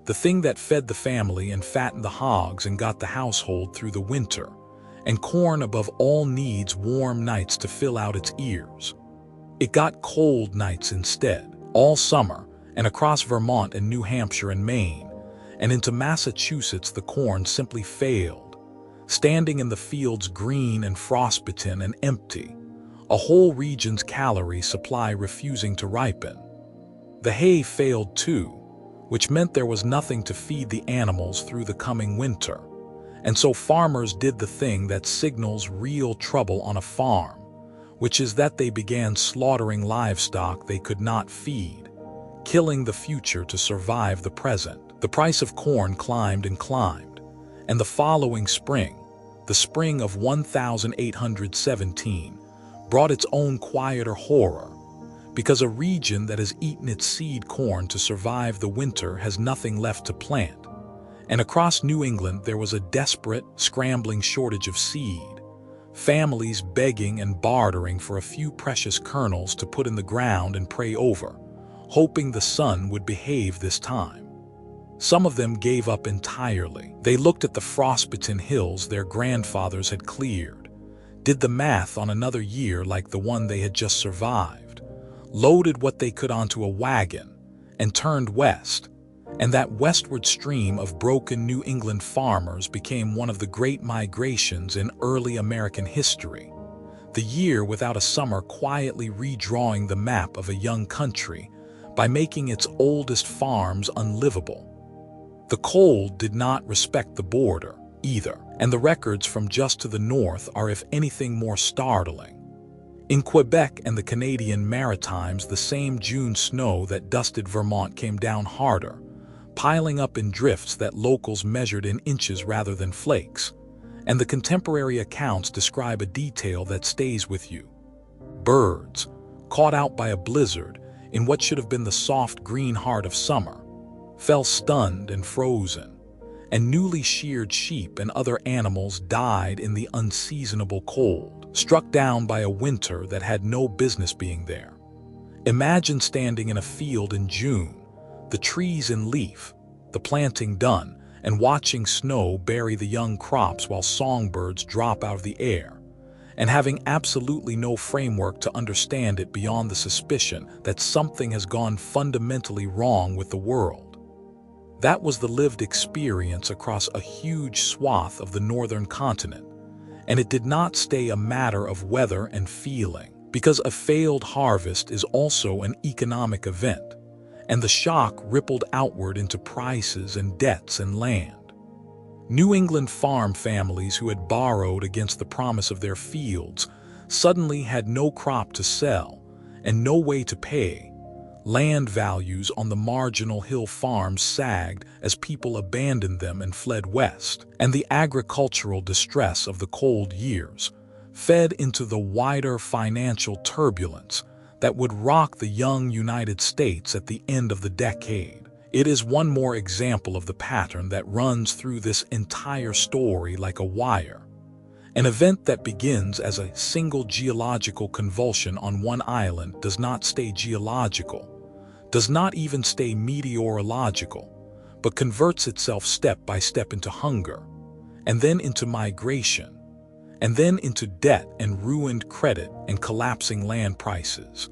the thing that fed the family and fattened the hogs and got the household through the winter, and corn above all needs warm nights to fill out its ears. It got cold nights instead, all summer, and across Vermont and New Hampshire and Maine, and into Massachusetts the corn simply failed, standing in the fields green and frostbitten and empty, a whole region's calorie supply refusing to ripen. The hay failed too, which meant there was nothing to feed the animals through the coming winter, and so farmers did the thing that signals real trouble on a farm, which is that they began slaughtering livestock they could not feed, killing the future to survive the present. The price of corn climbed and climbed, and the following spring, the spring of 1817, brought its own quieter horror, because a region that has eaten its seed corn to survive the winter has nothing left to plant. And across New England there was a desperate, scrambling shortage of seed, families begging and bartering for a few precious kernels to put in the ground and pray over, hoping the sun would behave this time. Some of them gave up entirely. They looked at the frostbitten hills their grandfathers had cleared, did the math on another year like the one they had just survived, loaded what they could onto a wagon, and turned west. And that westward stream of broken New England farmers became one of the great migrations in early American history, the year without a summer quietly redrawing the map of a young country by making its oldest farms unlivable. The cold did not respect the border, either, and the records from just to the north are if anything more startling. In Quebec and the Canadian Maritimes, the same June snow that dusted Vermont came down harder, piling up in drifts that locals measured in inches rather than flakes, and the contemporary accounts describe a detail that stays with you. Birds, caught out by a blizzard in what should have been the soft green heart of summer, fell stunned and frozen, and newly sheared sheep and other animals died in the unseasonable cold, struck down by a winter that had no business being there. Imagine standing in a field in June, the trees in leaf, the planting done, and watching snow bury the young crops while songbirds drop out of the air, and having absolutely no framework to understand it beyond the suspicion that something has gone fundamentally wrong with the world. That was the lived experience across a huge swath of the northern continent, and it did not stay a matter of weather and feeling, because a failed harvest is also an economic event, and the shock rippled outward into prices and debts and land. New England farm families who had borrowed against the promise of their fields suddenly had no crop to sell and no way to pay. Land values on the marginal hill farms sagged as people abandoned them and fled west, and the agricultural distress of the cold years fed into the wider financial turbulence that would rock the young United States at the end of the decade. It is one more example of the pattern that runs through this entire story like a wire. An event that begins as a single geological convulsion on one island does not stay geological, does not even stay meteorological, but converts itself step by step into hunger, and then into migration, and then into debt and ruined credit and collapsing land prices,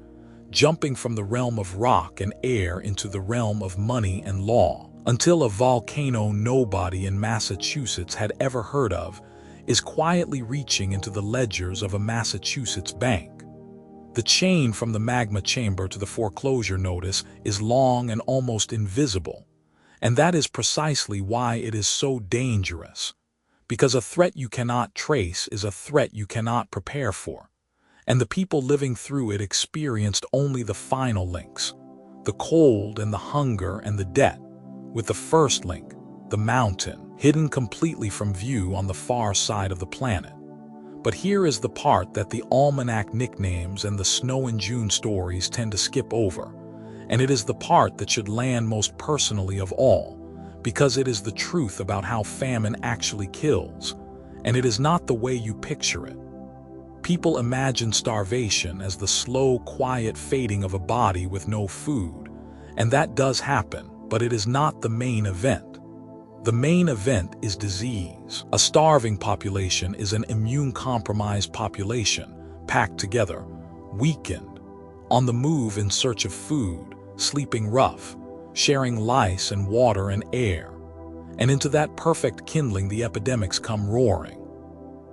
jumping from the realm of rock and air into the realm of money and law, until a volcano nobody in Massachusetts had ever heard of is quietly reaching into the ledgers of a Massachusetts bank. The chain from the magma chamber to the foreclosure notice is long and almost invisible, and that is precisely why it is so dangerous, because a threat you cannot trace is a threat you cannot prepare for, and the people living through it experienced only the final links, the cold and the hunger and the debt, with the first link, the mountain, hidden completely from view on the far side of the planet. But here is the part that the almanac nicknames and the Snow in June stories tend to skip over, and it is the part that should land most personally of all, because it is the truth about how famine actually kills, and it is not the way you picture it. People imagine starvation as the slow, quiet fading of a body with no food, and that does happen, but it is not the main event. The main event is disease. A starving population is an immune-compromised population, packed together, weakened, on the move in search of food, sleeping rough, sharing lice and water and air. And into that perfect kindling the epidemics come roaring.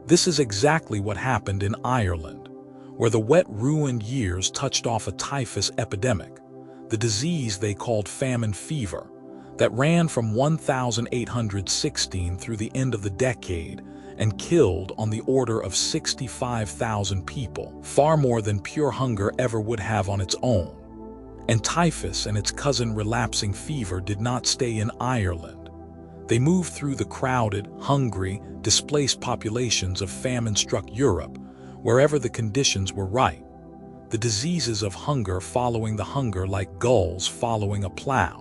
This is exactly what happened in Ireland, where the wet, ruined years touched off a typhus epidemic, the disease they called famine fever, that ran from 1816 through the end of the decade and killed on the order of 65,000 people, far more than pure hunger ever would have on its own. And typhus and its cousin relapsing fever did not stay in Ireland. They moved through the crowded, hungry, displaced populations of famine-struck Europe, wherever the conditions were right. The diseases of hunger following the hunger like gulls following a plow.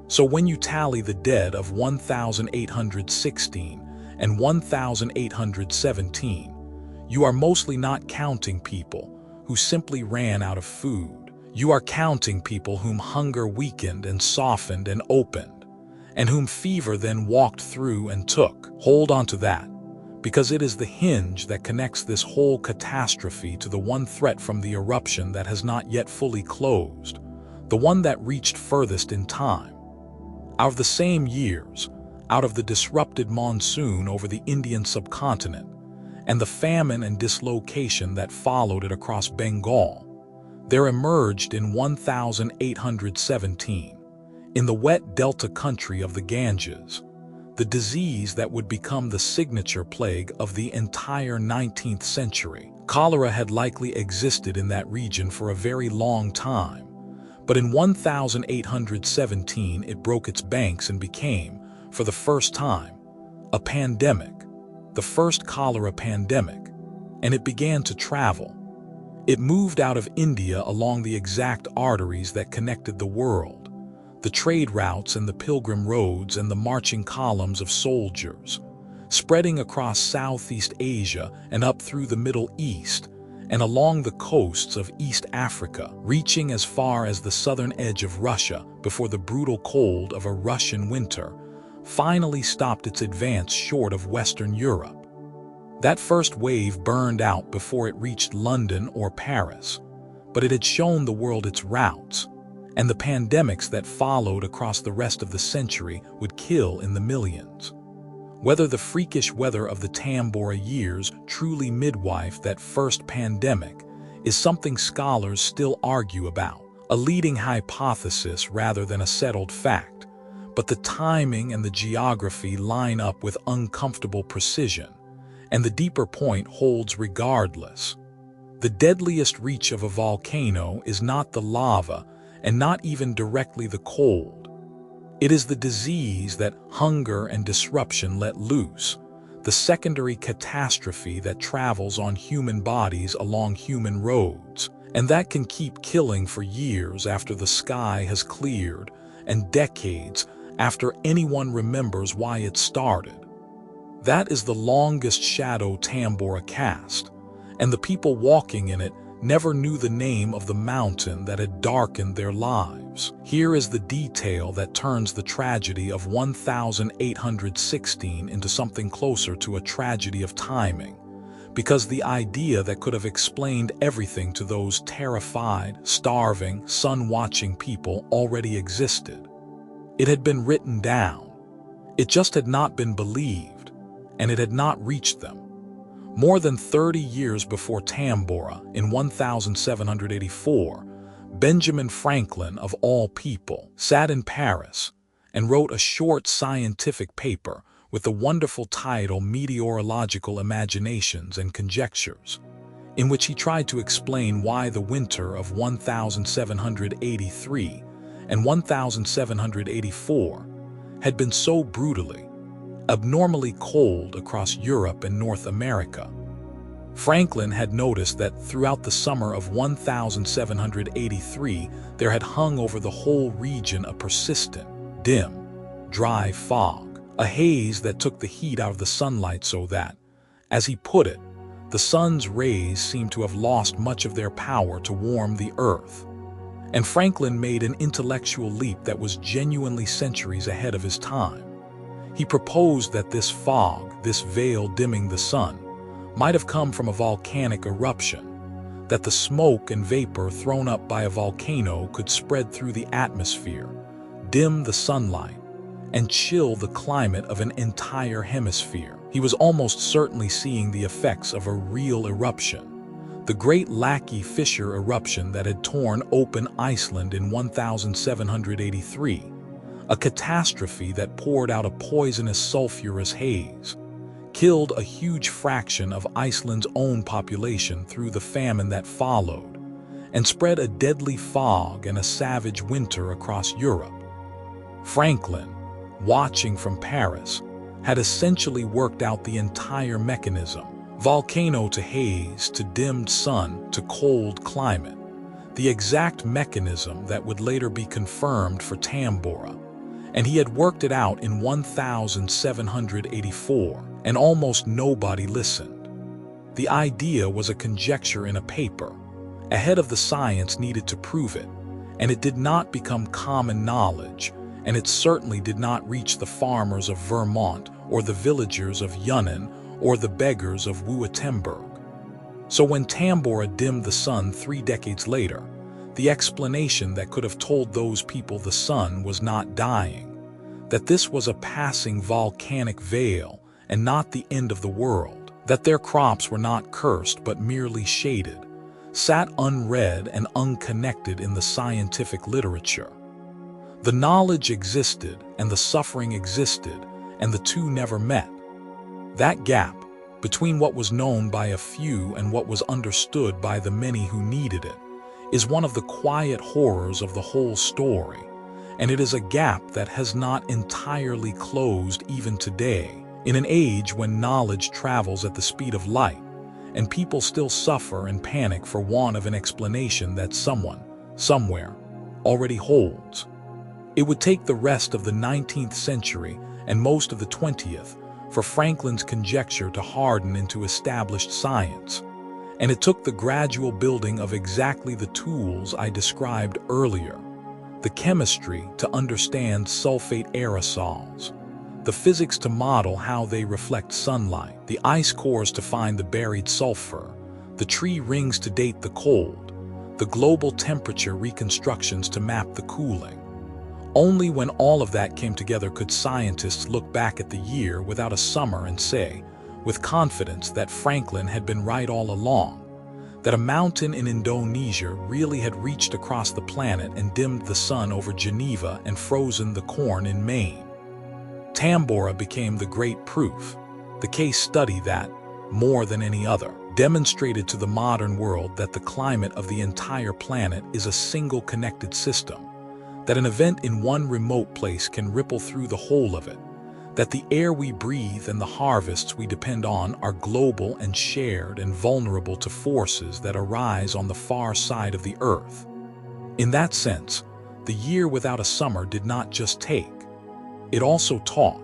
So when you tally the dead of 1816 and 1817, you are mostly not counting people who simply ran out of food. You are counting people whom hunger weakened and softened and opened, and whom fever then walked through and took. Hold on to that, because it is the hinge that connects this whole catastrophe to the one threat from the eruption that has not yet fully closed, the one that reached furthest in time. Out of the same years, out of the disrupted monsoon over the Indian subcontinent, and the famine and dislocation that followed it across Bengal, there emerged in 1817, in the wet delta country of the Ganges, the disease that would become the signature plague of the entire 19th century. Cholera had likely existed in that region for a very long time, but in 1817 it broke its banks and became, for the first time, a pandemic, the first cholera pandemic, and it began to travel. It moved out of India along the exact arteries that connected the world, the trade routes and the pilgrim roads and the marching columns of soldiers, spreading across Southeast Asia and up through the Middle East and along the coasts of East Africa, reaching as far as the southern edge of Russia before the brutal cold of a Russian winter finally stopped its advance short of Western Europe. That first wave burned out before it reached London or Paris, but it had shown the world its routes, and the pandemics that followed across the rest of the century would kill in the millions. Whether the freakish weather of the Tambora years truly midwifed that first pandemic is something scholars still argue about, a leading hypothesis rather than a settled fact, but the timing and the geography line up with uncomfortable precision, and the deeper point holds regardless. The deadliest reach of a volcano is not the lava, and not even directly the cold. It is the disease that hunger and disruption let loose, the secondary catastrophe that travels on human bodies along human roads, and that can keep killing for years after the sky has cleared and decades after anyone remembers why it started. That is the longest shadow Tambora cast, and the people walking in it never knew the name of the mountain that had darkened their lives. Here is the detail that turns the tragedy of 1816 into something closer to a tragedy of timing, because the idea that could have explained everything to those terrified, starving, sun-watching people already existed. It had been written down. It just had not been believed, and it had not reached them. More than 30 years before Tambora, in 1784, Benjamin Franklin, of all people, sat in Paris and wrote a short scientific paper with the wonderful title Meteorological Imaginations and Conjectures, in which he tried to explain why the winter of 1783 and 1784 had been so brutally, abnormally cold across Europe and North America. Franklin had noticed that throughout the summer of 1783, there had hung over the whole region a persistent, dim, dry fog, a haze that took the heat out of the sunlight so that, As he put it, the sun's rays seem to have lost much of their power to warm the earth. And Franklin made an intellectual leap that was genuinely centuries ahead of his time. He proposed that this fog, this veil dimming the sun, might have come from a volcanic eruption, that the smoke and vapor thrown up by a volcano could spread through the atmosphere, dim the sunlight, and chill the climate of an entire hemisphere. He was almost certainly seeing the effects of a real eruption, the Great Lackey Fissure eruption that had torn open Iceland in 1783, a catastrophe that poured out a poisonous sulfurous haze, killed a huge fraction of Iceland's own population through the famine that followed, and spread a deadly fog and a savage winter across Europe. Franklin, watching from Paris, had essentially worked out the entire mechanism, volcano to haze, to dimmed sun, to cold climate, the exact mechanism that would later be confirmed for Tambora. And he had worked it out in 1784, and almost nobody listened. The idea was a conjecture in a paper, ahead of the science needed to prove it, and it did not become common knowledge, and it certainly did not reach the farmers of Vermont or the villagers of Yunnan or the beggars of Wurtemberg. So when Tambora dimmed the sun 3 decades later, the explanation that could have told those people the sun was not dying, that this was a passing volcanic veil and not the end of the world, that their crops were not cursed but merely shaded, sat unread and unconnected in the scientific literature. The knowledge existed and the suffering existed, and the two never met. That gap between what was known by a few and what was understood by the many who needed it is one of the quiet horrors of the whole story, and it is a gap that has not entirely closed even today, in an age when knowledge travels at the speed of light, and people still suffer and panic for want of an explanation that someone, somewhere, already holds. It would take the rest of the 19th century and most of the 20th for Franklin's conjecture to harden into established science, and it took the gradual building of exactly the tools I described earlier, the chemistry to understand sulfate aerosols, the physics to model how they reflect sunlight, the ice cores to find the buried sulfur, the tree rings to date the cold, the global temperature reconstructions to map the cooling. Only when all of that came together could scientists look back at the year without a summer and say, with confidence, that Franklin had been right all along, that a mountain in Indonesia really had reached across the planet and dimmed the sun over Geneva and frozen the corn in Maine. Tambora became the great proof, the case study that, more than any other, demonstrated to the modern world that the climate of the entire planet is a single connected system, that an event in one remote place can ripple through the whole of it, that the air we breathe and the harvests we depend on are global and shared and vulnerable to forces that arise on the far side of the earth. In that sense, the year without a summer did not just take, it also taught.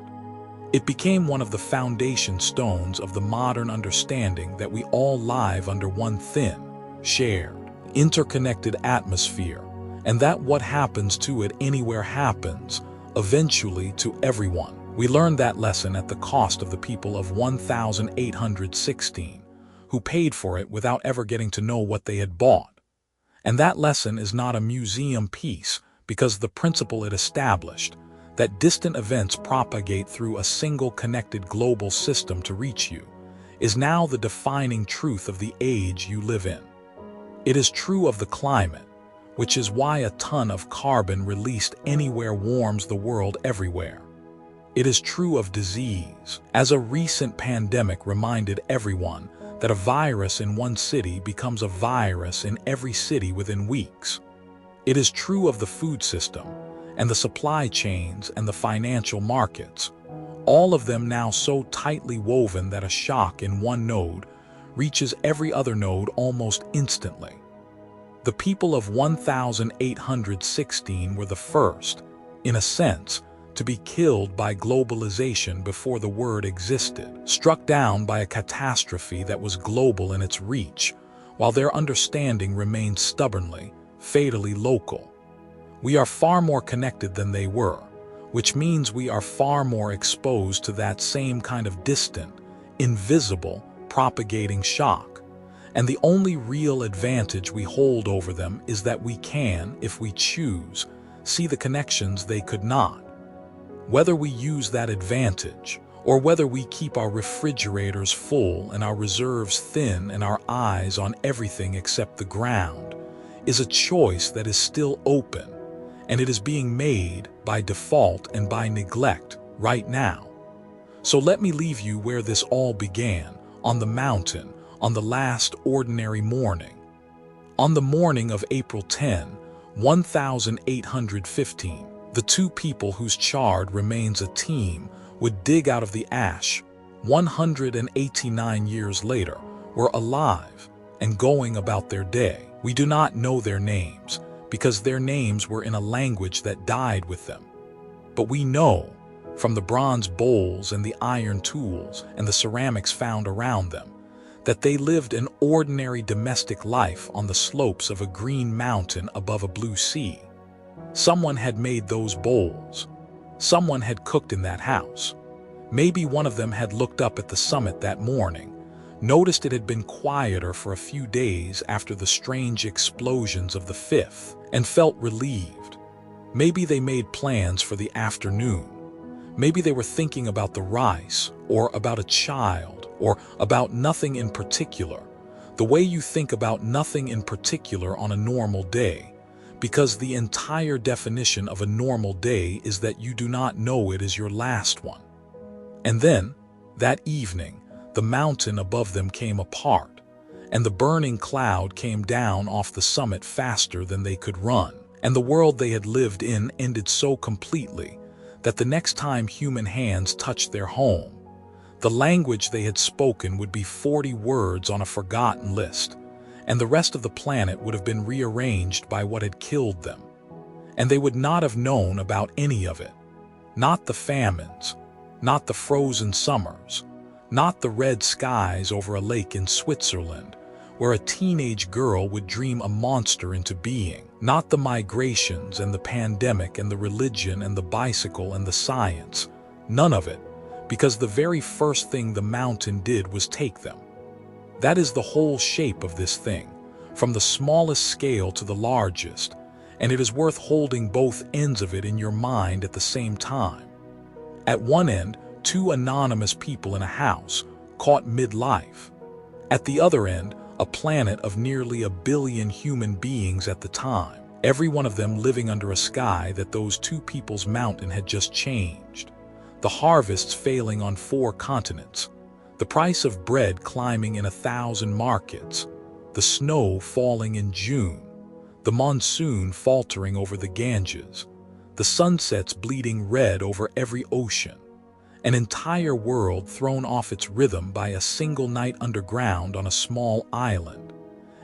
It became one of the foundation stones of the modern understanding that we all live under one thin, shared, interconnected atmosphere, and that what happens to it anywhere happens, eventually to everyone. We learned that lesson at the cost of the people of 1816, who paid for it without ever getting to know what they had bought. And that lesson is not a museum piece because the principle it established, that distant events propagate through a single connected global system to reach you, is now the defining truth of the age you live in. It is true of the climate, which is why a ton of carbon released anywhere warms the world everywhere. It is true of disease, as a recent pandemic reminded everyone that a virus in one city becomes a virus in every city within weeks. It is true of the food system, and the supply chains and the financial markets, all of them now so tightly woven that a shock in one node reaches every other node almost instantly. The people of 1816 were the first, in a sense, to be killed by globalization before the word existed, struck down by a catastrophe that was global in its reach, while their understanding remained stubbornly, fatally local. We are far more connected than they were, which means we are far more exposed to that same kind of distant, invisible, propagating shock. And the only real advantage we hold over them is that we can, if we choose, see the connections they could not. Whether we use that advantage, or whether we keep our refrigerators full and our reserves thin and our eyes on everything except the ground, is a choice that is still open, and it is being made by default and by neglect right now. So let me leave you where this all began, on the mountain, on the last ordinary morning. On the morning of April 10, 1815, the two people whose charred remains a team would dig out of the ash 189 years later were alive and going about their day. We do not know their names because their names were in a language that died with them. But we know, from the bronze bowls and the iron tools and the ceramics found around them, that they lived an ordinary domestic life on the slopes of a green mountain above a blue sea. Someone had made those bowls. Someone had cooked in that house. Maybe one of them had looked up at the summit that morning, noticed it had been quieter for a few days after the strange explosions of the 5th, and felt relieved. Maybe they made plans for the afternoon. Maybe they were thinking about the rice, or about a child, or about nothing in particular, the way you think about nothing in particular on a normal day, because the entire definition of a normal day is that you do not know it is your last one. And then, that evening, the mountain above them came apart, and the burning cloud came down off the summit faster than they could run, and the world they had lived in ended so completely that the next time human hands touched their home, the language they had spoken would be 40 words on a forgotten list, and the rest of the planet would have been rearranged by what had killed them. And they would not have known about any of it. Not the famines, not the frozen summers, not the red skies over a lake in Switzerland, where a teenage girl would dream a monster into being, not the migrations and the pandemic and the religion and the bicycle and the science, none of it, because the very first thing the mountain did was take them. That is the whole shape of this thing, from the smallest scale to the largest, and it is worth holding both ends of it in your mind at the same time. At one end, two anonymous people in a house, caught mid-life. At the other end, a planet of nearly 1 billion human beings at the time, every one of them living under a sky that those two people's mountain had just changed. The harvests failing on 4 continents, the price of bread climbing in 1,000 markets, the snow falling in June, the monsoon faltering over the Ganges, the sunsets bleeding red over every ocean, an entire world thrown off its rhythm by a single night underground on a small island,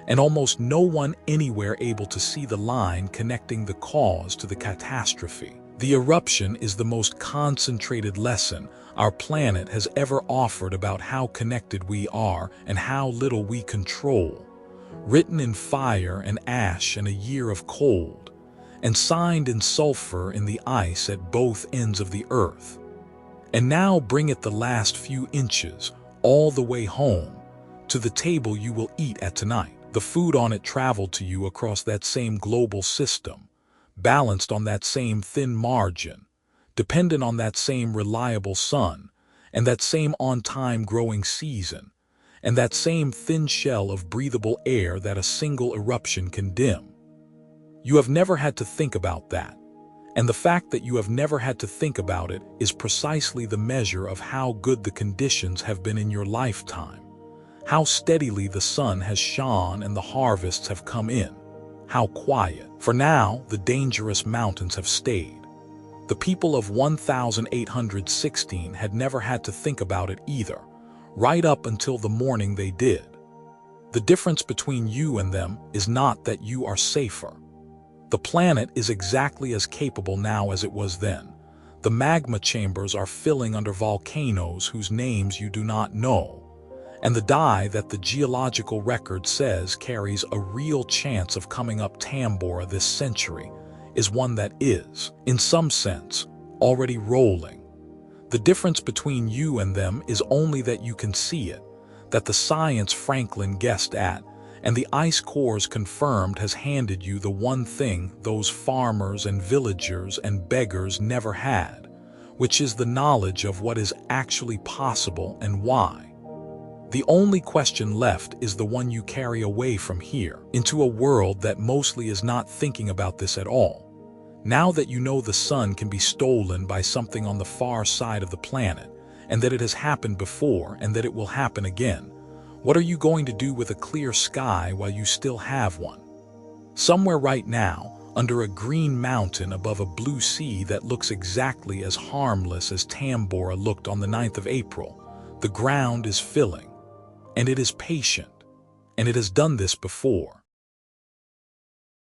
and almost no one anywhere able to see the line connecting the cause to the catastrophe. The eruption is the most concentrated lesson our planet has ever offered about how connected we are and how little we control, written in fire and ash and a year of cold, and signed in sulfur in the ice at both ends of the earth. And now bring it the last few inches, all the way home, to the table you will eat at tonight. The food on it traveled to you across that same global system, balanced on that same thin margin, dependent on that same reliable sun, and that same on-time growing season, and that same thin shell of breathable air that a single eruption can dim. You have never had to think about that, and the fact that you have never had to think about it is precisely the measure of how good the conditions have been in your lifetime, how steadily the sun has shone and the harvests have come in, how quiet. For now, the dangerous mountains have stayed. The people of 1816 had never had to think about it either, right up until the morning they did. The difference between you and them is not that you are safer. The planet is exactly as capable now as it was then. The The magma chambers are filling under volcanoes whose names you do not know, and the dye that the geological record says carries a real chance of coming up Tambora this century is one that is, in some sense, already rolling. The difference between you and them is only that you can see it, that the science Franklin guessed at, and the ice cores confirmed has handed you the one thing those farmers and villagers and beggars never had, which is the knowledge of what is actually possible and why. The only question left is the one you carry away from here, into a world that mostly is not thinking about this at all. Now that you know the sun can be stolen by something on the far side of the planet, and that it has happened before and that it will happen again, what are you going to do with a clear sky while you still have one? Somewhere right now, under a green mountain above a blue sea that looks exactly as harmless as Tambora looked on the 9th of April, the ground is filling. And it is patient, and it has done this before.